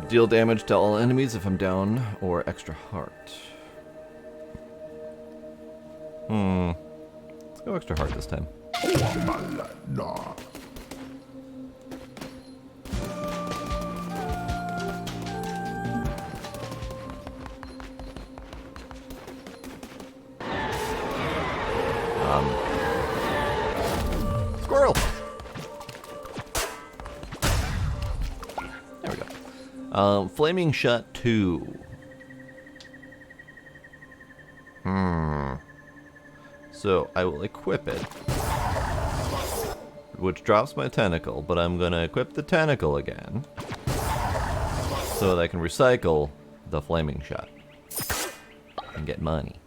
Deal damage to all enemies if I'm down, or extra heart. Let's go extra heart this time. Squirrel! There we go. Flaming Shot 2. So I will equip it, which drops my tentacle, but I'm gonna equip the tentacle again so that I can recycle the Flaming Shot and get money.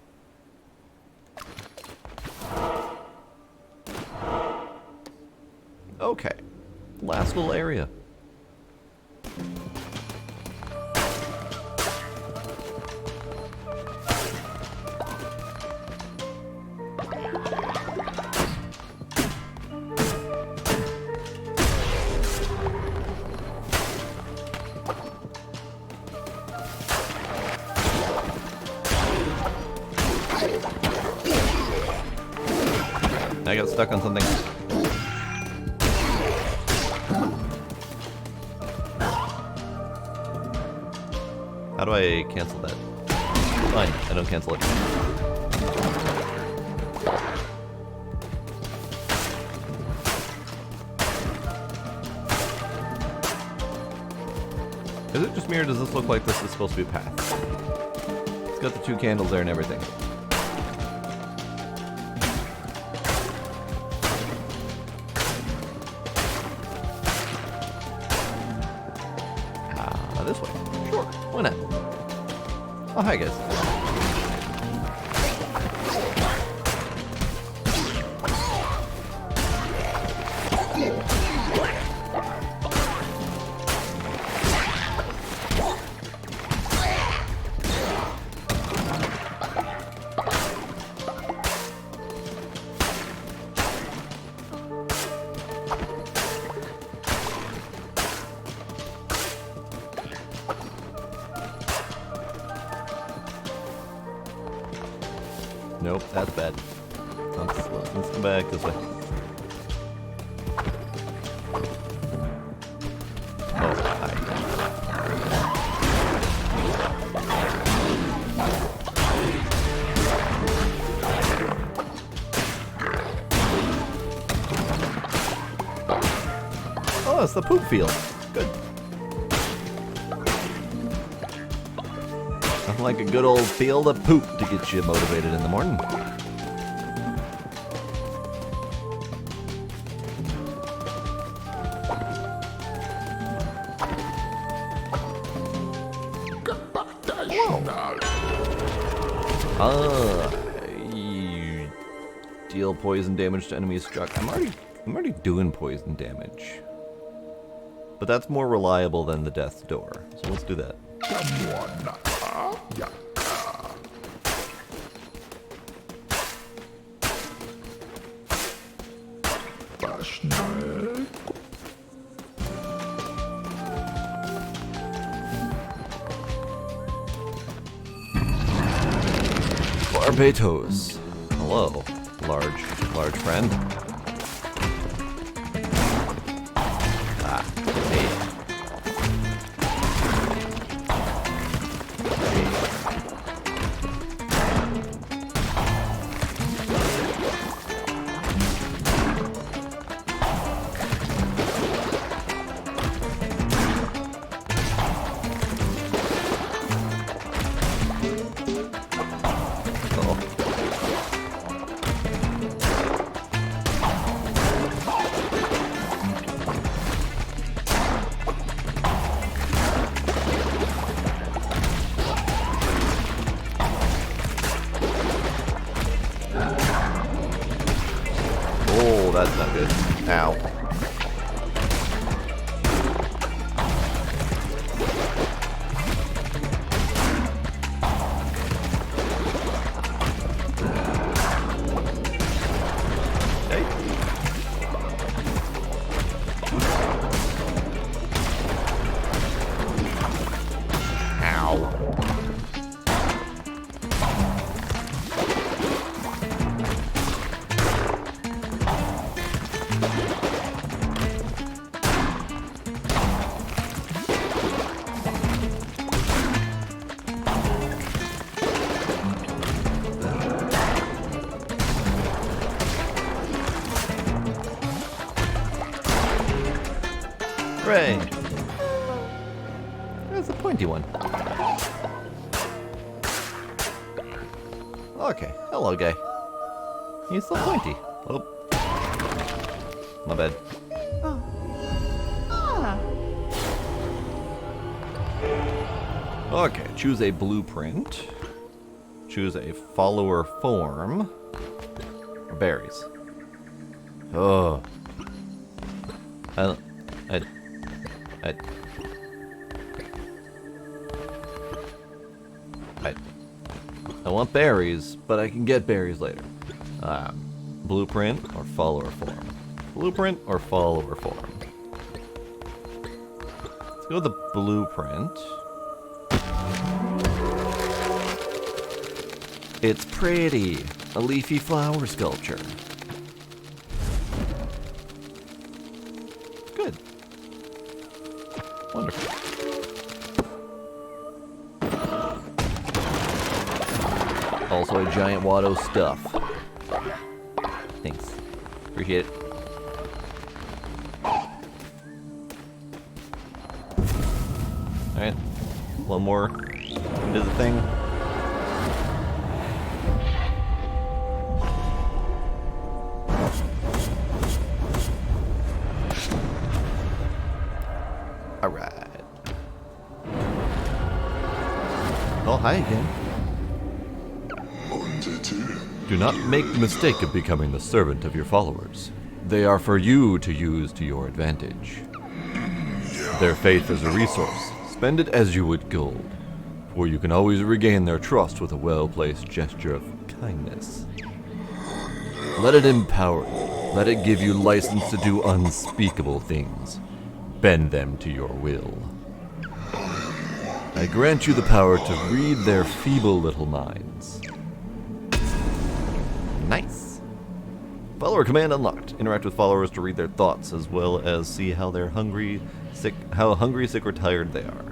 Okay, last little area. I got stuck on something. How do I cancel that? Fine, I don't cancel it. Is it just me or does this look like this is supposed to be a path? It's got the two candles there and everything. This way. Sure. Why not? Oh, hi, guys. Nope, that's bad. Let's go back this way. Oh, hi. Oh, it's the poop field. Good. Nothing like a good old field of poop to get you motivated in the morning. You deal poison damage to enemies struck. I'm already doing poison damage. But that's more reliable than the death's door. So let's do that. Barbatos. Hello, large friend. Hey. Oh, that's not good. Ow. Okay. Ow. Hooray! That's a pointy one. Okay, hello guy. He's so pointy. Oh. My bad. Okay, choose a blueprint. Choose a follower form. Or berries. Oh. I want berries, but I can get berries later. Blueprint or follower form? Blueprint or follower form? Let's go with the blueprint. It's pretty. A leafy flower sculpture. Good. Wonderful. Also a giant wad of stuff. Thanks. Appreciate it. Alright. One more. Do the thing. Alright. Oh, hi again. Do not make the mistake of becoming the servant of your followers. They are for you to use to your advantage. Their faith is a resource. Spend it as you would gold, for you can always regain their trust with a well-placed gesture of kindness. Let it empower you. Let it give you license to do unspeakable things. Bend them to your will. I grant you the power to read their feeble little minds. Nice. Follower command unlocked. Interact with followers to read their thoughts, as well as see how they're hungry, sick, or tired they are.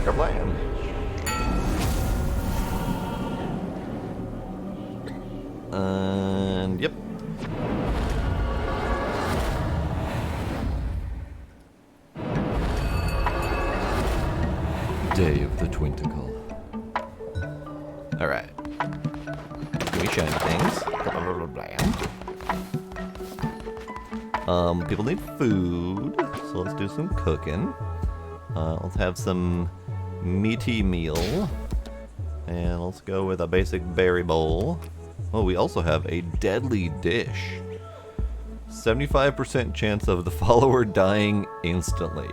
Kablam. And yep. Day of the Twintacle. Alright. Give me shiny things. People need food, so let's do some cooking. Let's have some meaty meal. And let's go with a basic berry bowl. Oh, we also have a deadly dish. 75% chance of the follower dying instantly.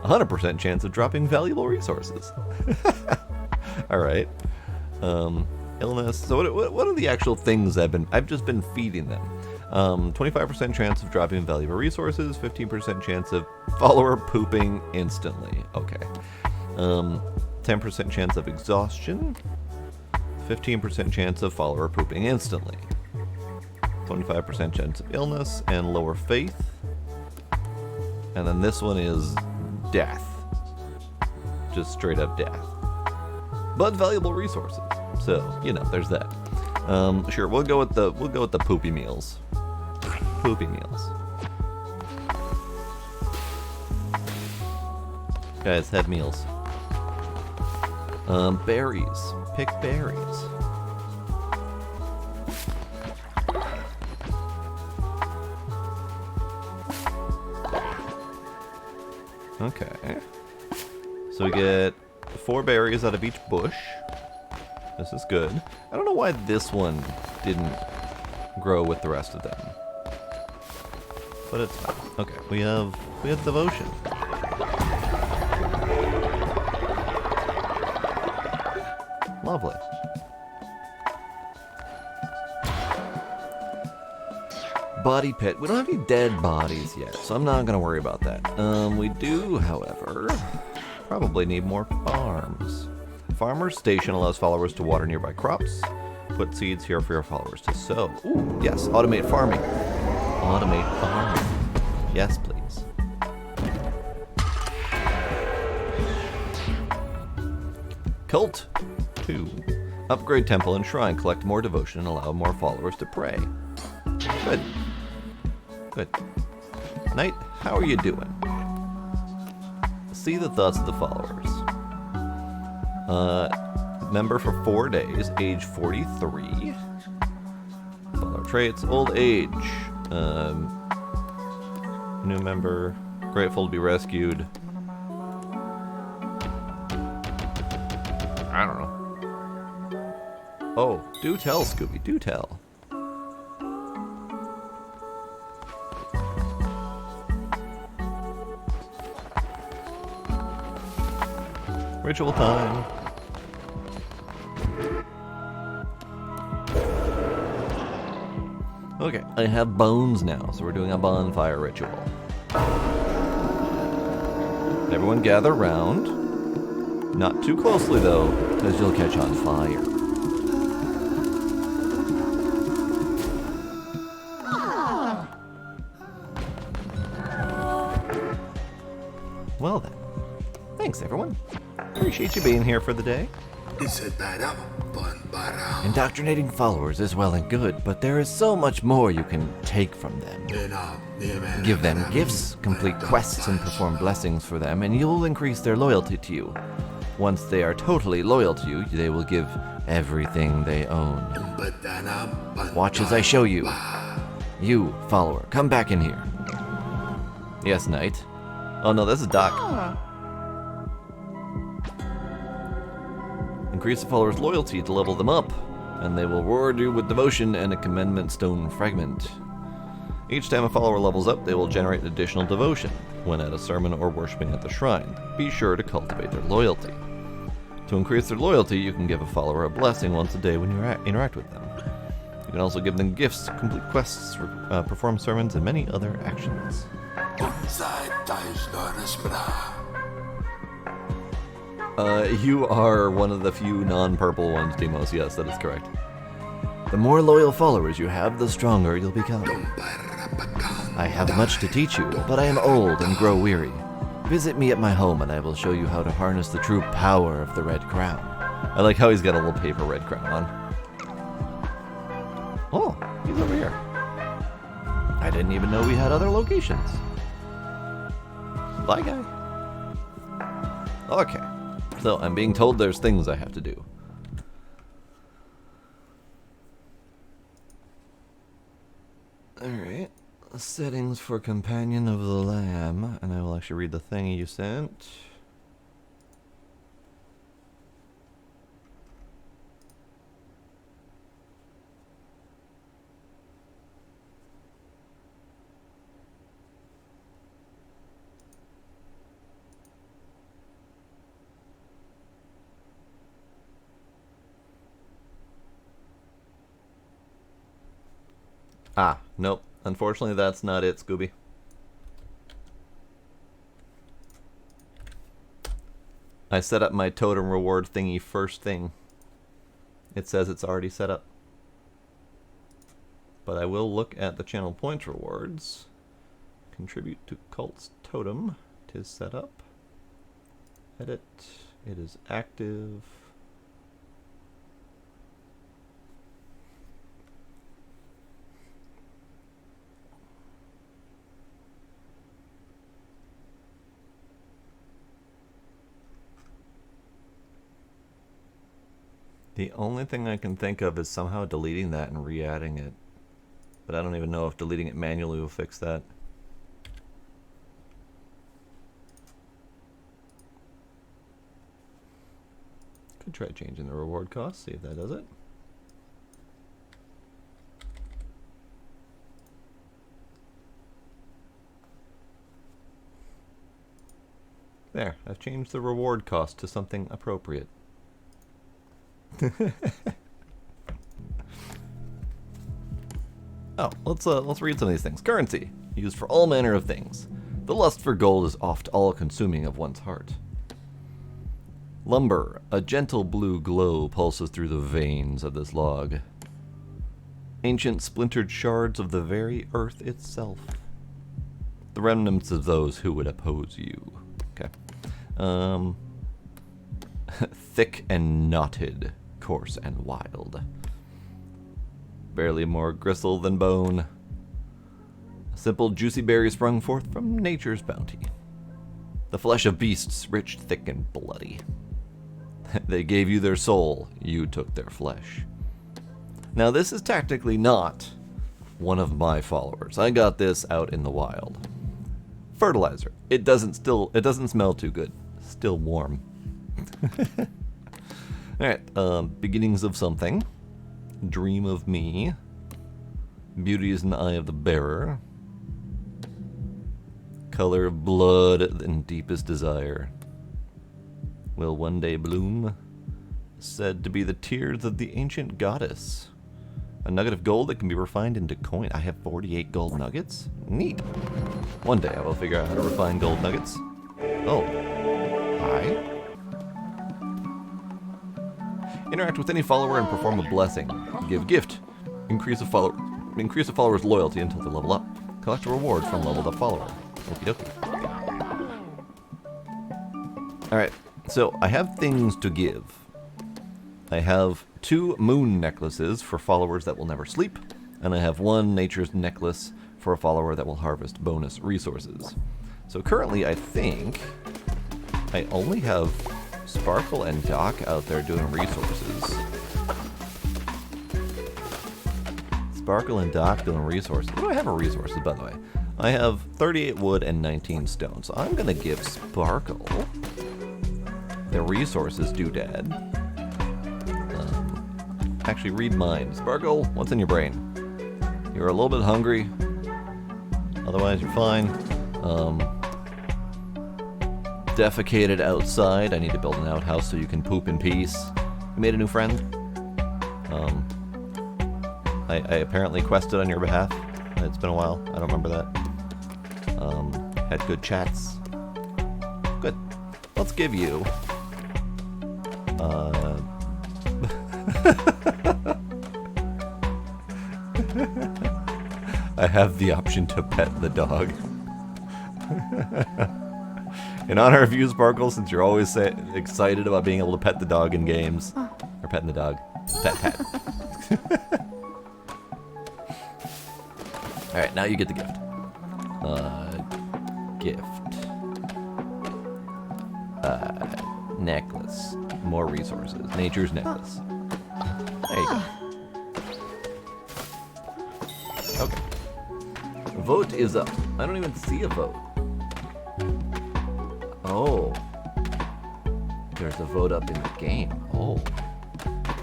100% chance of dropping valuable resources. Alright. Illness. So what are the actual things I've just been feeding them? 25% chance of dropping valuable resources, 15% chance of follower pooping instantly. Okay. 10% chance of exhaustion, 15% chance of follower pooping instantly, 25% chance of illness and lower faith, and then this one is death. Just straight up death. But valuable resources. So, you know, there's that. Sure, we'll go with the poopy meals. Poopy meals. Guys, head meals. Berries. Pick berries. Okay. So we get 4 berries out of each bush. This is good. I don't know why this one didn't grow with the rest of them. But it's fine. Okay, we have devotion. Lovely. Body pit. We don't have any dead bodies yet, so I'm not going to worry about that. We do, however, probably need more farms. Farmer's Station allows followers to water nearby crops. Put seeds here for your followers to sow. Ooh, yes, automate farming. Automate farming. Yes, please. Cult 2. Upgrade temple and shrine, collect more devotion, and allow more followers to pray. Good. Good. Knight, how are you doing? See the thoughts of the followers. Member for 4 days, age 43. Follower traits, old age. New member, grateful to be rescued. I don't know. Oh, do tell, Scooby, do tell. Ritual time. Okay, I have bones now, so we're doing a bonfire ritual. Everyone gather round. Not too closely, though, because you'll catch on fire. Well then. Thanks, everyone. Appreciate you being here for the day. Indoctrinating followers is well and good, but there is so much more you can take from them. Give them gifts, complete quests, and perform blessings for them, and you'll increase their loyalty to you. Once they are totally loyal to you, they will give everything they own. Watch as I show you. You, follower, come back in here. Yes, knight. Oh no, this is Doc. Increase the follower's loyalty to level them up, and they will reward you with devotion and a commandment stone fragment. Each time a follower levels up, they will generate additional devotion when at a sermon or worshipping at the shrine. Be sure to cultivate their loyalty. To increase their loyalty, you can give a follower a blessing once a day when you interact with them. You can also give them gifts, complete quests, perform sermons, and many other actions. You are one of the few non-purple ones, Demos. Yes, that is correct. The more loyal followers you have, the stronger you'll become. I have much to teach you, but I am old and grow weary. Visit me at my home and I will show you how to harness the true power of the Red Crown. I like how he's got a little paper red crown on. Oh, he's over here. I didn't even know we had other locations. Bye, guy. Okay. So, I'm being told there's things I have to do. Alright. Settings for Companion of the Lamb. And I will actually read the thing you sent. Ah, nope. Unfortunately, that's not it, Scooby. I set up my totem reward thingy first thing. It says it's already set up. But I will look at the channel points rewards. Contribute to cult's totem. Tis set up. Edit. It is active. The only thing I can think of is somehow deleting that and re-adding it. But I don't even know if deleting it manually will fix that. Could try changing the reward cost, see if that does it. There, I've changed the reward cost to something appropriate. Oh, let's read some of these things. Currency, used for all manner of things. The lust for gold is oft all-consuming of one's heart. Lumber, a gentle blue glow pulses through the veins of this log. Ancient splintered shards of the very earth itself. The remnants of those who would oppose you. Okay. Thick and knotted, coarse and wild. Barely more gristle than bone. A simple juicy berry sprung forth from nature's bounty. The flesh of beasts, rich, thick, and bloody. They gave you their soul, you took their flesh. Now this is technically not one of my followers. I got this out in the wild. Fertilizer. It doesn't smell too good. Still warm. Alright, beginnings of something. Dream of me. Beauty is in the eye of the bearer. Color of blood and deepest desire. Will one day bloom. Said to be the tears of the ancient goddess. A nugget of gold that can be refined into coin. I have 48 gold nuggets? Neat. One day I will figure out how to refine gold nuggets. Oh. Hi. Interact with any follower and perform a blessing. Give gift. Increase a follower's loyalty until they level up. Collect a reward from leveled up follower. Okie dokie. Alright, so I have things to give. I have 2 moon necklaces for followers that will never sleep, and I have 1 nature's necklace for a follower that will harvest bonus resources. So currently I think I only have Sparkle and Doc out there doing resources. Sparkle and Doc doing resources. What do I have for resources, by the way? I have 38 wood and 19 stone, so I'm gonna give Sparkle the resources doodad. Actually, read mine. Sparkle, what's in your brain? You're a little bit hungry. Otherwise, you're fine. Defecated outside. I need to build an outhouse so you can poop in peace. You made a new friend. I apparently quested on your behalf. It's been a while. I don't remember that. Had good chats. Good. Let's give you... I have the option to pet the dog. In honor of you, Sparkle, since you're always excited about being able to pet the dog in games. Or petting the dog. Pet. Alright, now you get the gift. Necklace. More resources. Nature's necklace. There you go. Okay. Vote is up. I don't even see a vote. Oh. There's a vote up in the game. Oh.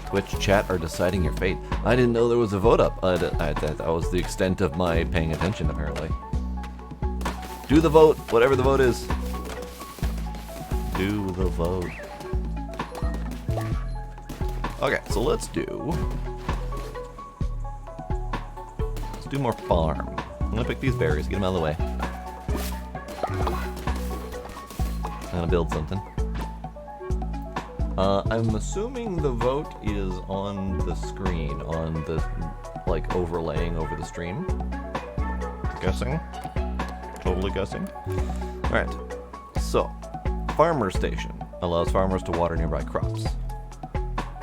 Twitch chat are deciding your fate. I didn't know there was a vote up. That was the extent of my paying attention, apparently. Do the vote, whatever the vote is. Do the vote. Okay, so let's do more farm. I'm gonna pick these berries, get them out of the way. I'm gonna build something. I'm assuming the vote is on the screen, on the, like, overlaying over the stream. Guessing. Totally guessing. Alright, so, farmer station allows farmers to water nearby crops.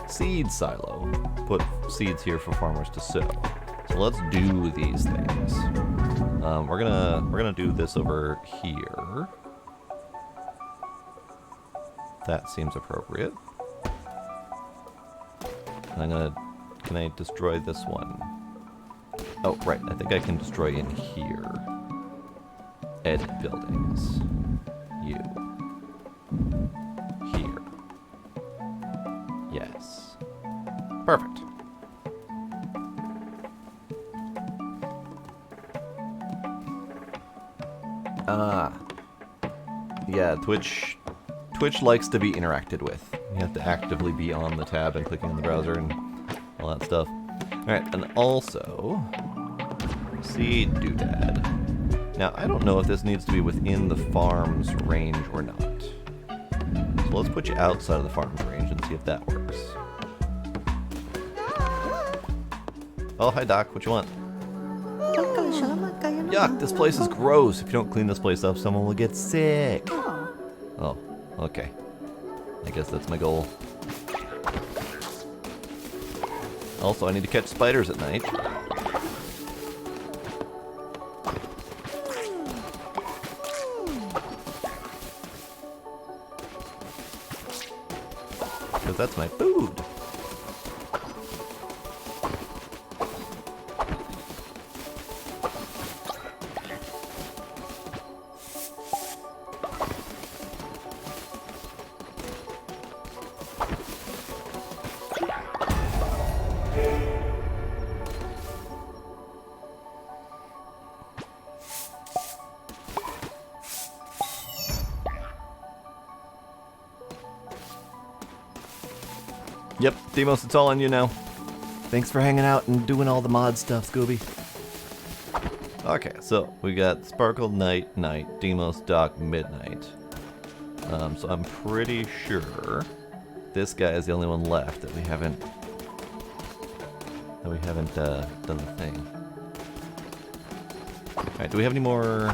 Seed silo, put seeds here for farmers to sow. So let's do these things. We're gonna do this over here. That seems appropriate. Can I destroy this one? Oh, right, I think I can destroy in here. Edit buildings. You. Here. Yes. Perfect. Yeah, Twitch likes to be interacted with. You have to actively be on the tab and clicking on the browser and all that stuff. Alright, and also... Seed doodad. Now, I don't know if this needs to be within the farm's range or not. So let's put you outside of the farm's range and see if that works. Oh, hi Doc, what you want? Yuck, this place is gross. If you don't clean this place up, someone will get sick. Oh, okay. I guess that's my goal. Also, I need to catch spiders at night. Because that's my food. Yep, Demos, it's all on you now. Thanks for hanging out and doing all the mod stuff, Scooby. Okay, so we got Sparkle, Night, Demos, Doc, Midnight. So I'm pretty sure this guy is the only one left that we haven't done the thing. Alright, do we have any more? I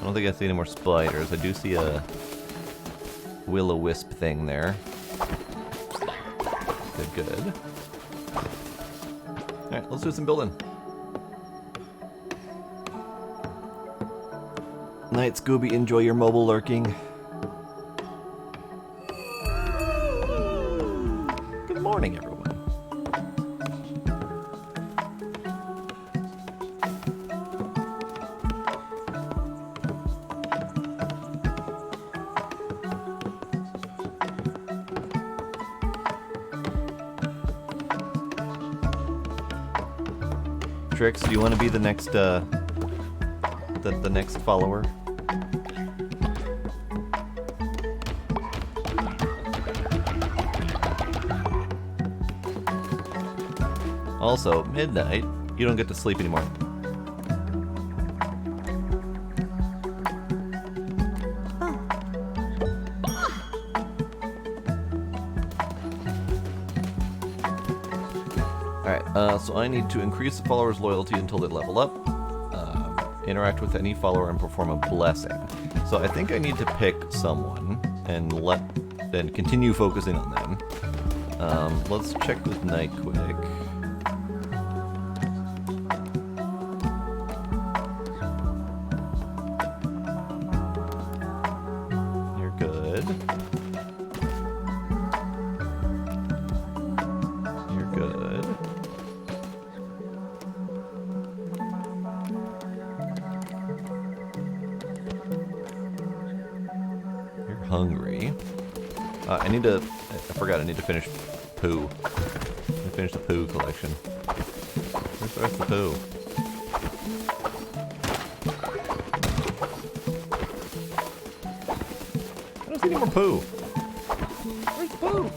don't think I see any more spiders. I do see a will-o-wisp thing there. Good. Alright, let's do some building. Night, Scooby, enjoy your mobile lurking. Good morning, everyone. Trix, do you want to be the next the next follower? Also, midnight, you don't get to sleep anymore. Alright, so I need to increase the follower's loyalty until they level up, interact with any follower, and perform a blessing. So I think I need to pick someone and then continue focusing on them. Let's check with Night quick. You're good. You're good. You're hungry. I forgot I need to finish poo. I need to finish the poo collection. Where's the rest of the poo? I don't see any more poo. Where's the poo?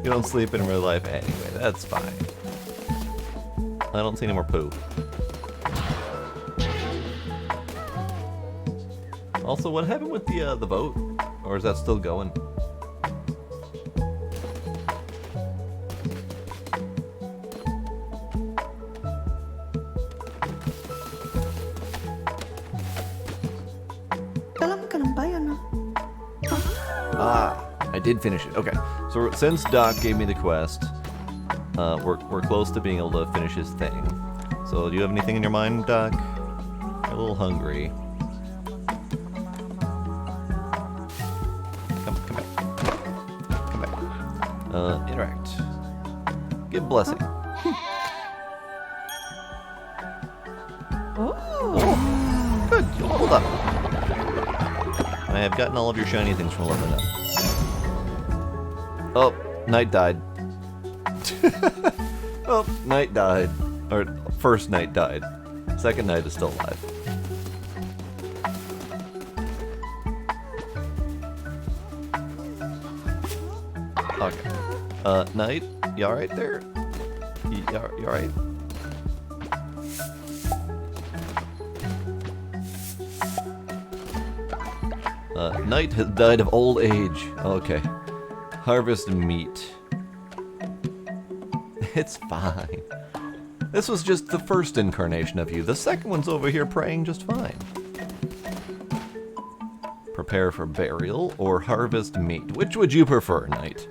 You don't sleep in real life anyway, that's fine. I don't see any more poo. Also, what happened with the vote? Or is that still going? I did finish it. Okay, so since Doc gave me the quest, we're close to being able to finish his thing. So, do you have anything in your mind, Doc? You're a little hungry. Come back. Come back. Interact. Give blessing. Oh, good. You leveled up. I have gotten all of your shiny things from leveling up. Oh, Knight died. Oh, Knight died. Or, first Knight died. Second Knight is still alive. Okay. Knight, you alright there? You alright? Knight has died of old age. Okay. Harvest meat. It's fine. This was just the first incarnation of you. The second one's over here praying just fine. Prepare for burial or harvest meat. Which would you prefer, Knight?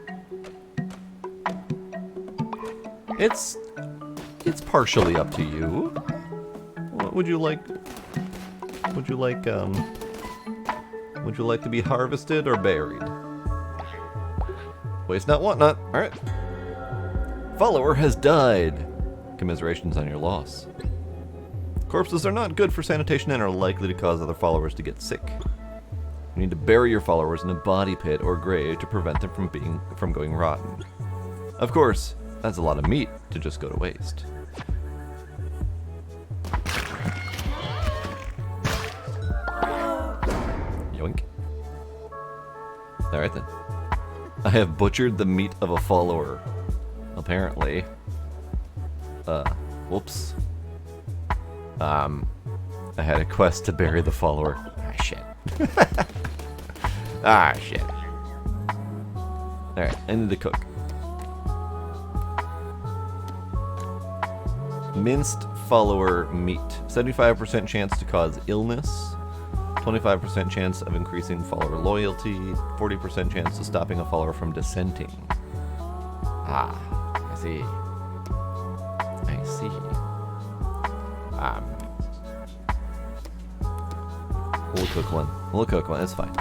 It's partially up to you. What would you like? Would you like to be harvested or buried? Waste not, want not. Alright. Follower has died. Commiserations on your loss. Corpses are not good for sanitation and are likely to cause other followers to get sick. You need to bury your followers in a body pit or grave to prevent them from going rotten. Of course, that's a lot of meat to just go to waste. Yoink. Alright then. I have butchered the meat of a follower. Apparently. Whoops. I had a quest to bury the follower. Ah, shit. Ah, shit. Alright, I need to cook. Minced follower meat. 75% chance to cause illness. 25% chance of increasing follower loyalty. 40% chance of stopping a follower from dissenting. Ah, I see. I see. We'll cook one. We'll cook one. That's fine.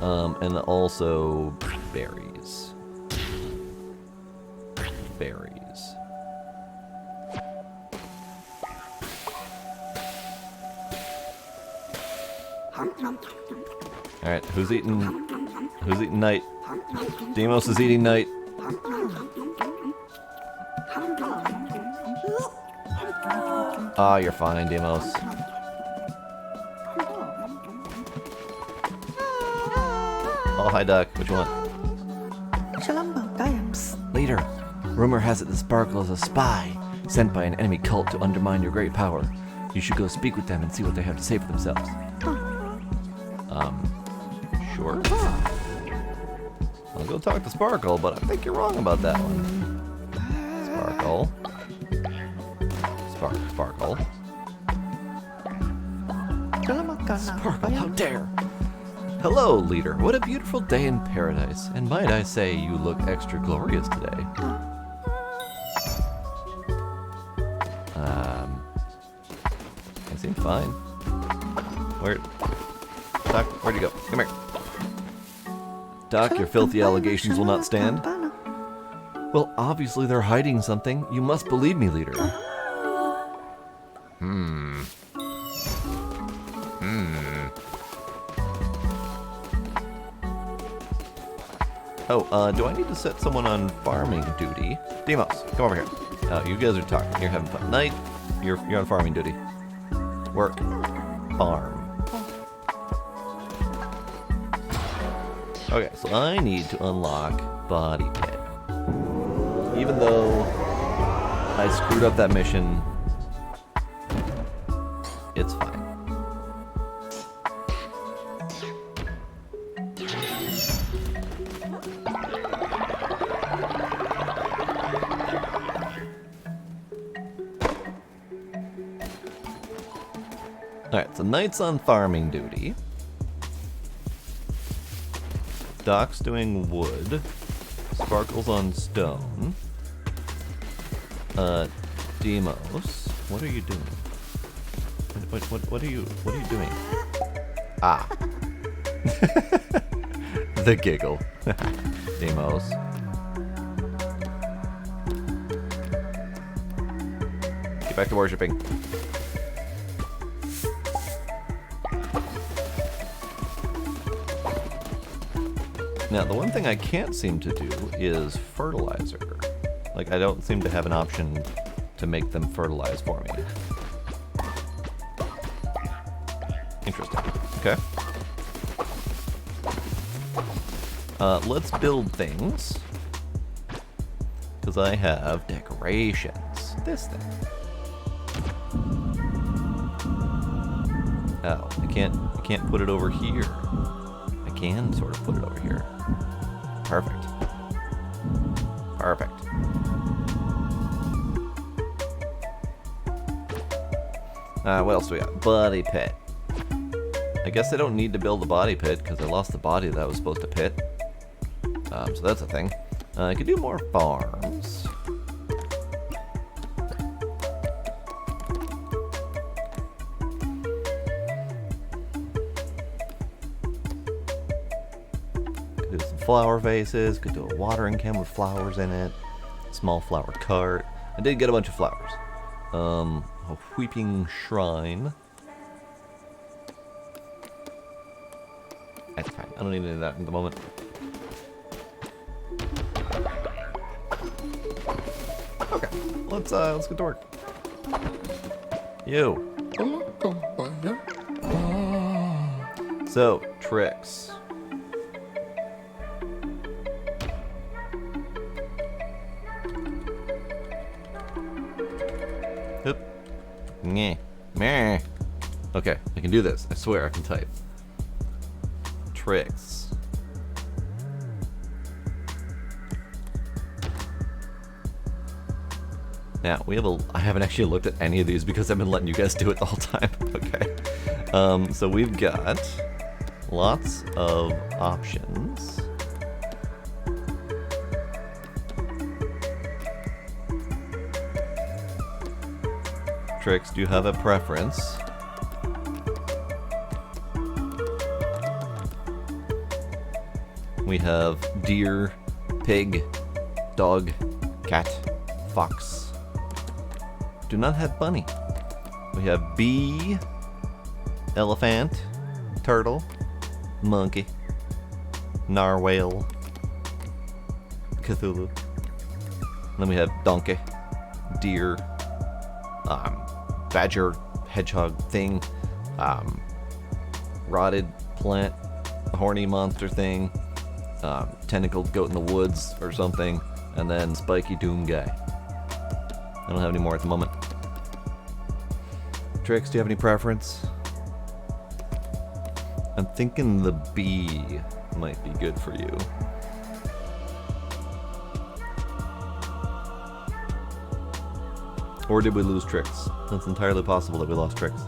And also berries. Berries. All right, who's eating Knight? Demos is eating Knight. Ah, you're fine, Demos. Oh, hi, Duck. What you want? Later. Rumor has it the Sparkle is a spy sent by an enemy cult to undermine your great power. You should go speak with them and see what they have to say for themselves. Sure. I'll go talk to Sparkle, but I think you're wrong about that one. Sparkle. Sparkle. Sparkle, how dare! Hello, leader. What a beautiful day in paradise. And might I say, you look extra glorious today. I seem fine. Doc, where'd you go? Come here. Doc, your filthy allegations will not stand. Well, obviously they're hiding something. You must believe me, leader. Oh, do I need to set someone on farming duty? Demos, come over here. You guys are talking. You're having fun. Knight, you're on farming duty. Work. Farm. Okay, so I need to unlock Body Pit. Even though I screwed up that mission, it's fine. Alright, so Knight's on farming duty. Doc's doing wood. Sparkle's on stone. Demos, what are you doing? What are you doing? Ah. The giggle. Demos. Get back to worshipping. Now, the one thing I can't seem to do is fertilizer. Like, I don't seem to have an option to make them fertilize for me. Interesting. Okay. Let's build things. Because I have decorations. This thing. Oh, I can't put it over here. I can sort of put it over here. Perfect. Perfect. What else do we got? Body pit. I guess I don't need to build a body pit because I lost the body that I was supposed to pit. So that's a thing. I could do more farms. Could do some flower vases. Could do a watering can with flowers in it. Small flower cart. I did get a bunch of flowers. A weeping shrine. That's fine. I don't need any of that at the moment. Okay, let's get to work. You. So, tricks. Oop. Nyeh. Meh. Okay, I can do this. I swear I can type. Tricks. Now, I haven't actually looked at any of these because I've been letting you guys do it the whole time. Okay. So we've got lots of options. Tricks, do you have a preference? We have deer, pig, dog, cat, fox. Do not have bunny. We have bee, elephant, turtle, monkey, narwhal, Cthulhu. Then we have donkey, deer, badger, hedgehog thing, rotted plant, horny monster thing, tentacled goat in the woods or something, And then Spiky Doom guy. I don't have any more at the moment. Trix, do you have any preference? I'm thinking the bee might be good for you. Or did we lose Trix? It's entirely possible that we lost Trix.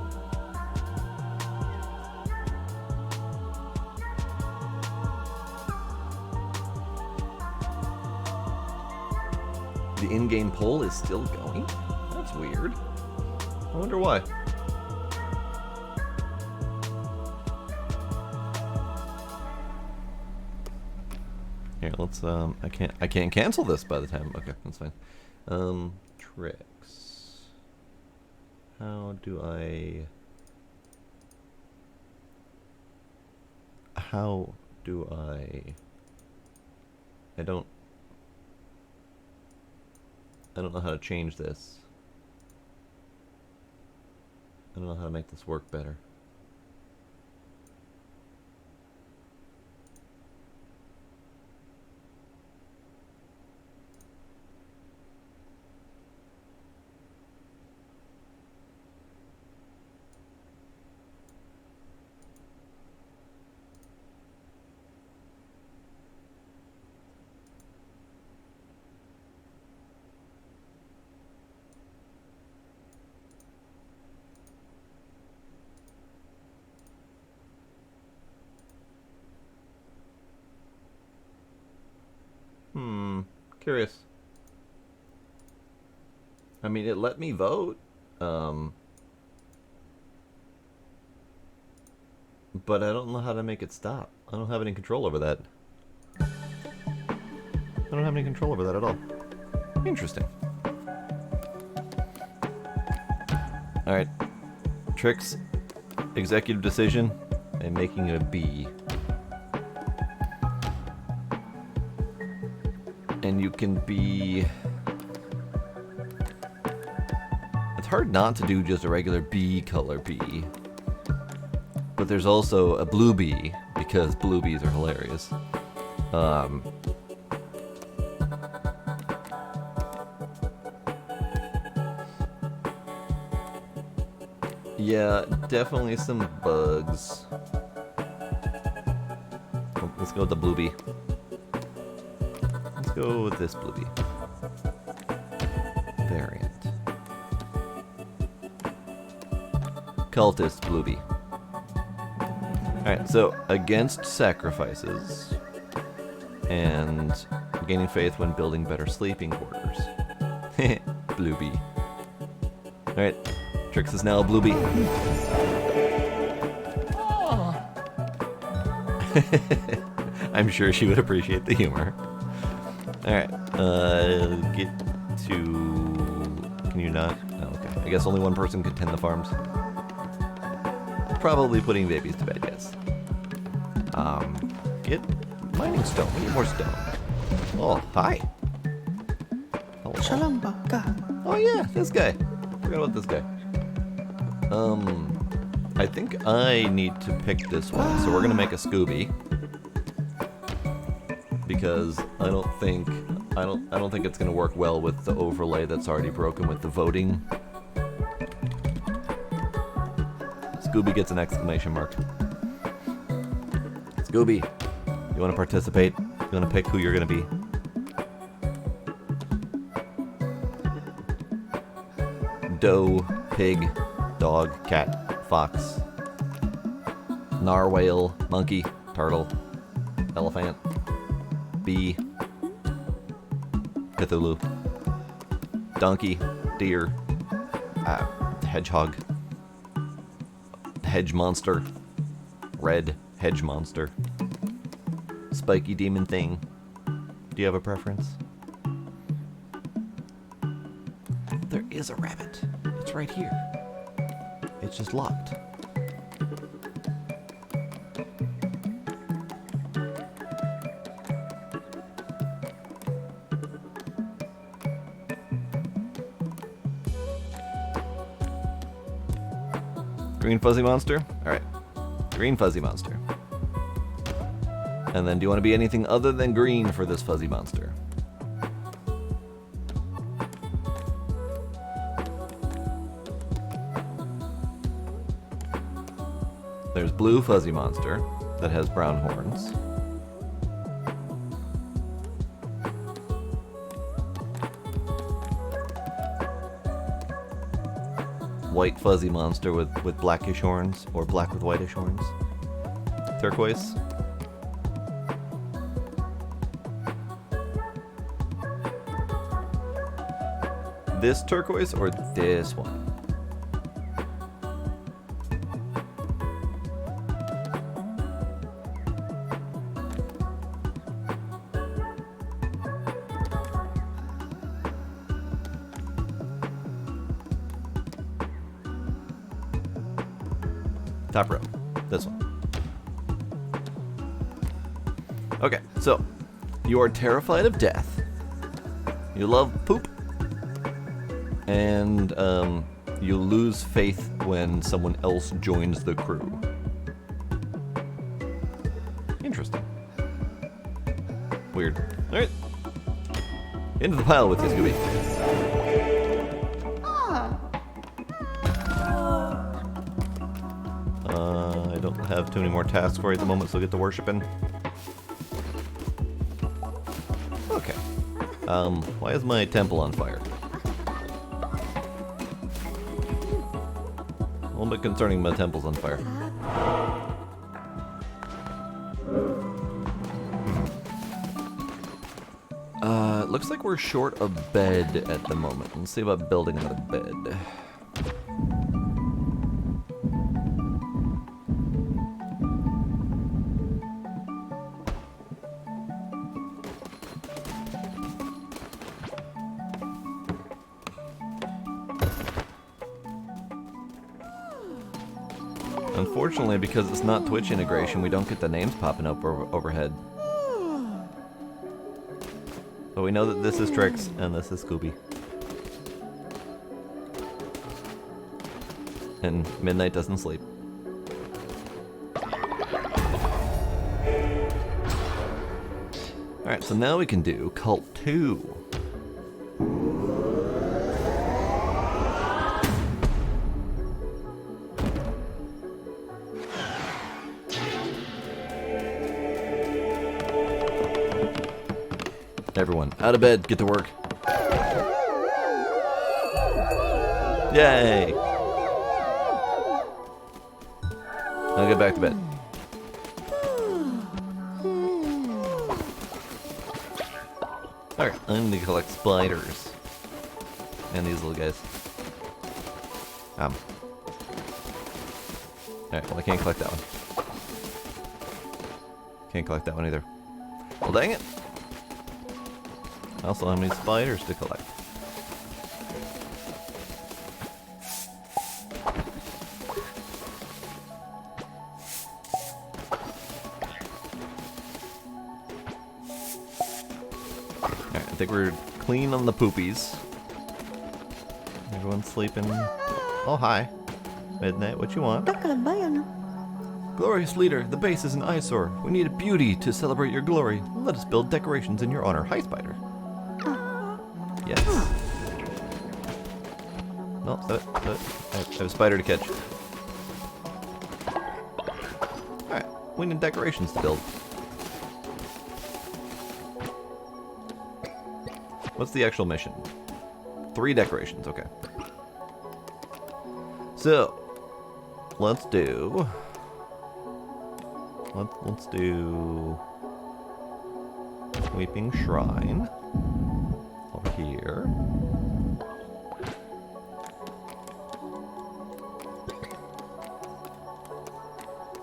The in-game poll is still going? That's weird. I wonder why. Here, let's I can't cancel this by the time. Okay, that's fine. Trix. How do I I don't know how to change this. I don't know how to make this work better. Curious. I mean, it let me vote. But I don't know how to make it stop. I don't have any control over that. I don't have any control over that at all. Interesting. Alright. Trix, executive decision, and making it a B. And you can be... It's hard not to do just a regular bee color bee. But there's also a blue bee, because blue bees are hilarious. Yeah, definitely some bugs. Oh, let's go with the blue bee. Let's go with this blue bee. Variant. Cultist blue bee. Alright, so against sacrifices and gaining faith when building better sleeping quarters. Blue bee. Alright, Trix is now a blue bee. I'm sure she would appreciate the humor. Alright, get to... Can you not? Oh, okay. I guess only one person could tend the farms. Probably putting babies to bed, yes. Get mining stone. We need more stone. Oh, hi. Hello. Oh yeah, this guy. Forgot about this guy. I think I need to pick this one, so we're gonna make a Scooby. Because I don't think it's gonna work well with the overlay that's already broken with the voting. Scooby gets an exclamation mark. Scooby, you want to participate? You want to pick who you're going to be? Doe, pig, dog, cat, fox, narwhal, monkey, turtle, elephant, bee, Cthulhu, donkey, deer, hedgehog, hedge monster, red hedge monster, spiky demon thing. Do you have a preference? There is a rabbit. It's right here. It's just locked. Green fuzzy monster? Alright. Green fuzzy monster. And then do you want to be anything other than green for this fuzzy monster? There's blue fuzzy monster that has brown horns. White fuzzy monster with blackish horns, or black with whitish horns. Turquoise. This turquoise or this one? Top row. This one. Okay, so you are terrified of death. You love poop. And you lose faith when someone else joins the crew. Interesting. Weird. Alright. Into the pile with you, Scooby. I don't have too many more tasks for you at the moment, so get to worshiping. Okay. Why is my temple on fire? A little bit concerning, my temple's on fire. It looks like we're short a bed at the moment. Let's see about building another bed. Unfortunately, because it's not Twitch integration, we don't get the names popping up overhead. But we know that this is Trix and this is Scooby. And Midnight doesn't sleep. Alright, so now we can do Cult 2. Everyone, out of bed, get to work. Yay! Now get back to bed. Alright, I need to collect spiders. And these little guys. Alright, well I can't collect that one. Can't collect that one either. Well, dang it! I also have many spiders to collect. Alright, I think we're clean on the poopies. Everyone's sleeping. Oh, hi. Midnight, what you want? Glorious leader, the base is an eyesore. We need a beauty to celebrate your glory. Let us build decorations in your honor. Hi, spider. Yes. No, I have a spider to catch. Alright, we need decorations to build. What's the actual mission? 3 decorations, okay. So, let's do... Let's do... Weeping Shrine. Over here.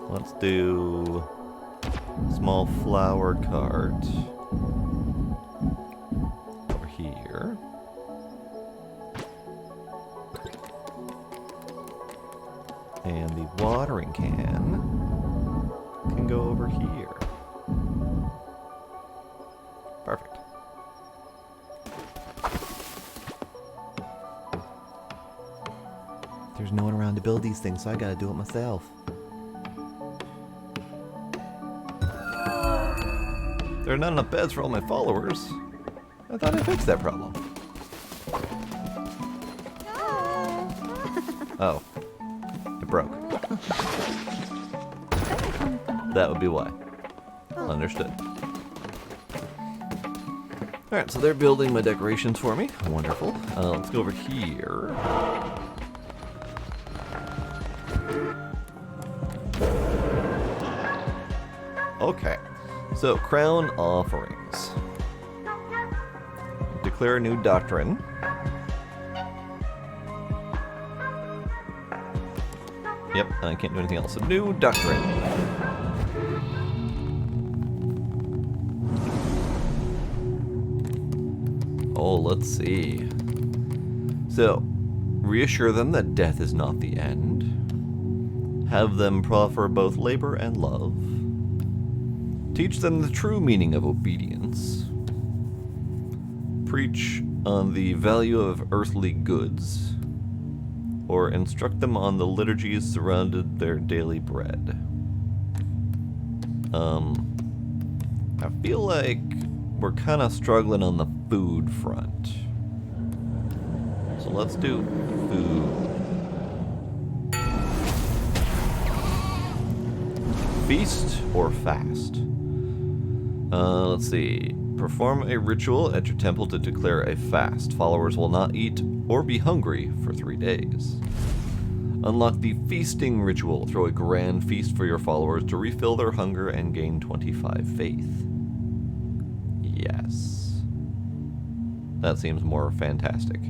Let's do small flower cart over here. And the watering can go over here. Perfect. There's no one around to build these things, so I gotta do it myself. There are not enough beds for all my followers. I thought I fixed that problem. Oh. It broke. That would be why. Understood. Alright, so they're building my decorations for me. Wonderful. Let's go over here. Okay. So, crown offerings. Declare a new doctrine. Yep, I can't do anything else. A new doctrine. Oh, let's see. So, reassure them that death is not the end. Have them proffer both labor and love. Teach them the true meaning of obedience. Preach on the value of earthly goods. Or instruct them on the liturgies surrounded their daily bread. I feel like we're kind of struggling on the food front. So let's do food. Feast or fast? Let's see. Perform a ritual at your temple to declare a fast. Followers will not eat or be hungry for 3 days. Unlock the feasting ritual. Throw a grand feast for your followers to refill their hunger and gain 25 faith. Yes. That seems more fantastic.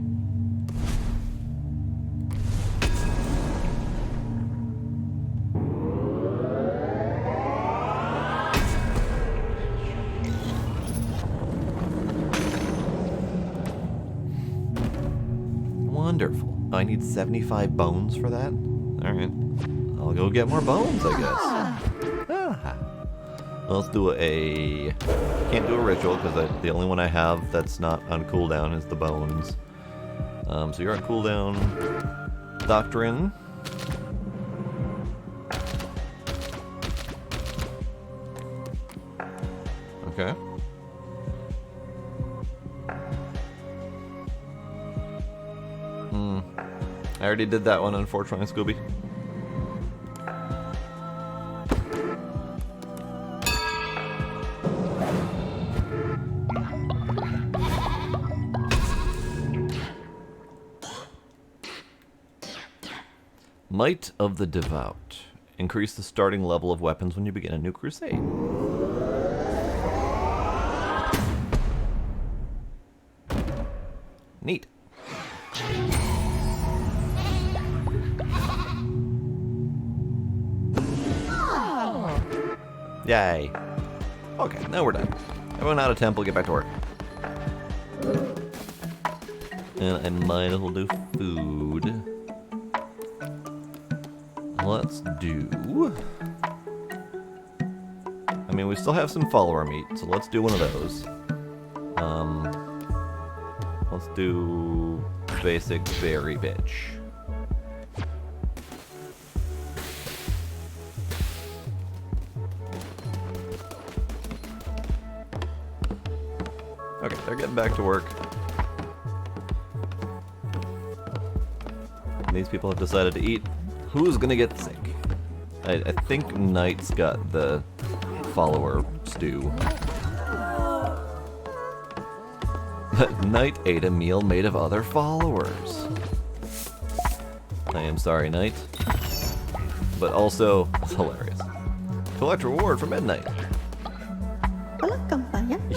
Wonderful. I need 75 bones for that? Alright. I'll go get more bones, I guess. Ah. Let's do a... Can't do a ritual, because the only one I have that's not on cooldown is the bones. So you're on cooldown. Doctrine. Okay. I already did that one, unfortunately, Scooby. Might of the Devout. Increase the starting level of weapons when you begin a new crusade. Neat. Yay. Okay, now we're done. Everyone out of temple, get back to work. And I might as well do food. Let's do... I mean, we still have some follower meat, so let's do one of those. Let's do basic berry bitch. Okay, they're getting back to work. These people have decided to eat. Who's gonna get sick? I think Knight's got the follower stew. But Knight ate a meal made of other followers. I am sorry, Knight. But also, it's hilarious. Collect reward for midnight.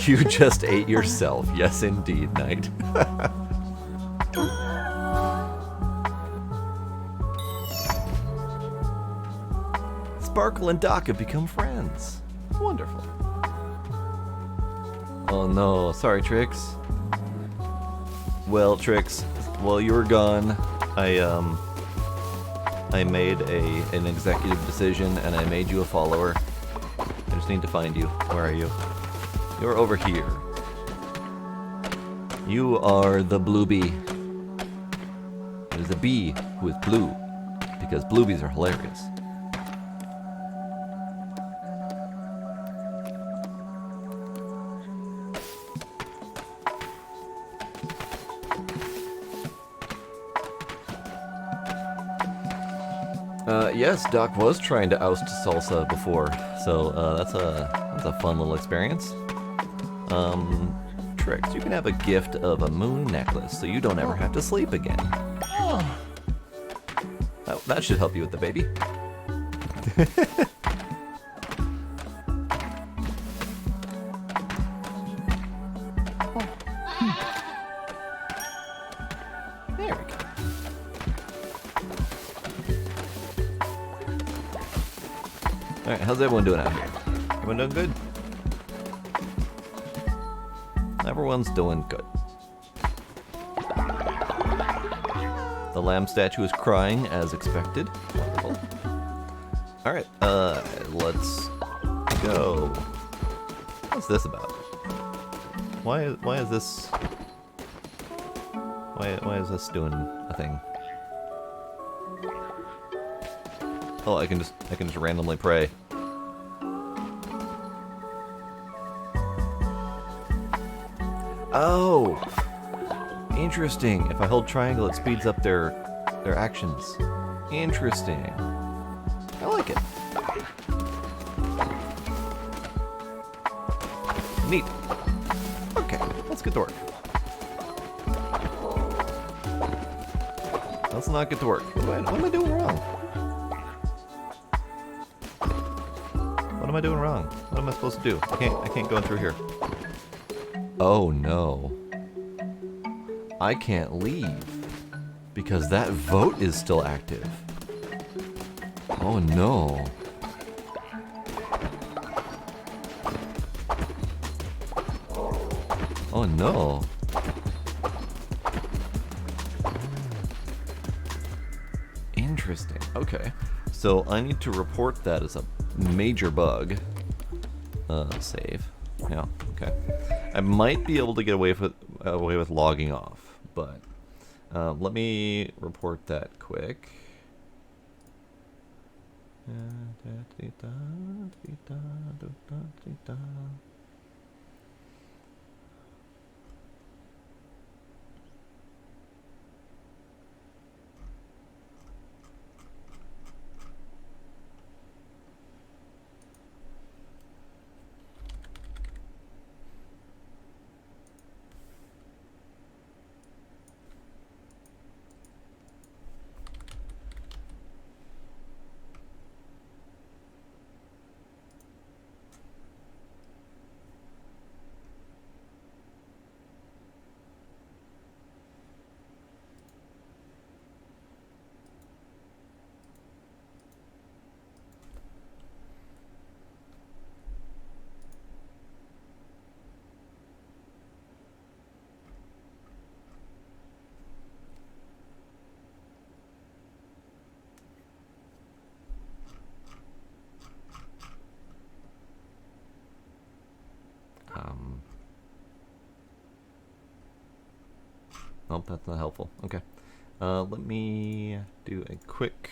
You just ate yourself. Yes, indeed, Knight. Sparkle and Doc have become friends. Wonderful. Oh no, sorry, Trix. Well, Trix, while you were gone, I made an executive decision and I made you a follower. I just need to find you. Where are you? You're over here. You are the blue bee. It is a bee who is blue, because blue bees are hilarious. Yes, Doc was trying to oust Salsa before. So that's a fun little experience. Tricks. You can have a gift of a moon necklace, so you don't ever have to sleep again. That should help you with the baby. There we go. Alright, how's everyone doing out here? Everyone doing good? Everyone's doing good. The lamb statue is crying as expected. Wonderful. Alright, let's go. What's this about? Why is this... Why is this doing a thing? Oh, I can just randomly pray. Oh! Interesting. If I hold triangle, it speeds up their actions. Interesting. I like it. Neat. Okay, let's get to work. Let's not get to work. What am I doing wrong? What am I doing wrong? What am I supposed to do? I can't go in through here. Oh no. I can't leave because that vote is still active. Oh no. Oh no. Interesting. Okay. So I need to report that as a major bug. Save. Yeah, okay. I might be able to get away with logging off, but let me report that quick. Nope, that's not helpful. Okay. Let me do a quick...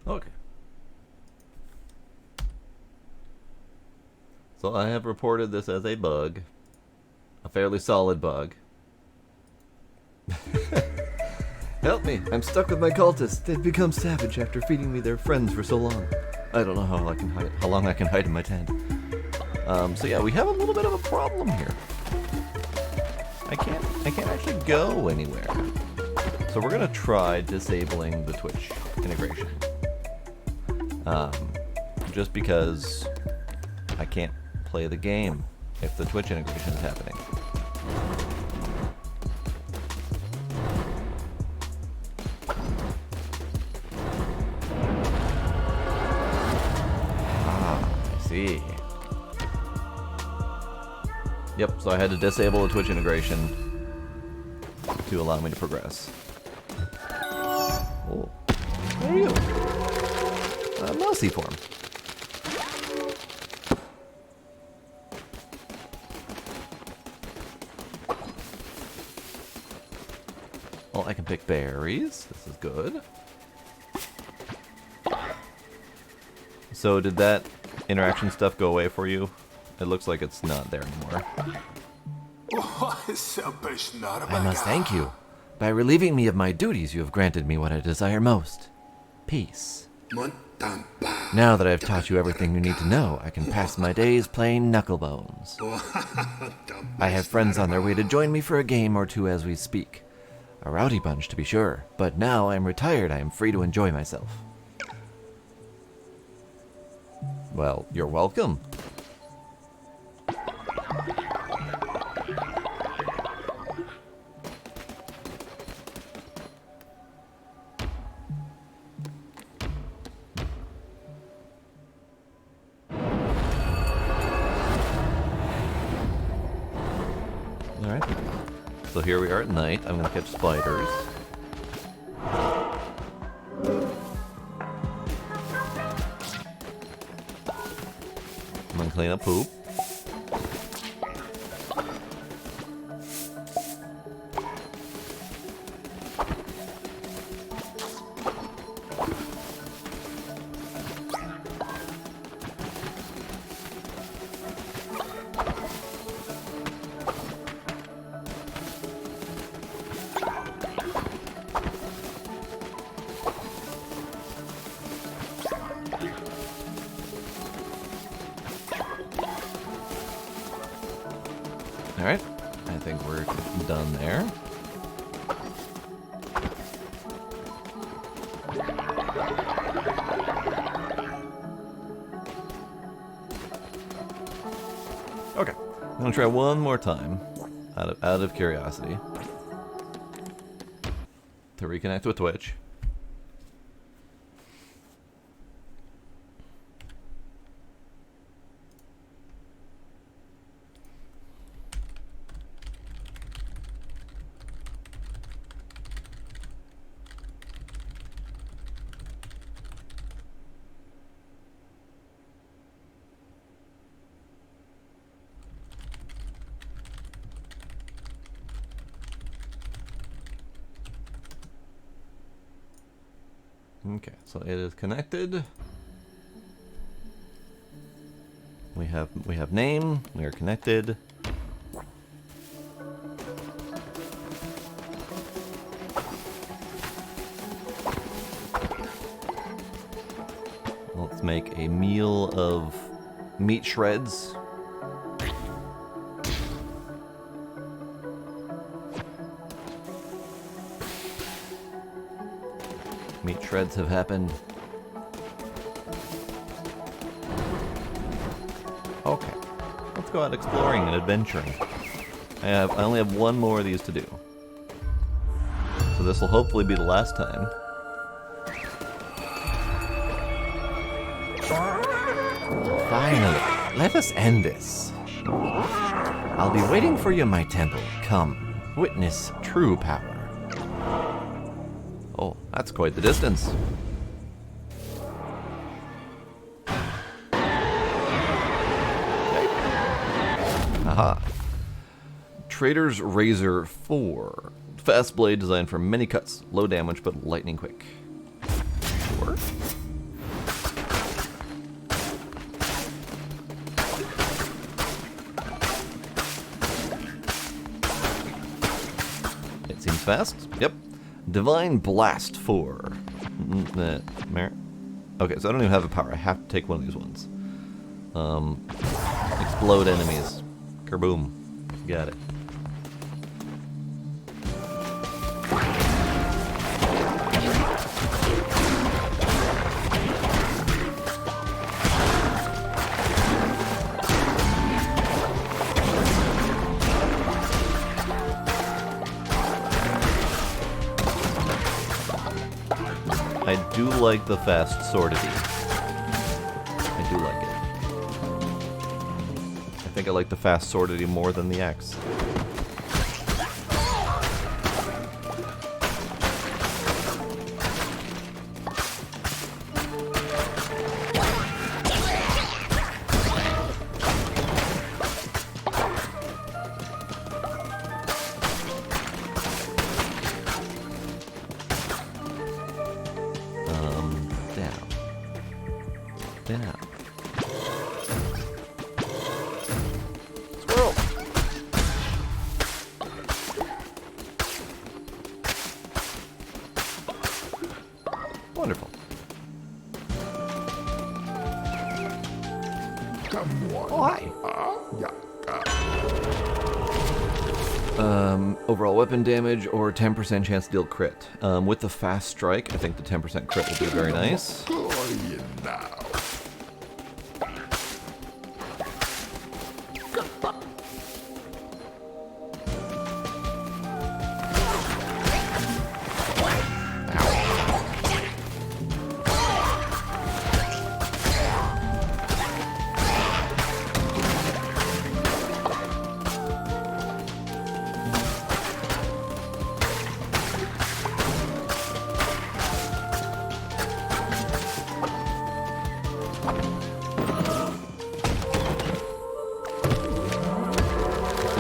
Okay. So I have reported this as a bug. A fairly solid bug. Help me! I'm stuck with my cultists. They've become savage after feeding me their friends for so long. I don't know how long I can hide in my tent. So yeah, we have a little bit of a problem here. I can't actually go anywhere. So we're gonna try disabling the Twitch integration. Just because I can't play the game if the Twitch integration is happening. I see. Yep, so I had to disable the Twitch integration to allow me to progress. Oh, what are you? Mousy form. Well, I can pick berries. This is good. So did that interaction stuff go away for you? It looks like it's not there anymore. I must thank you. By relieving me of my duties, you have granted me what I desire most. Peace. Now that I've taught you everything you need to know, I can pass my days playing knucklebones. I have friends on their way to join me for a game or two as we speak. A rowdy bunch, to be sure, but now I'm retired, I am free to enjoy myself. Well, you're welcome. Alright, so here we are at night. I'm gonna catch spiders. I'm gonna clean up poop. Alright, I think we're done there. Okay, I'm gonna try one more time, out of curiosity, to reconnect with Twitch. Okay, so it is connected. We have name. We are connected. Let's make a meal of meat shreds. Meat shreds have happened. Okay, let's go out exploring and adventuring. I only have one more of these to do. So this will hopefully be the last time. Finally, let us end this. I'll be waiting for you in my temple. Come, witness true power. Oh, that's quite the distance. Aha. Trader's Razor 4. Fast blade designed for many cuts. Low damage, but lightning quick. Sure. It seems fast. Yep. Divine Blast 4. Okay, so I don't even have a power. I have to take one of these ones. Explode enemies. Kerboom. Got it. I do like the fast swordity. I do like it. I think I like the fast swordity more than the axe. Down. Squirrel! Wonderful. Oh, hi. Overall weapon damage or 10% chance to deal crit. With the fast strike, I think the 10% crit will be very nice.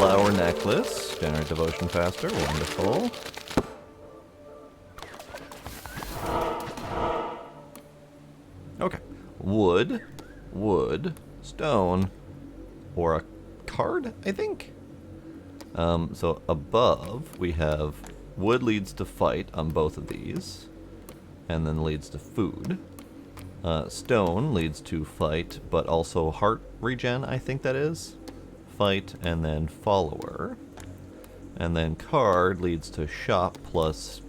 Flower necklace. Generate devotion faster. Wonderful. Okay. Wood, stone, or a card, I think? So above, we have wood leads to fight on both of these, and then leads to food. Stone leads to fight, but also heart regen, I think that is. Fight, and then follower. And then card leads to shop plus...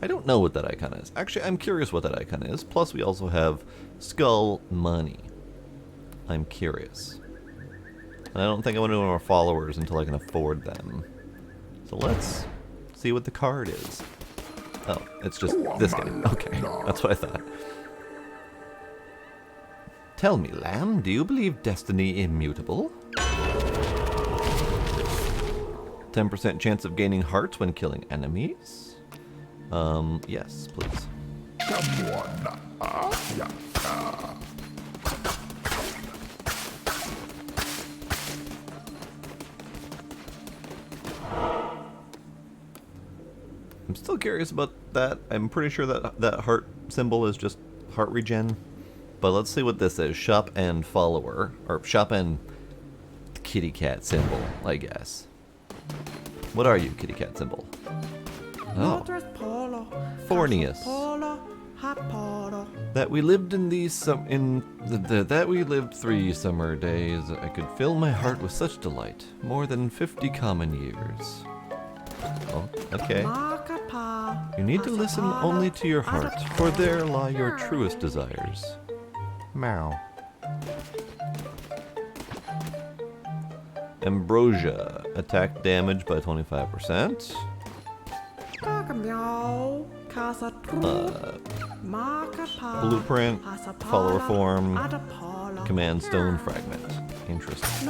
I don't know what that icon is. Actually, I'm curious what that icon is. Plus, we also have skull money. I'm curious. And I don't think I want to do more followers until I can afford them. So let's see what the card is. Oh, it's just this guy. Okay, that's what I thought. Tell me, lamb, do you believe destiny immutable? 10% chance of gaining hearts when killing enemies? Yes, please. I'm still curious about that. I'm pretty sure that that heart symbol is just heart regen. But let's see what this is. Shop and follower. Or shop and kitty cat symbol, I guess. What are you, kitty cat symbol? Oh. Fornius. That we lived in these that we lived 3 summer days. I could fill my heart with such delight. More than 50 common years. Oh, okay. You need to listen only to your heart, for there lie your truest desires. Meow. Ambrosia. Attack damage by 25%. Blueprint. Follower form. Command stone fragment. Interesting.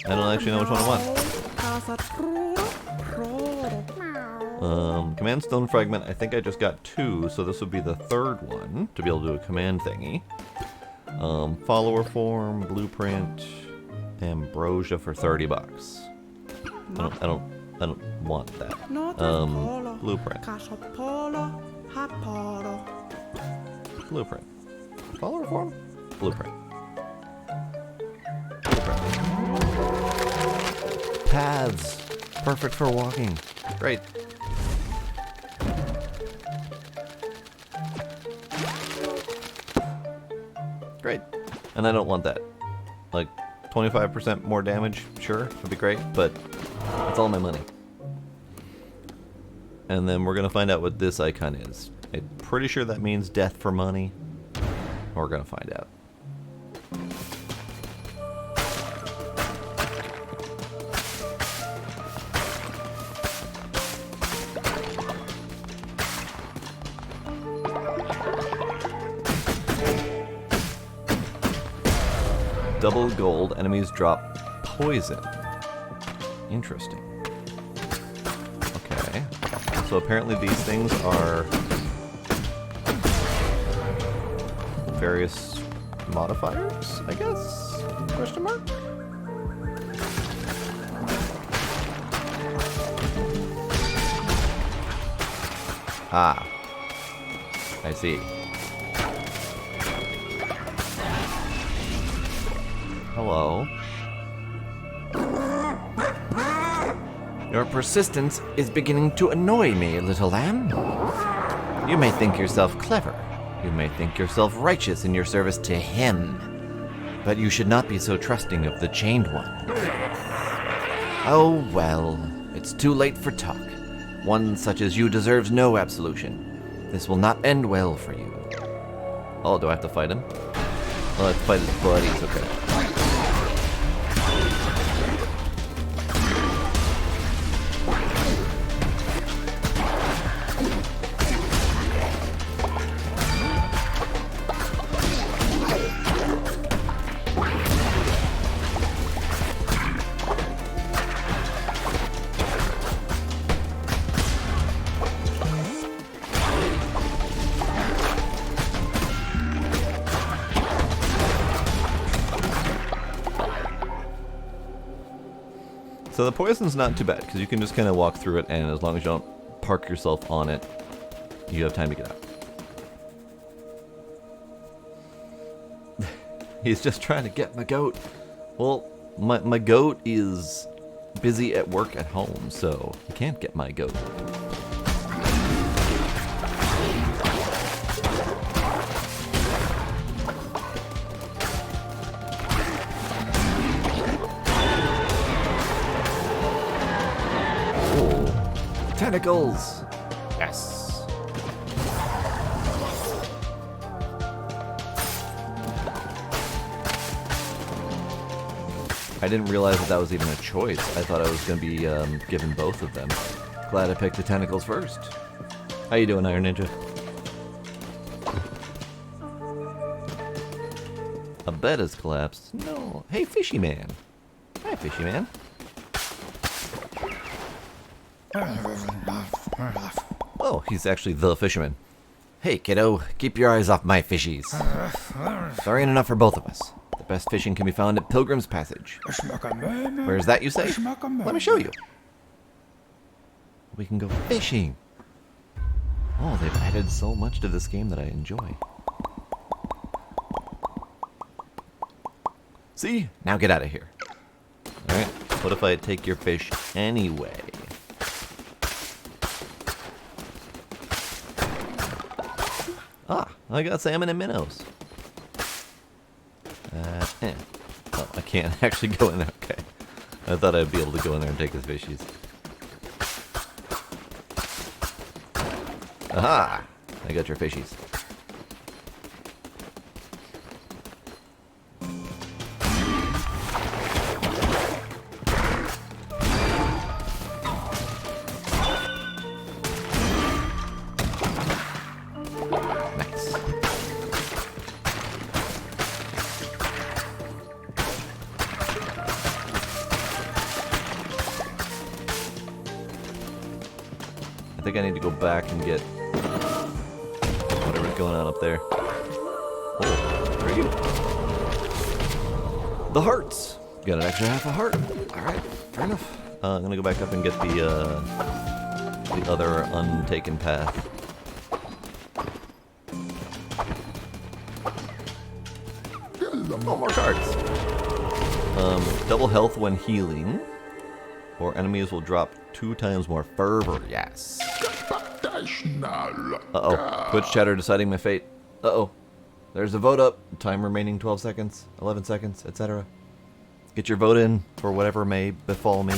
I don't actually know which one I want. Command stone fragment, I think I just got 2, so this would be the 3rd one to be able to do a command thingy. Follower form, blueprint, ambrosia for 30 bucks. I don't want that. Blueprint. Blueprint. Follower form? Blueprint. Paths. Perfect for walking. Great. Great. And I don't want that. Like, 25% more damage, sure, would be great, but that's all my money. And then we're gonna find out what this icon is. I'm pretty sure that means death for money. We're gonna find out. Double gold, enemies drop poison. Interesting. Okay. So apparently these things are various modifiers, I guess? Question mark? Ah. I see. Hello. Your persistence is beginning to annoy me, little lamb. You may think yourself clever. You may think yourself righteous in your service to him. But you should not be so trusting of the Chained One. Oh well, it's too late for talk. One such as you deserves no absolution. This will not end well for you. Oh, do I have to fight him? Oh, I have to fight his buddies, okay. So the poison's not too bad, because you can just kind of walk through it, and as long as you don't park yourself on it, you have time to get out. He's just trying to get my goat. Well, my goat is busy at work at home, so he can't get my goat. Tentacles! Yes! I didn't realize that was even a choice. I thought I was going to be given both of them. Glad I picked the tentacles first. How you doing, Iron Ninja? A bed has collapsed. No. Hey, Fishy Man. Hi, Fishy Man. Oh, he's actually the fisherman. Hey, kiddo, keep your eyes off my fishies. There ain't enough for both of us. The best fishing can be found at Pilgrim's Passage. Where's that, you say? Let me show you. We can go fishing. Oh, they've added so much to this game that I enjoy. See? Now get out of here. Alright, what if I take your fish anyway? Ah, I got salmon and minnows. Oh, I can't actually go in there. Okay. I thought I'd be able to go in there and take his fishies. Aha! I got your fishies. I think I need to go back and get whatever's going on up there. Oh, where are you? The hearts! Got an extra half a heart. Alright, fair enough. I'm gonna go back up and get the other untaken path. Oh, more cards. Double health when healing. Or enemies will drop 2 times more fervor. Yes. Uh-oh. Twitch chatter deciding my fate. Uh-oh. There's a vote up. Time remaining 12 seconds, 11 seconds, etc. Get your vote in for whatever may befall me.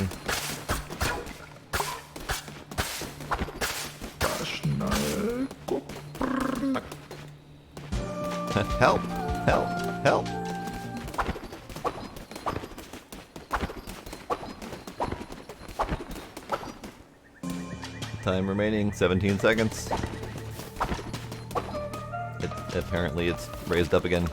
Help! Help! Help! Time remaining 17 seconds. Apparently it's raised up again.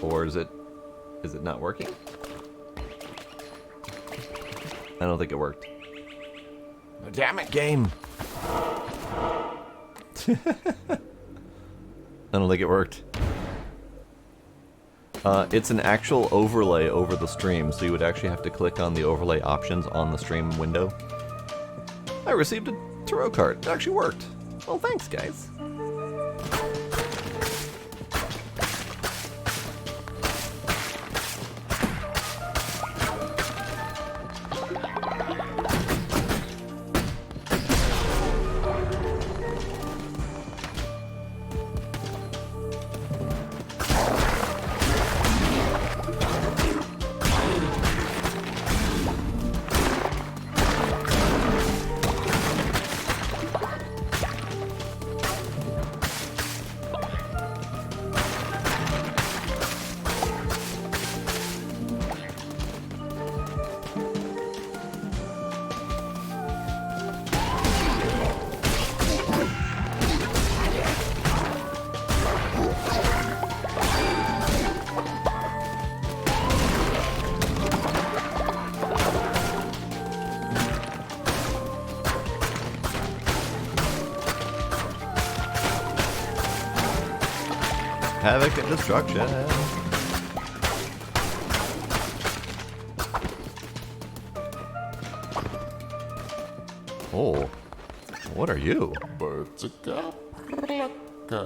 Or is it not working? I don't think it worked. Oh, damn it, game! I don't think it worked. It's an actual overlay over the stream, so you would actually have to click on the overlay options on the stream window. I received a tarot card. It actually worked. Well, thanks, guys. Havoc and destruction. Oh, what are you?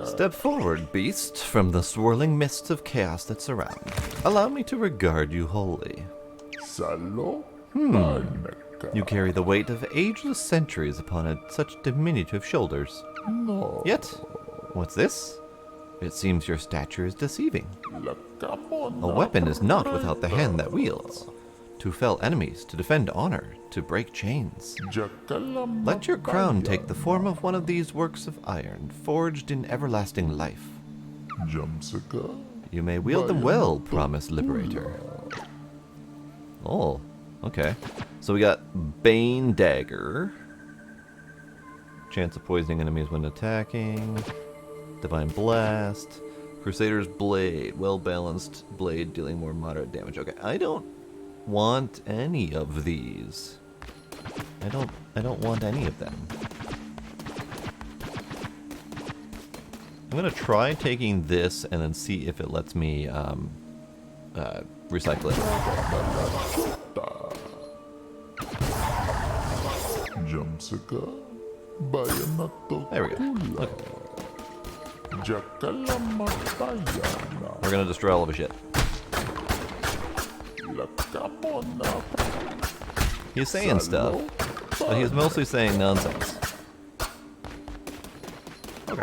Step forward, beast, from the swirling mists of chaos that surround. Allow me to regard you wholly. You carry the weight of ageless centuries upon such diminutive shoulders. Yet, what's this? It seems your stature is deceiving. A weapon is not without the hand that wields. To fell enemies, to defend honor, to break chains. Let your crown take the form of one of these works of iron, forged in everlasting life. You may wield them well, promised liberator. Oh, okay. So we got Bane Dagger. Chance of poisoning enemies when attacking. Divine Blast. Crusader's Blade. Well-balanced blade dealing more moderate damage. Okay, I don't want any of these. I don't want any of them. I'm gonna try taking this and then see if it lets me recycle it. There we go. Okay. We're gonna destroy all of his shit. He's saying stuff, but he's mostly saying nonsense. Okay.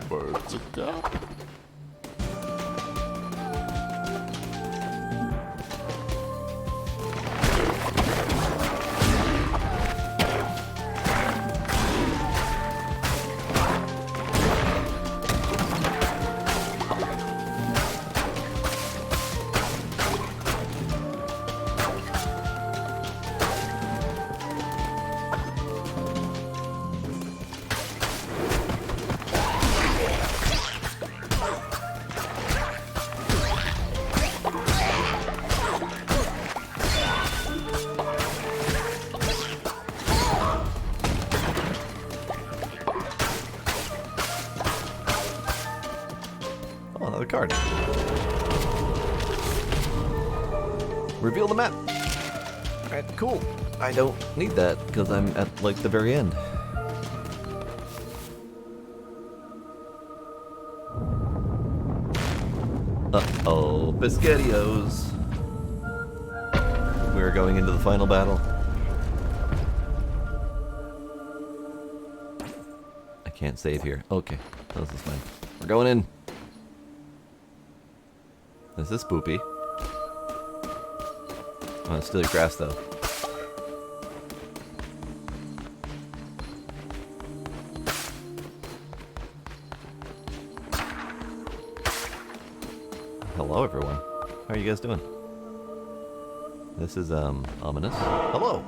Card. Reveal the map. Alright, cool. I don't need that because I'm at like the very end. Uh-oh, Biscottios. We're going into the final battle. I can't save here. Okay, this is fine. We're going in. This is spoopy. I'm gonna steal your grass though. Hello everyone. How are you guys doing? This is ominous. Hello.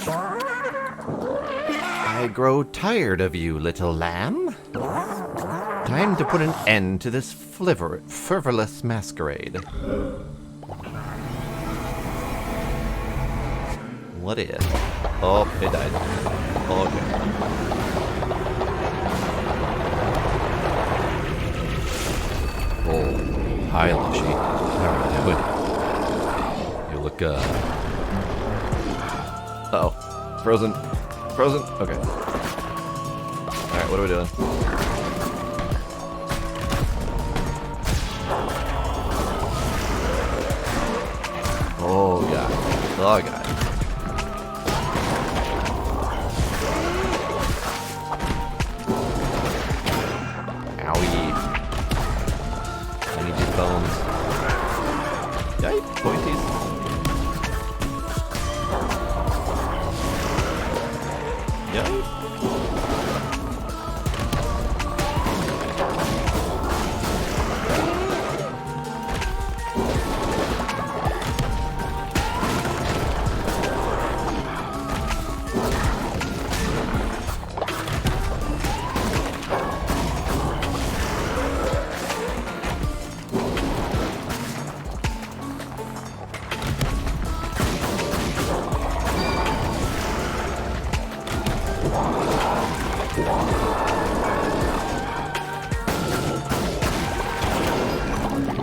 I grow tired of you, little lamb. Time to put an end to this frivolous masquerade. What is? Oh, it died. Okay. Oh, hi, Lushy. How are you doing? You look, uh-oh. Frozen. Frozen? Okay. Alright, what are we doing? Oh, God. Oh, God. Owie. I need these bones. Yikes, pointies. Yikes.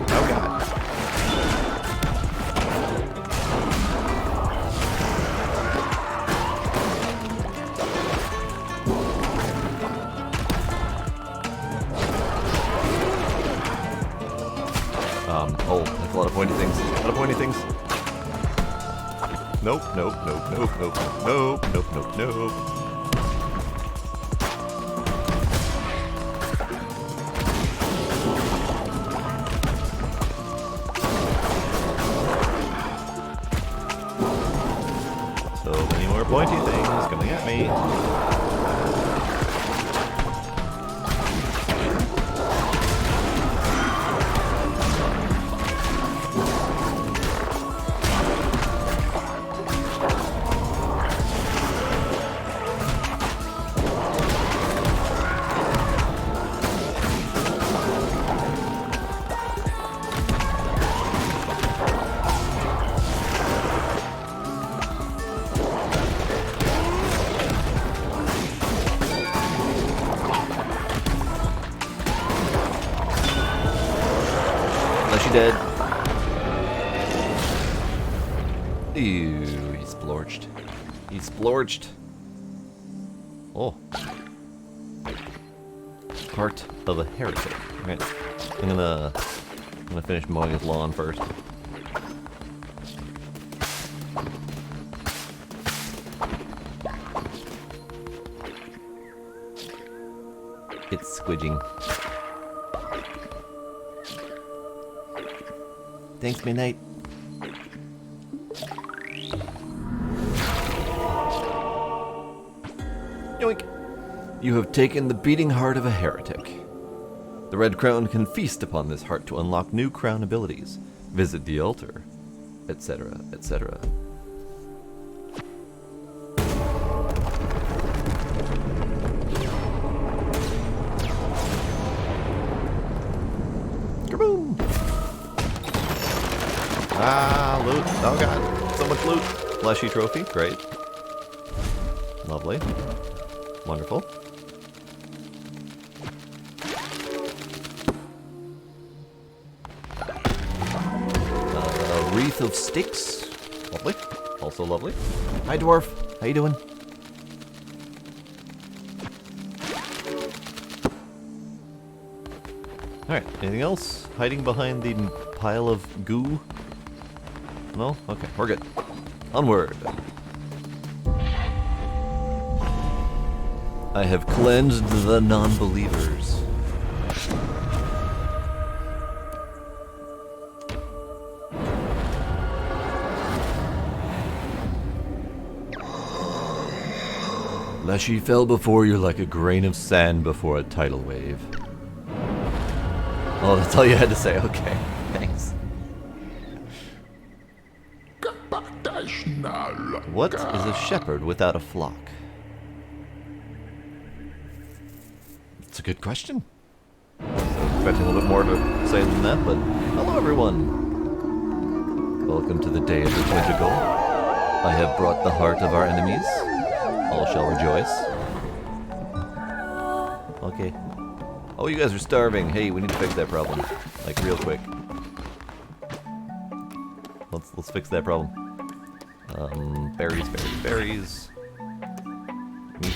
Oh God. Oh, that's a lot of pointy things. A lot of pointy things. Nope, nope, nope, nope, nope, nope, nope, nope, nope. So many more pointy things coming at me. Unless you're dead. Ew, he's splorched. He's splorched. Oh. Heart of a heretic. Alright. I'm gonna finish mowing his lawn first. It's squidging. Thanks, Midnight. Yoink! You have taken the beating heart of a heretic. The Red Crown can feast upon this heart to unlock new crown abilities. Visit the altar, etc., etc. Kaboom! Ah, loot. Oh god, so much loot. Fleshy trophy, great. Lovely. Wonderful. wreath of sticks. Lovely. Also lovely. Hi, dwarf. How you doing? Alright, anything else? Hiding behind the pile of goo? No? Okay, we're good. Onward. I have cleansed the non-believers. Leshy fell before you like a grain of sand before a tidal wave. Oh, that's all you had to say. Okay, thanks. What is a shepherd without a flock? It's a good question. Expecting a little bit more to say than that, but hello everyone. Welcome to the day of the Twintacle. I have brought the heart of our enemies. All shall rejoice. Okay. Oh, you guys are starving. Hey, we need to fix that problem. Like, real quick. Let's fix that problem. Berries, berries, berries. Meat.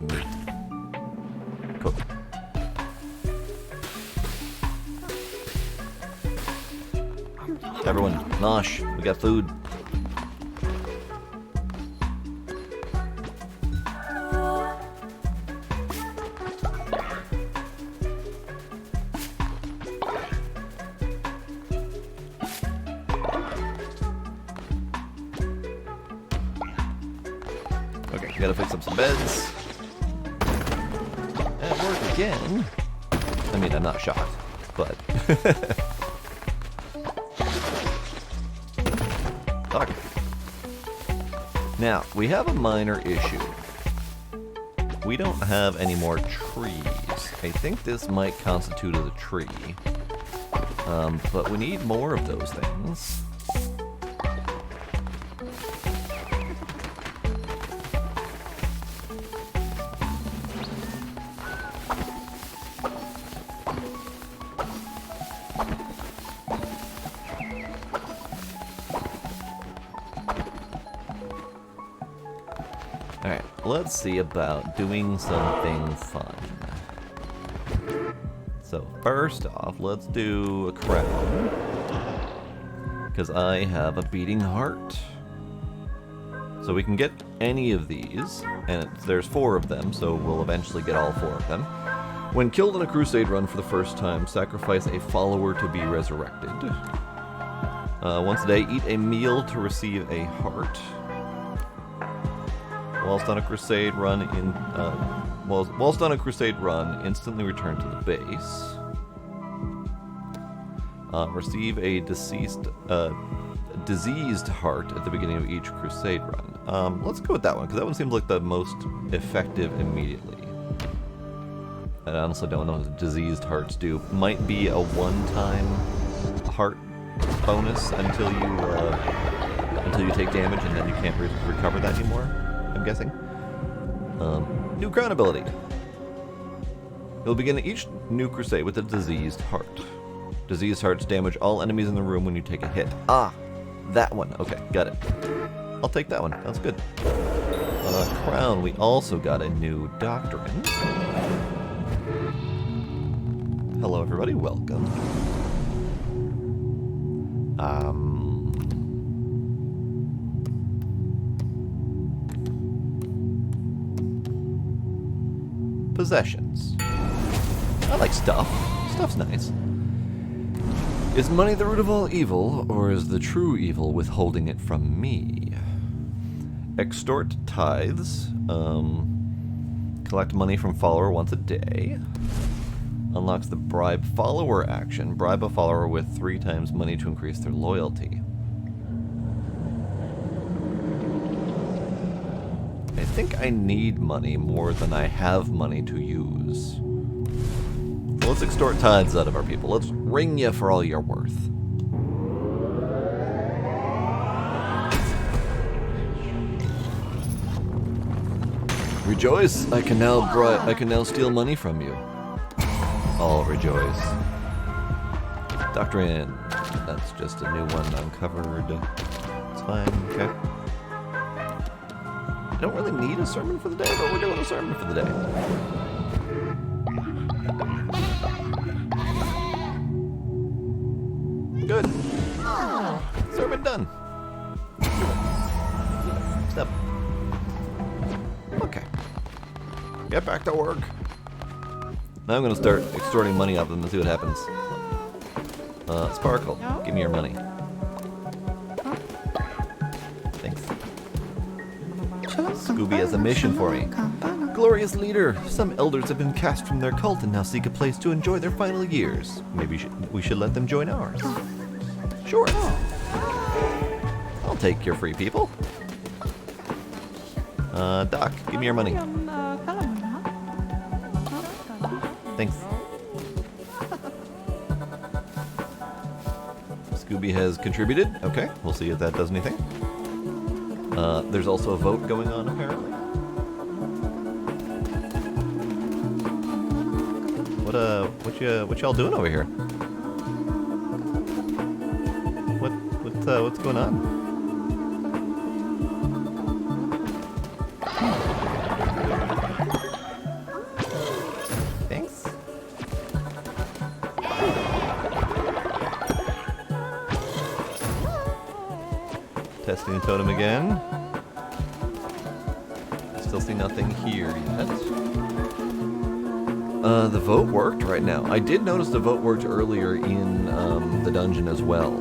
Meat. Cook. Everyone, nosh, we got food. Okay, gotta fix up some beds. And work again. I mean, I'm not shocked, but... Okay. Now, we have a minor issue. We don't have any more trees. I think this might constitute as a tree. But we need more of those things. Alright, let's see about doing something fun. So, first off, let's do a crown. Because I have a beating heart. So we can get any of these, and there's 4 of them, so we'll eventually get all 4 of them. When killed in a crusade run for the first time, sacrifice a follower to be resurrected. Once a day, eat a meal to receive a heart. Whilst on a crusade run, instantly return to the base. Receive a diseased heart at the beginning of each crusade run. Let's go with that one, because that one seems like the most effective immediately. I honestly don't know what diseased hearts do. Might be a one-time heart bonus until you take damage, and then you can't recover that anymore, I'm guessing. New crown ability. You'll begin each new crusade with a diseased heart. Diseased hearts damage all enemies in the room when you take a hit. Ah, that one. Okay, got it. I'll take that one. That's good. Crown, we also got a new doctrine. Hello, everybody. Welcome. Possessions. I like stuff. Stuff's nice. Is money the root of all evil, or is the true evil withholding it from me? Extort tithes. Collect money from follower once a day. Unlocks the bribe follower action. Bribe a follower with 3 times money to increase their loyalty. I think I need money more than I have money to use. So let's extort tithes out of our people. Let's ring you for all you're worth. Rejoice! I can now steal money from you. All rejoice. Doctrine. That's just a new one uncovered. It's fine, okay. I don't really need a sermon for the day, but we're doing a sermon for the day. Good. Sermon done. Step. Okay. Get back to work. Now I'm going to start extorting money off them and see what happens. Sparkle, give me your money. Thanks. Scooby has a mission for me. Glorious leader, some elders have been cast from their cult and now seek a place to enjoy their final years. Maybe we should let them join ours. Sure. I'll take your free people. Doc, give me your money. Thanks. Scooby has contributed. Okay, we'll see if that does anything. There's also a vote going on, apparently. What y'all doing over here? What's going on? Thanks. Testing the totem again. Still see nothing here yet. The vote worked right now. I did notice the vote worked earlier in the dungeon as well.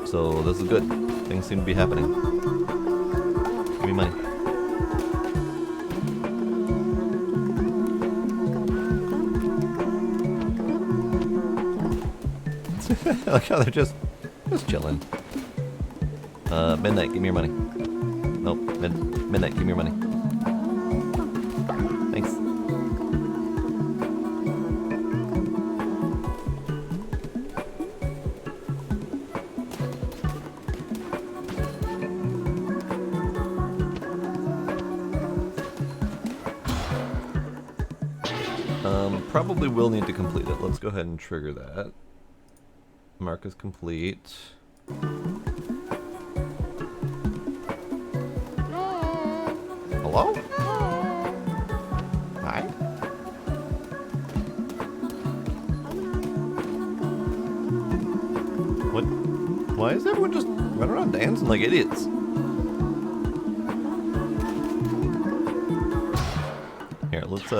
So this is good. Things seem to be happening. Give me money. I like how they're just chilling. Midnight, give me your money. Nope, Midnight, give me your money. Thanks. Probably will need to complete it. Let's go ahead and trigger that. Mark is complete. Hello? Hi? What? Why is everyone just running around dancing like idiots? Here, let's,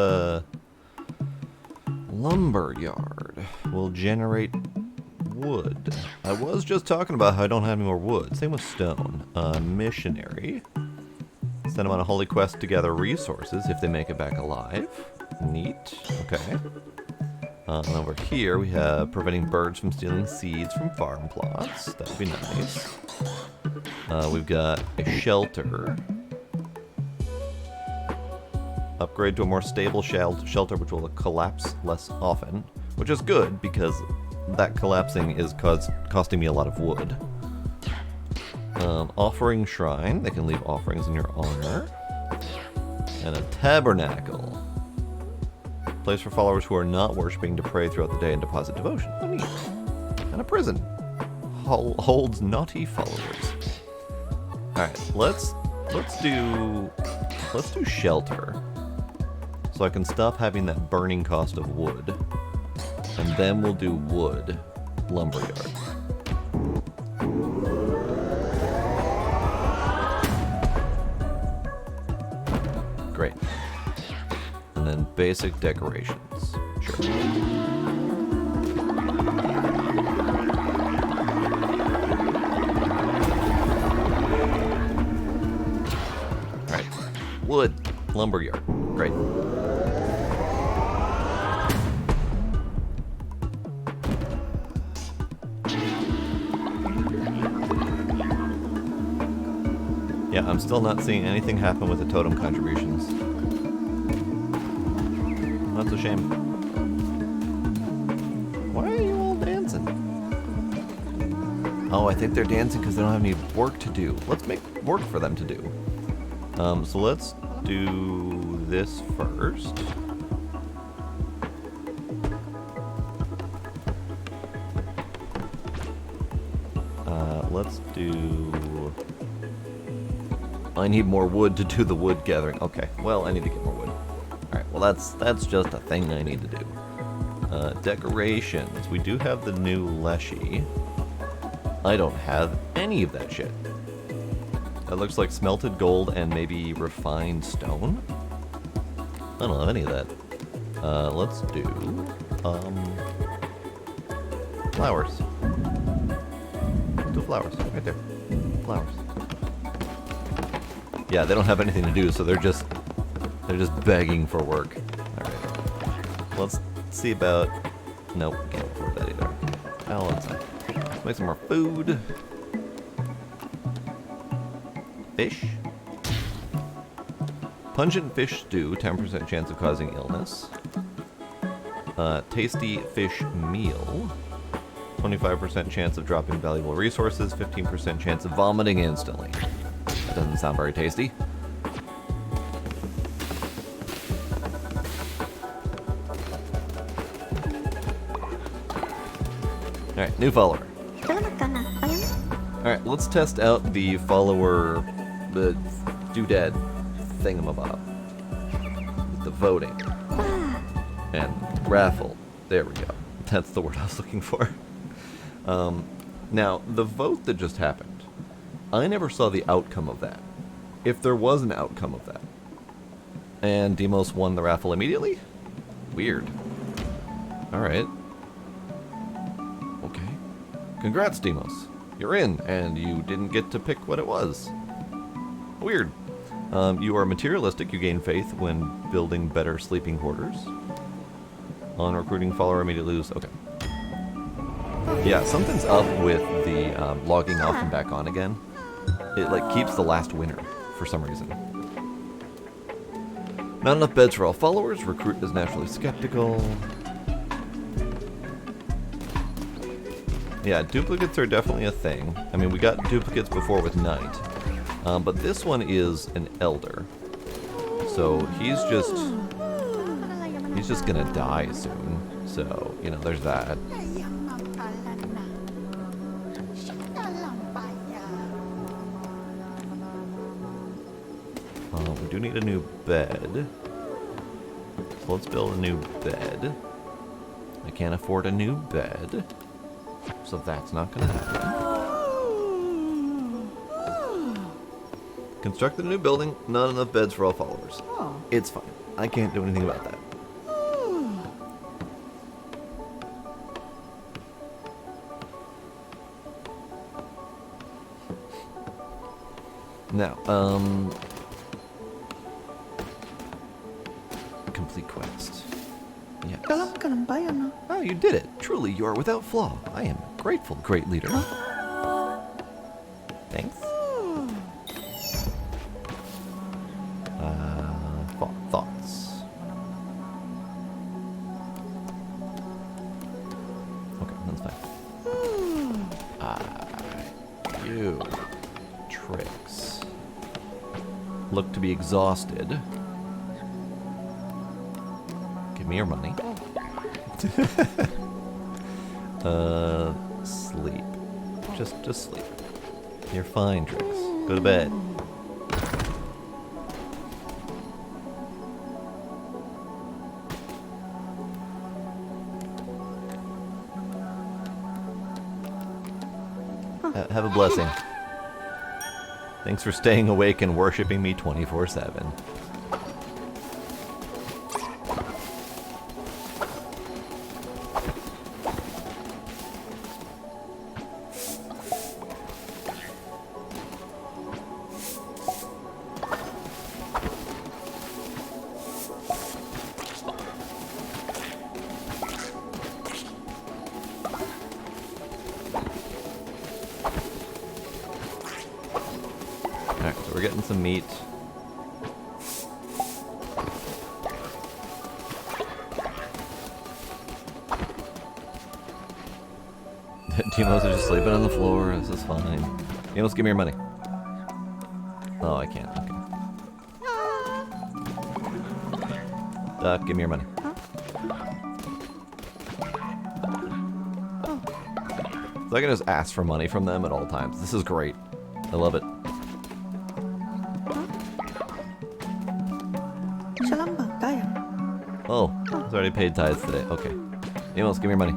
lumberyard will generate wood. I was just talking about how I don't have any more wood. Same with stone. Missionary. Send them on a holy quest to gather resources if they make it back alive. Neat. Okay. And over here we have preventing birds from stealing seeds from farm plots. That would be nice. We've got a shelter. Upgrade to a more stable shelter which will collapse less often. Which is good because that collapsing is costing me a lot of wood. Offering shrine. They can leave offerings in your honor. And a tabernacle. Place for followers who are not worshipping to pray throughout the day and deposit devotion. Oh, neat. And a prison. Holds naughty followers. Alright, let's do shelter. So I can stop having that burning cost of wood. And then we'll do wood. Lumberyard. Great. And then basic decorations. Sure. Alright. Wood. Lumberyard. Great. Yeah, I'm still not seeing anything happen with the totem contributions. That's a shame. Why are you all dancing? Oh, I think they're dancing because they don't have any work to do. Let's make work for them to do. So let's do this first. let's do... I need more wood to do the wood gathering. Okay, well, I need to get more wood. Alright, well, that's just a thing I need to do. Decorations. We do have the new Leshy. I don't have any of that shit. That looks like smelted gold and maybe refined stone. I don't have any of that. Let's do flowers. Let's do flowers right there. Flowers. Yeah, they don't have anything to do, so they're just begging for work. All right. Let's see about. Nope, can't afford that either. Oh, let's make some more food. Fish. Pungent fish stew, 10% chance of causing illness. Tasty fish meal, 25% chance of dropping valuable resources, 15% chance of vomiting instantly. That doesn't sound very tasty. Alright, new follower. Alright, let's test out the follower, the doodad thingamabob. The voting. And raffle. There we go. That's the word I was looking for. Now, the vote that just happened, I never saw the outcome of that. If there was an outcome of that. And Demos won the raffle immediately? Weird. Alright. Okay. Congrats, Demos. You're in, and you didn't get to pick what it was. Weird. You are materialistic. You gain faith when building better sleeping quarters. On recruiting follower, immediately lose. Okay. Yeah, something's up with the logging off and back on again. It like keeps the last winner for some reason. Not enough beds for all followers. Recruit is naturally skeptical. Yeah, duplicates are definitely a thing. I mean, we got duplicates before with Knight. But this one is an elder. So he's just gonna die soon. So, you know, there's that. We do need a new bed. So let's build a new bed. I can't afford a new bed. So that's not gonna happen. Construct a new building, not enough beds for all followers. It's fine. I can't do anything about that. Now, complete quest. Yes. Oh, you did it. Truly, you are without flaw. I am grateful, great leader. Thanks. Thoughts. Okay, that's fine. You tricks look to be exhausted. Give me your money. Sleep. Just sleep. You're fine, Trix. Go to bed. Have a blessing. Thanks for staying awake and worshiping me 24/7. Alright, so we're getting some meat. Demos are just sleeping on the floor. This is fine. Demos, give me your money. Oh, I can't. Okay. Duck, give me your money. So I can just ask for money from them at all times. This is great. I love it. Oh, it's already paid tithes today. Okay. Amos, give me your money.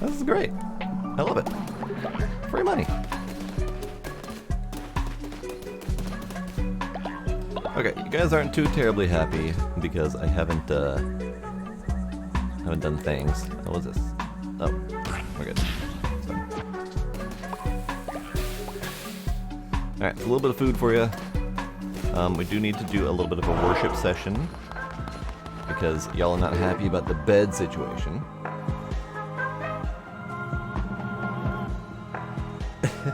This is great. I love it. Free money. Okay, you guys aren't too terribly happy because I haven't done things. What was this? Oh, we're good. Sorry. Alright, so a little bit of food for you. We do need to do a little bit of a worship session because y'all are not happy about the bed situation.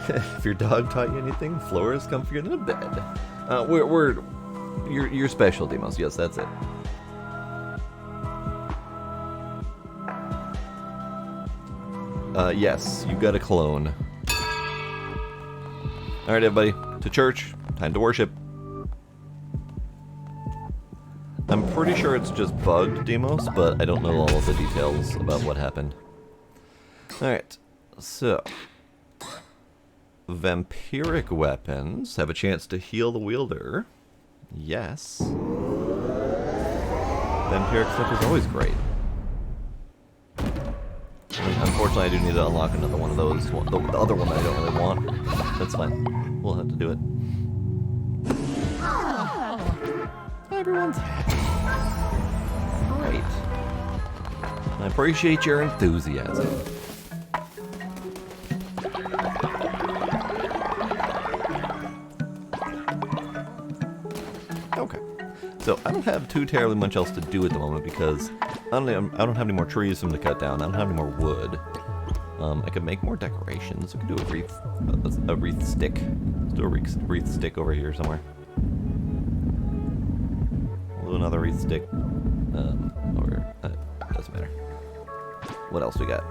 If your dog taught you anything, floor is comfier than a bed. Your special, Demos. Yes, that's it. Yes, you got a clone. Alright, everybody. To church. Time to worship. I'm pretty sure it's just bugged, Demos, but I don't know all of the details about what happened. Alright. So. Vampiric weapons have a chance to heal the wielder. Yes. Vampiric stuff is always great. Unfortunately, I do need to unlock another one of those. The other one that I don't really want. That's fine. We'll have to do it. Everyone's happy. Great. I appreciate your enthusiasm. Okay. So I don't have too terribly much else to do at the moment because I don't have any more trees for them to cut down. I don't have any more wood. I could make more decorations. We could do a wreath stick. Let's do a wreath stick over here somewhere. We'll do another wreath stick. Doesn't matter. What else we got?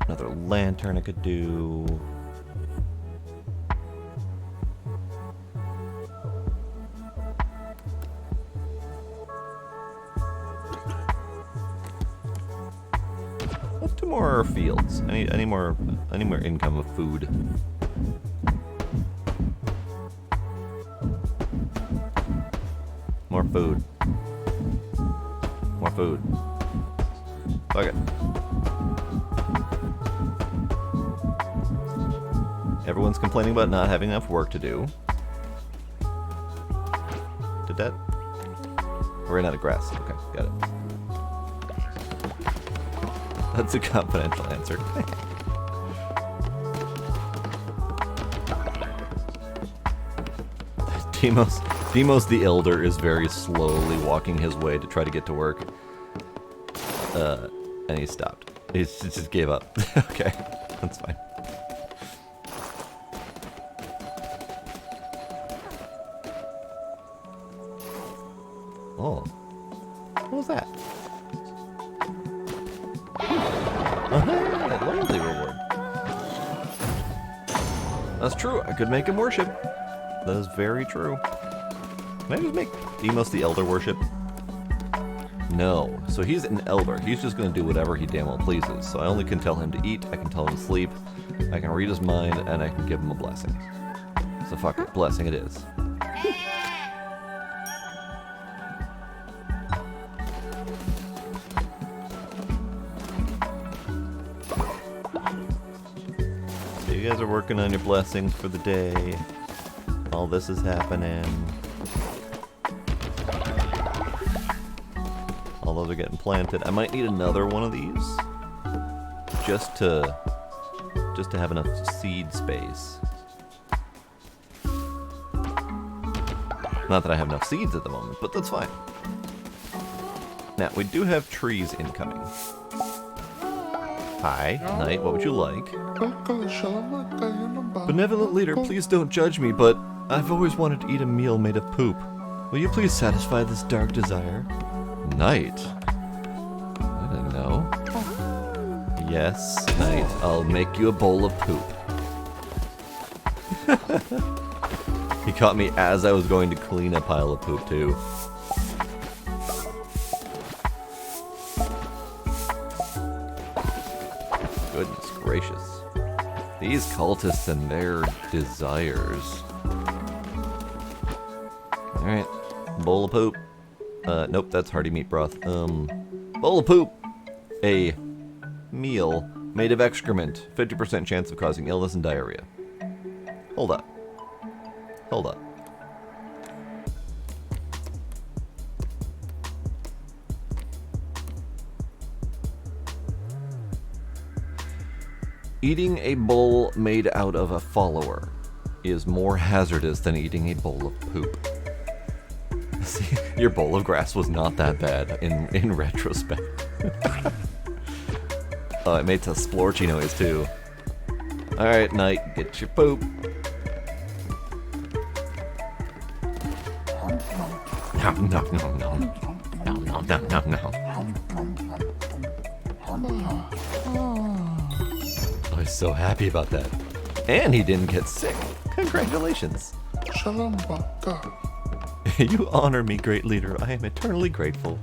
Another lantern I could do. Let's do more fields. Any more income of food. More food. More food. Fuck it. Everyone's complaining about not having enough work to do. Did that? We're ran out of grass. Okay, got it. That's a confidential answer. Demos the Elder is very slowly walking his way to try to get to work. And he stopped. He just gave up. Okay, that's fine. Oh. What was that? Oh, hey, loyalty reward. That's true. I could make him worship. That is very true. Can I just make Demos the Elder worship? No. So he's an elder. He's just going to do whatever he damn well pleases. So I only can tell him to eat, I can tell him to sleep, I can read his mind, and I can give him a blessing. So fuck it. Blessing it is. So you guys are working on your blessings for the day. All this is happening. All those are getting planted. I might need another one of these just to have enough seed space. Not that I have enough seeds at the moment, but that's fine. Now, we do have trees incoming. Hi, knight, what would you like? Benevolent leader, please don't judge me, but I've always wanted to eat a meal made of poop. Will you please satisfy this dark desire? Knight? I don't know. Yes, knight, I'll make you a bowl of poop. He caught me as I was going to clean a pile of poop, too. Goodness gracious. These cultists and their desires. Alright. Bowl of poop. Nope, that's hearty meat broth. Bowl of poop. A meal made of excrement. 50% chance of causing illness and diarrhea. Hold up. Hold up. Eating a bowl made out of a follower is more hazardous than eating a bowl of poop. See, your bowl of grass was not that bad in retrospect. Oh, it made a splorchy noise too. Alright, Knight, get your poop. Nom nom nom nom. Nom nom nom nom nom. I was so happy about that. And he didn't get sick. Congratulations. You honor me, great leader. I am eternally grateful.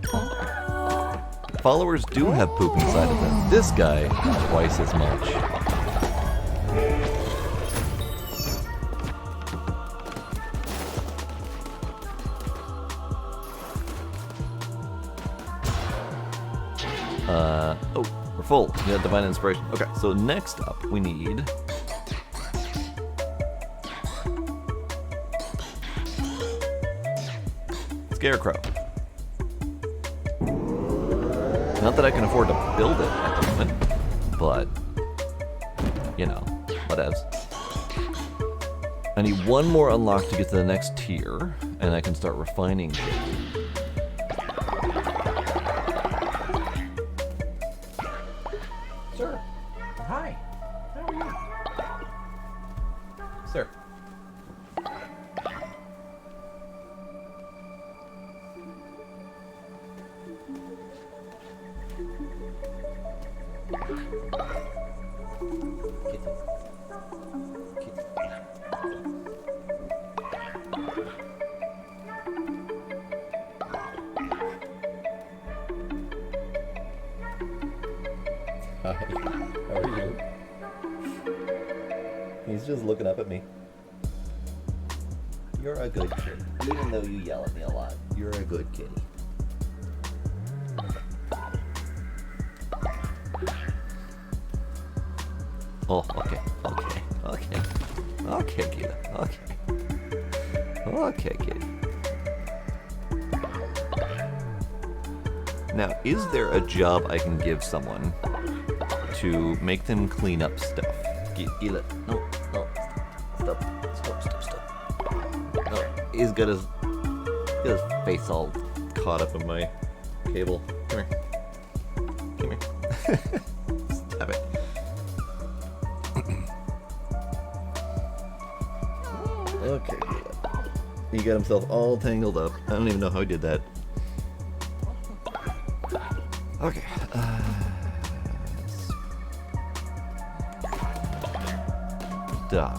Followers do have poop inside of them. This guy, twice as much. Oh, we're full. We got divine inspiration. Okay, so next up we need Scarecrow. Not that I can afford to build it at the moment, but you know, whatevs. I need one more unlock to get to the next tier, and I can start refining shit. Sir, hi. How are you? Sir. Hi, how are you? He's just looking up at me. You're a good kid, even though you yell at me a lot. You're a good kitty. Oh, okay, okay, okay. Okay, kid. Okay. Okay, kid. Now, is there a job I can give someone to make them clean up stuff? Gila. No, no. Stop. No, he's got his face all caught up in my cable. Come here. Stop it. Okay, Gila. He got himself all tangled up. I don't even know how he did that. Okay. Dock.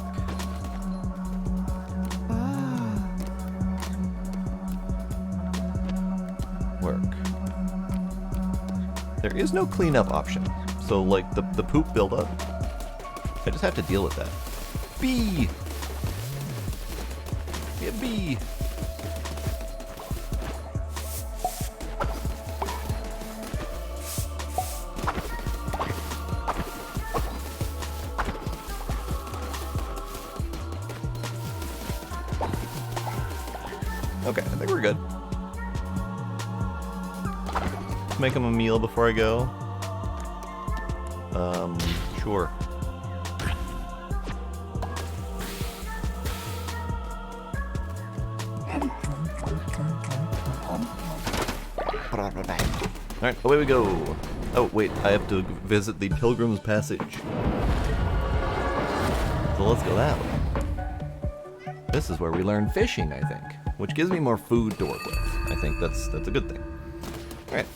Work. There is no cleanup option. So, like, the poop buildup, I just have to deal with that. Bee! Yeah, bee! Okay, I think we're good. Let's make him a meal before I go. Sure. Alright, away we go. Oh, wait, I have to visit the Pilgrim's Passage. So let's go that way. This is where we learn fishing, I think. Which gives me more food to work with. I think that's a good thing. Alright.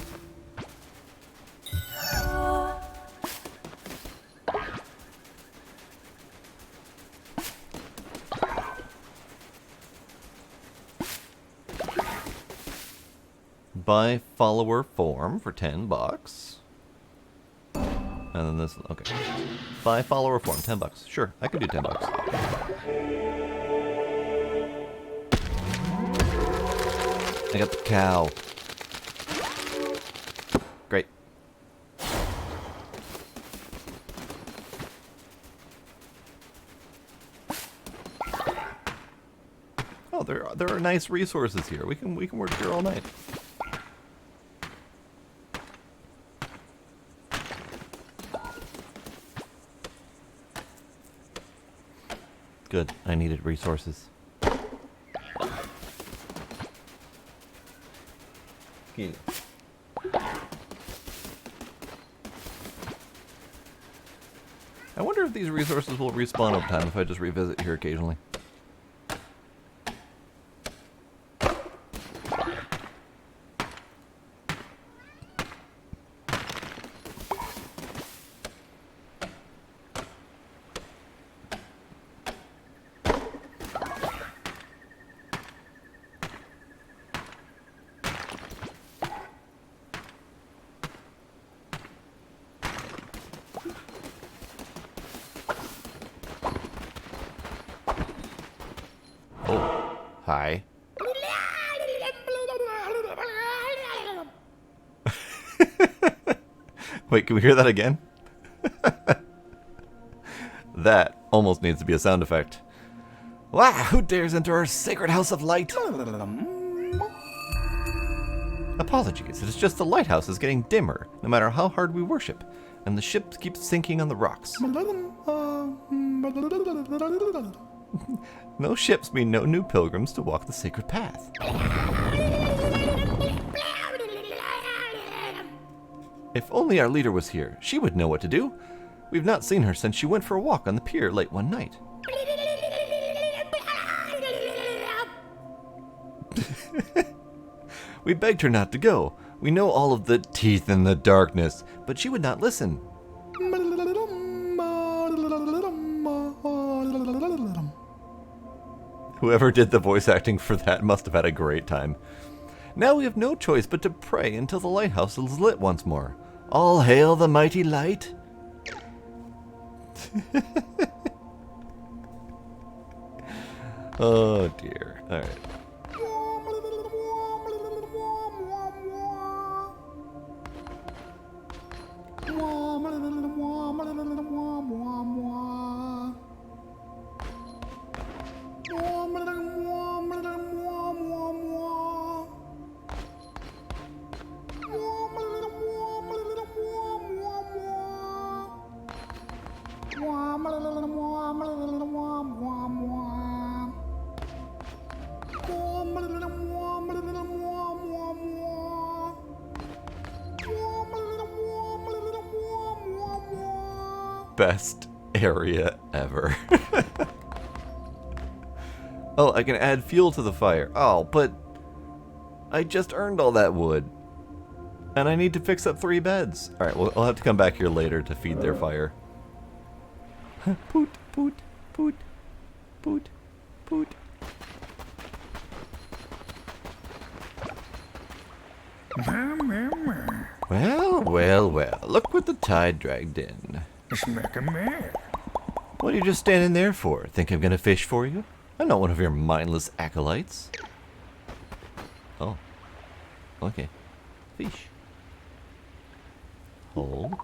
Buy follower form for $10. And then this, okay. Buy follower form, $10. Sure, I could do $10. I got the cow. Great. Oh, there are nice resources here. We can work here all night. Good. I needed resources. Here. I wonder if these resources will respawn over time if I just revisit here occasionally. Hi. Wait, can we hear that again? That almost needs to be a sound effect. Wow, who dares enter our sacred house of light? Apologies, it is just the lighthouse is getting dimmer, no matter how hard we worship, and the ship keeps sinking on the rocks. No ships mean no new pilgrims to walk the sacred path. If only our leader was here, she would know what to do. We've not seen her since she went for a walk on the pier late one night. We begged her not to go. We know all of the teeth in the darkness, but she would not listen. Whoever did the voice acting for that must have had a great time. Now we have no choice but to pray until the lighthouse is lit once more. All hail the mighty light. Oh dear. All right. Best area ever. Oh, I can add fuel to the fire. Oh, but I just earned all that wood. And I need to fix up 3 beds. Alright, well, I'll have to come back here later to feed their fire. Poot, poot, poot, poot, poot. Well, well, well. Look what the tide dragged in. What are you just standing there for? Think I'm gonna fish for you? I'm not one of your mindless acolytes. Oh. Okay. Fish. Hold.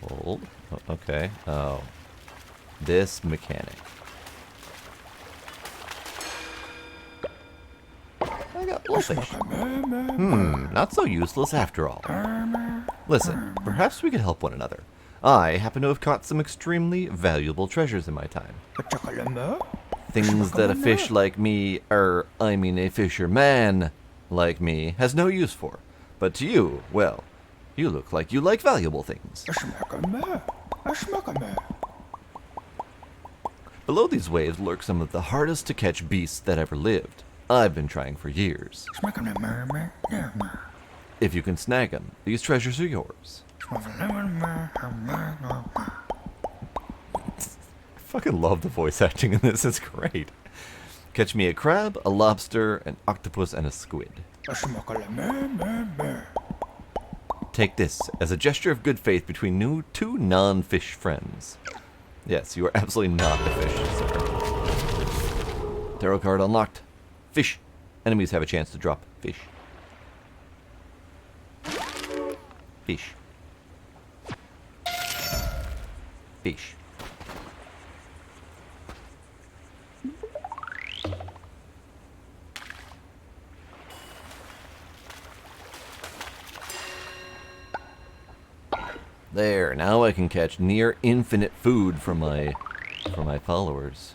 Hold. Oh, okay. Oh. This mechanic. I got blowfish. Not so useless after all. Listen, perhaps we could help one another. I happen to have caught some extremely valuable treasures in my time. Things that a fish like me, a fisherman like me, has no use for. But to you, well, you look like you like valuable things. Below these waves lurk some of the hardest to catch beasts that ever lived. I've been trying for years. If you can snag them, these treasures are yours. I fucking love the voice acting in this, it's great. Catch me a crab, a lobster, an octopus, and a squid. Take this as a gesture of good faith between two non-fish friends. Yes, you are absolutely not a fish, sir. Tarot card unlocked. Fish. Enemies have a chance to drop fish. Fish. Fish. There, now I can catch near infinite food for my followers.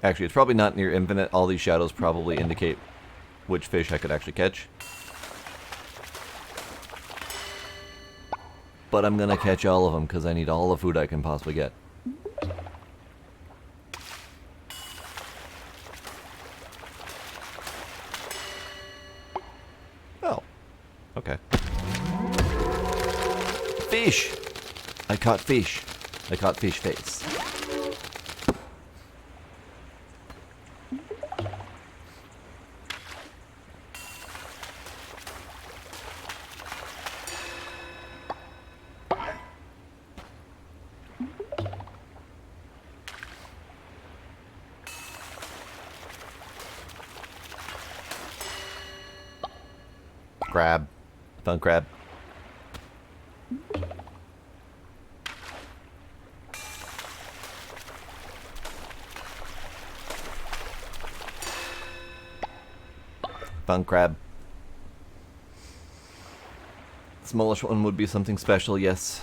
Actually, it's probably not near infinite. All these shadows probably indicate which fish I could actually catch. But I'm gonna catch all of them because I need all the food I can possibly get. Oh. Okay. Fish! I caught fish. I caught fish face. Crab. Found crab. Found crab. Smallish one would be something special, yes.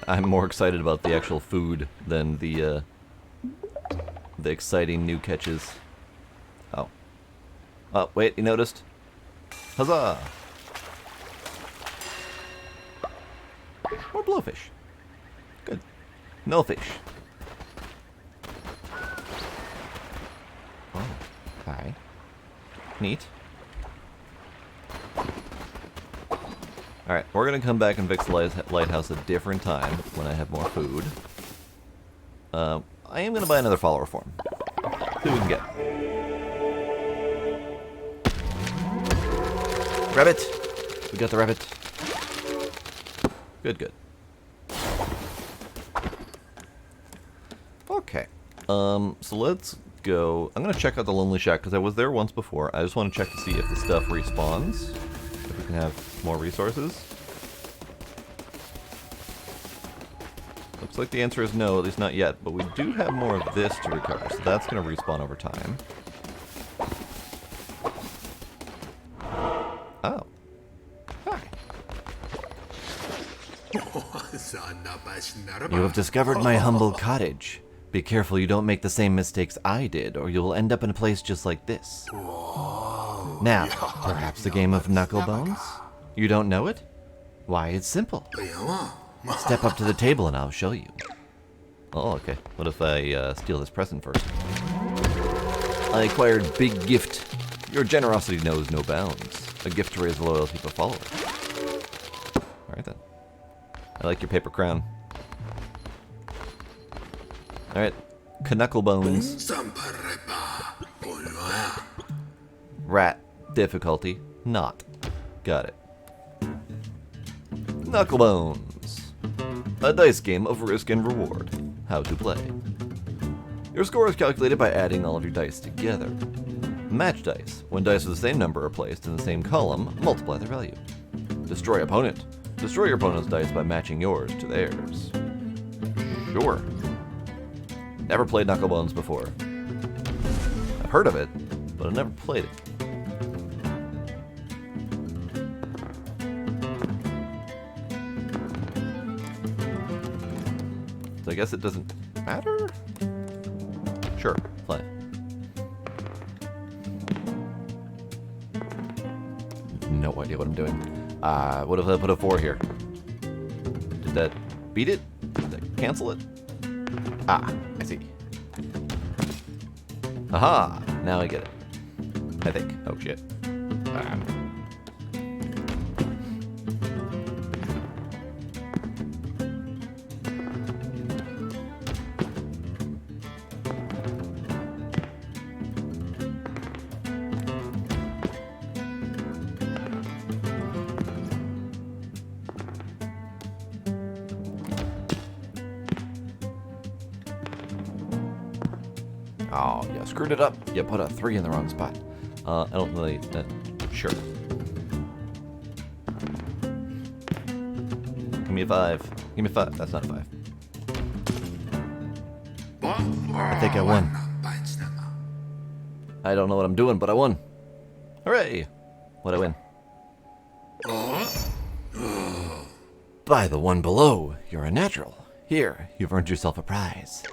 I'm more excited about the actual food than the exciting new catches. Oh. Oh, wait, you noticed? Huzzah! More blowfish. Good. No fish. Oh, hi. Neat. Alright, we're gonna come back and fix the lighthouse a different time when I have more food. I am going to buy another follower form. See what we can get. Rabbit! We got the rabbit. Good, good. Okay. So let's go. I'm going to check out the Lonely Shack because I was there once before. I just want to check to see if the stuff respawns. If we can have more resources. Looks like the answer is no, at least not yet, but we do have more of this to recover, so that's going to respawn over time. Oh. Hi. You have discovered my humble cottage. Be careful you don't make the same mistakes I did, or you'll end up in a place just like this. Now, perhaps the game of Knucklebones? You don't know it? Why, it's simple. Step up to the table and I'll show you. Oh, okay. What if I steal this present first? I acquired Big Gift. Your generosity knows no bounds. A gift to raise the loyalty of a follower. Alright then. I like your paper crown. Alright. Knucklebones. Rat. Difficulty. Not. Got it. Knucklebones. A dice game of risk and reward. How to play. Your score is calculated by adding all of your dice together. Match dice. When dice of the same number are placed in the same column, multiply their value. Destroy opponent. Destroy your opponent's dice by matching yours to theirs. Sure. Never played Knucklebones before. I've heard of it, but I've never played it. I guess it doesn't matter? Sure, play. No idea what I'm doing. What if I put a 4 here? Did that beat it? Did that cancel it? Ah, I see. Aha! Now I get it. I think. Oh shit. Oh, you screwed it up. You put a 3 in the wrong spot. I don't really... sure. Give me a 5. Give me a 5. That's not a 5. I think I won. I don't know what I'm doing, but I won. Hooray! What'd I win? By the one below, you're a natural. Here, you've earned yourself a prize.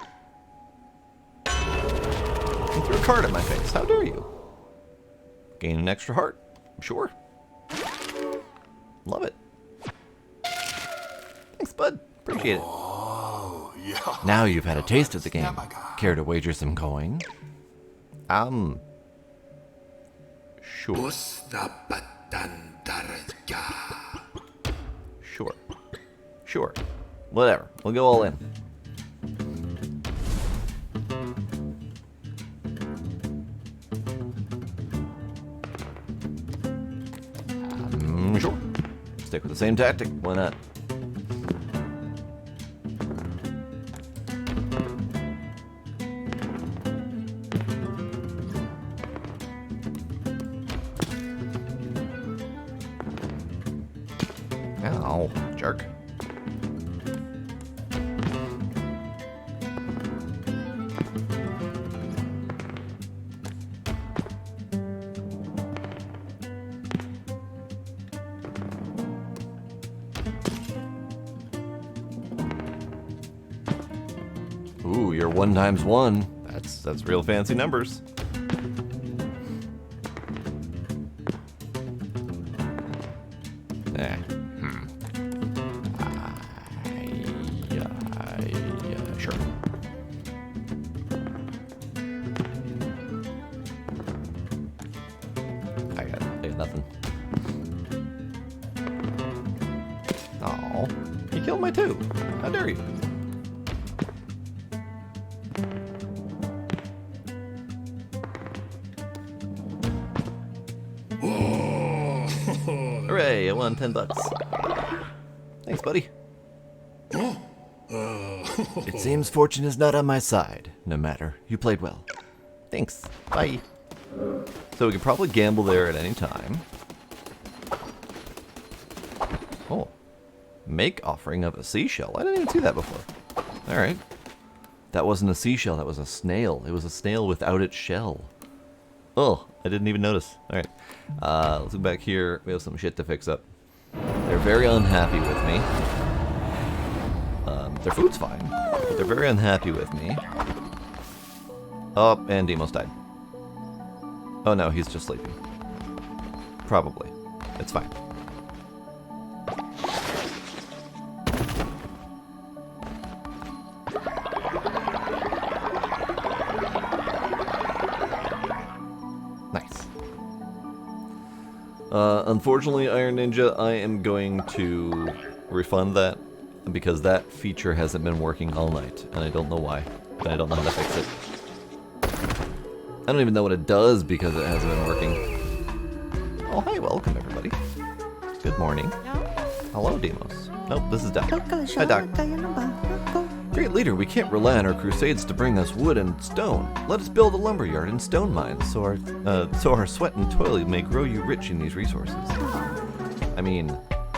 You threw a card at my face. How dare you? Gain an extra heart. Sure. Love it. Thanks, bud. Appreciate it. Now you've had a taste of the game. Care to wager some coin? Sure. Sure. Sure. Whatever. We'll go all in. Sure. Stick with the same tactic. Why not? Ow, jerk. Ooh, you're 1 times 1. That's real fancy numbers. Sure. I got nothing. Oh, you killed my 2. How dare you? Hooray, I won $10. Thanks, buddy. It seems fortune is not on my side. No matter. You played well. Thanks. Bye. So we can probably gamble there at any time. Oh. Make offering of a seashell. I didn't even see that before. Alright. That wasn't a seashell, that was a snail. It was a snail without its shell. Oh, I didn't even notice. Alright. Let's go back here. We have some shit to fix up. They're very unhappy with me. Their food's fine, but they're very unhappy with me. Oh, and Demos died. Oh no, he's just sleeping. Probably. It's fine. Nice. Unfortunately, Iron Ninja, I am going to refund that because that feature hasn't been working all night, and I don't know why, and I don't know how to fix it. I don't even know what it does because it hasn't been working. Oh, hi, welcome everybody. Good morning. Hello, Demos. Nope, this is Doc. Hi, Doc. Great leader, we can't rely on our crusades to bring us wood and stone. Let us build a lumberyard and stone mines so our sweat and toil may grow you rich in these resources. I mean,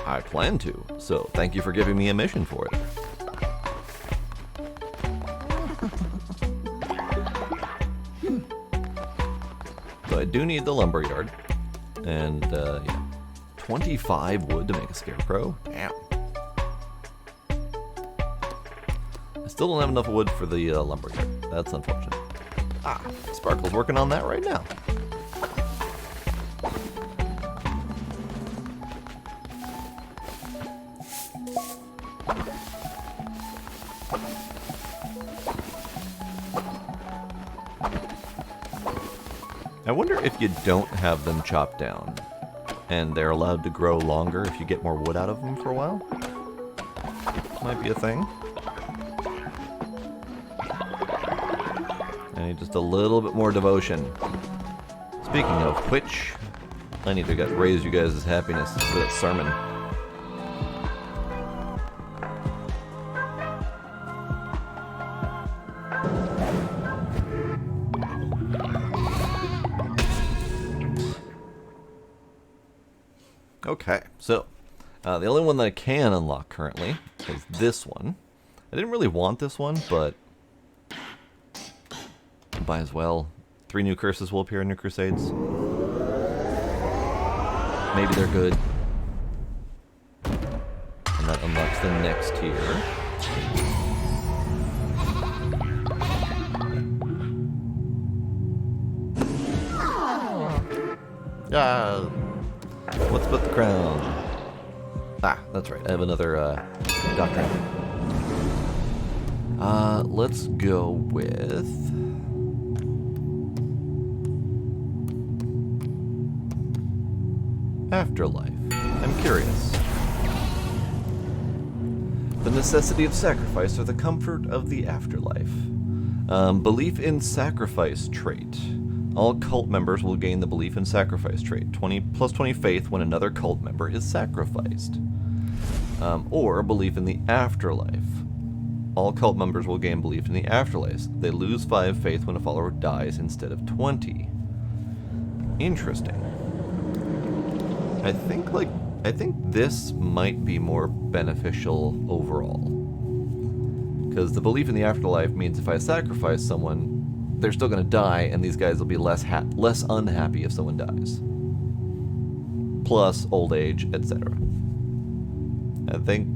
I plan to, so thank you for giving me a mission for it. So I do need the lumberyard, and yeah, 25 wood to make a scarecrow. Damn. I still don't have enough wood for the lumberyard. That's unfortunate. Ah, Sparkle's working on that right now. I wonder if you don't have them chopped down, and they're allowed to grow longer if you get more wood out of them for a while. Might be a thing. I need just a little bit more devotion. Speaking of which, I need to raise you guys' happiness for that sermon. Okay, so the only one that I can unlock currently is this one. I didn't really want this one, but might as well. 3 new curses will appear in your crusades. Maybe they're good. And that unlocks the next tier. What's but the crown? Ah, that's right. I have another doctrine. Let's go with Afterlife. I'm curious. The necessity of sacrifice or the comfort of the afterlife. Belief in sacrifice trait. All cult members will gain the belief in sacrifice trait. 20 plus 20 faith when another cult member is sacrificed. Or belief in the afterlife. All cult members will gain belief in the afterlife. They lose 5 faith when a follower dies instead of 20. Interesting. I think this might be more beneficial overall. Because the belief in the afterlife means if I sacrifice someone, they're still going to die, and these guys will be less unhappy if someone dies. Plus old age, etc. I think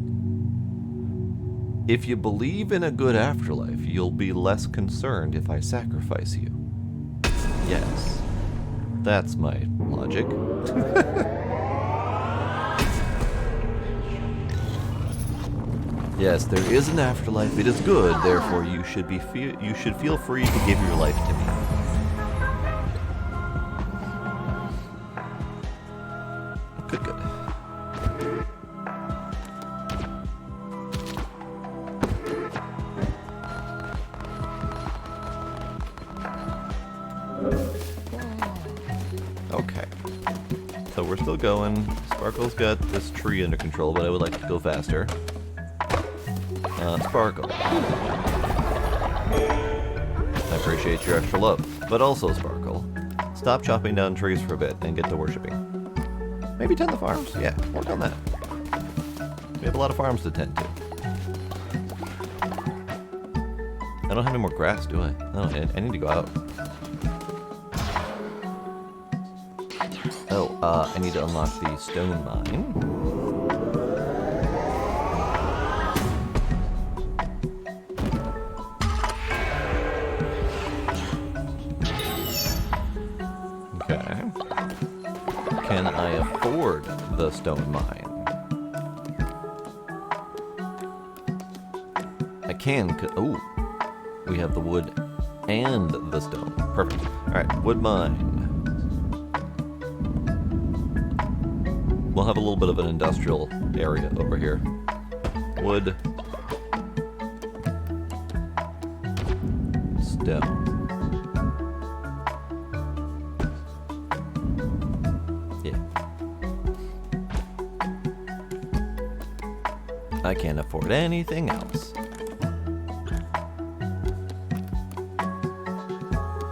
if you believe in a good afterlife, you'll be less concerned if I sacrifice you. Yes. That's my logic. Yes, there is an afterlife. It is good. Therefore, you should feel free to give your life to me. Good, good. Okay. So we're still going. Sparkle's got this tree under control, but I would like to go faster. Sparkle. I appreciate your extra love, but also Sparkle. Stop chopping down trees for a bit and get to worshipping. Maybe tend the farms. Yeah, work on that. We have a lot of farms to tend to. I don't have any more grass, do I? No, I need to go out. Oh, I need to unlock the stone mine. Can I afford the stone mine? I can. Oh, we have the wood and the stone. Perfect. All right, wood mine. We'll have a little bit of an industrial area over here. Wood, stone. I can't afford anything else.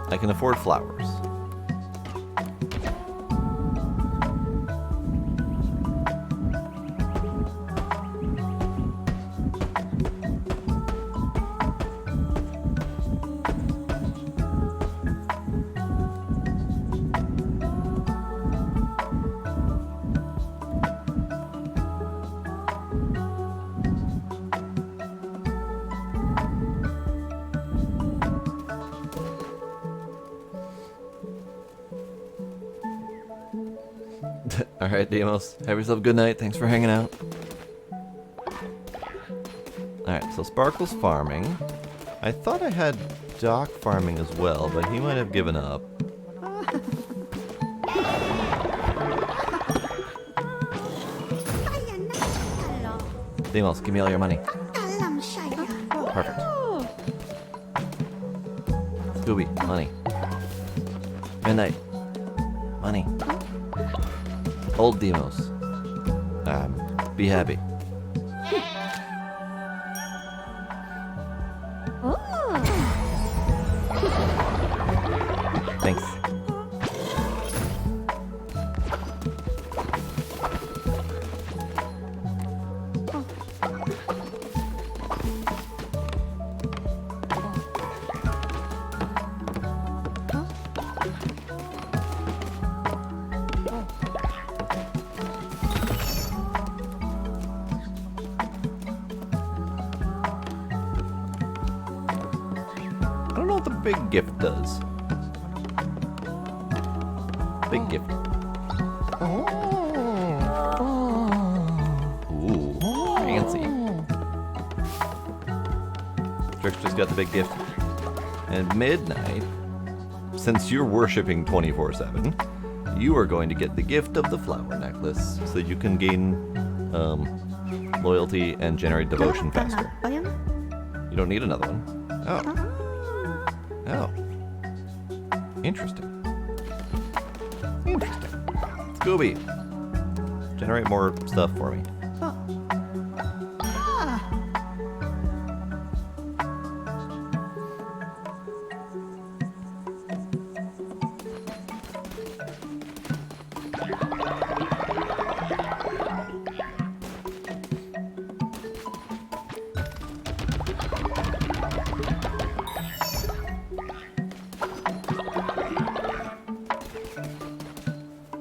I can afford flowers. Alright, Demos. Have yourself a good night. Thanks for hanging out. Alright, so Sparkle's farming. I thought I had Doc farming as well, but he might have given up. Demos, give me all your money. Perfect. Scooby, money. Midnight, money. Old Demos, be happy. Thanks. I don't know what the big gift does. Big gift. Ooh, fancy. Trick's just got the big gift. And Midnight, since you're worshipping 24/7, you are going to get the gift of the flower necklace so you can gain loyalty and generate devotion faster. You don't need another one. Oh. Oh. Interesting. Interesting. Scooby, generate more stuff for me.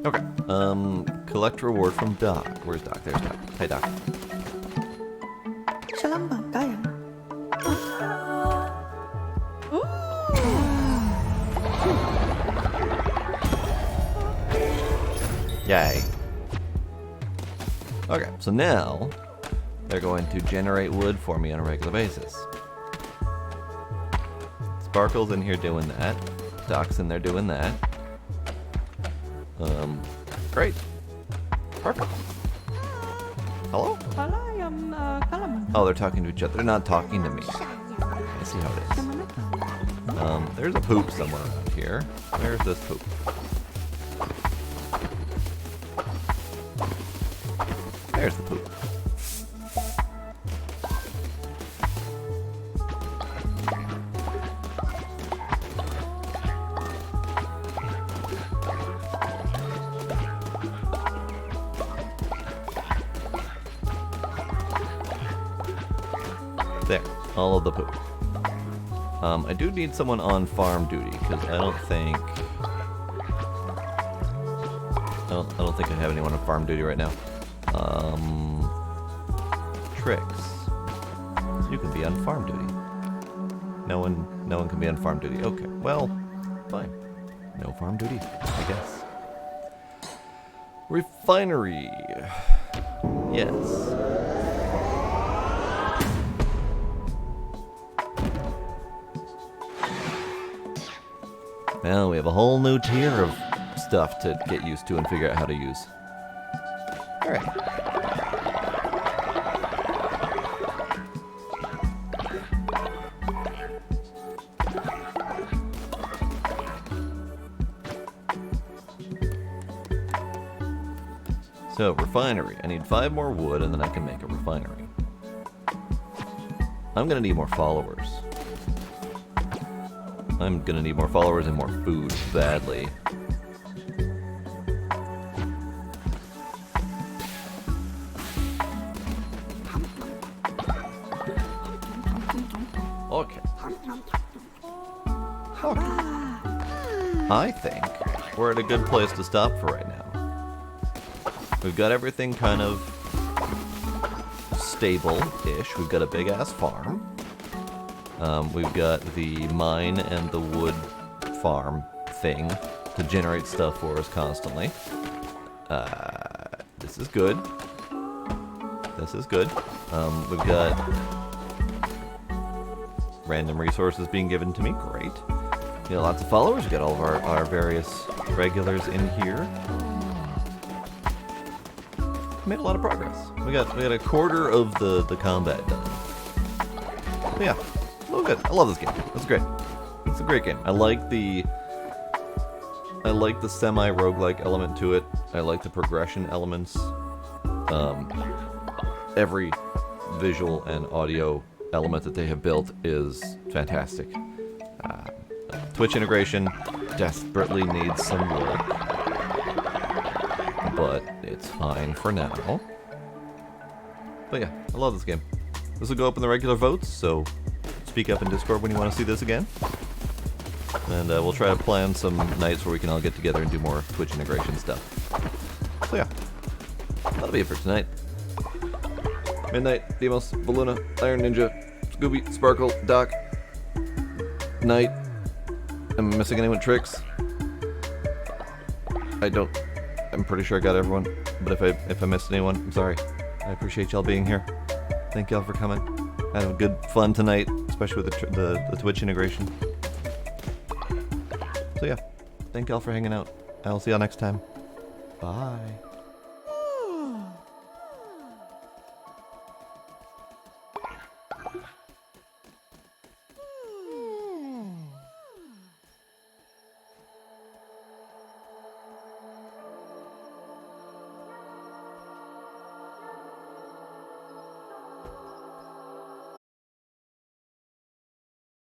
Okay. Collect reward from Doc. Where's Doc? There's Doc. Hey, Doc. Yay. Okay, so now they're going to generate wood for me on a regular basis. Sparkle's in here doing that. Doc's in there doing that. Great. Perfect. Hello? Oh, they're talking to each other. They're not talking to me. I see how it is. There's a poop somewhere around here. Where's this poop? There's the poop. There, all of the poop. I do need someone on farm duty because I don't think I have anyone on farm duty right now. Tricks. You can be on farm duty. No one can be on farm duty. Okay, well, fine. No farm duty, I guess. Refinery. Yes. Now we have a whole new tier of stuff to get used to and figure out how to use. Alright. So, refinery. I need 5 more wood and then I can make a refinery. I'm gonna need more followers. I'm gonna need more followers and more food badly. Okay. I think we're at a good place to stop for right now. We've got everything kind of stable-ish. We've got a big-ass farm. We've got the mine and the wood farm thing to generate stuff for us constantly. This is good. This is good. We've got random resources being given to me. Great. You know, lots of followers. We've got all of our various regulars in here. made a lot of progress. We got a quarter of the combat done. But yeah, oh good. I love this game. It's great. It's a great game. I like the semi-roguelike element to it. I like the progression elements. Every visual and audio element that they have built is fantastic. Twitch integration desperately needs some work, but it's fine for now. But yeah, I love this game. This will go up in the regular votes, so speak up in Discord when you want to see this again. And we'll try to plan some nights where we can all get together and do more Twitch integration stuff. So yeah, that'll be it for tonight. Midnight, Demos, Baluna, Iron Ninja, Scooby, Sparkle, Doc, Knight. Am I missing anyone? Tricks? I'm pretty sure I got everyone, but if I missed anyone, I'm sorry. I appreciate y'all being here. Thank y'all for coming. I had a good fun tonight, especially with the Twitch integration. So yeah, thank y'all for hanging out. I'll see y'all next time. Bye.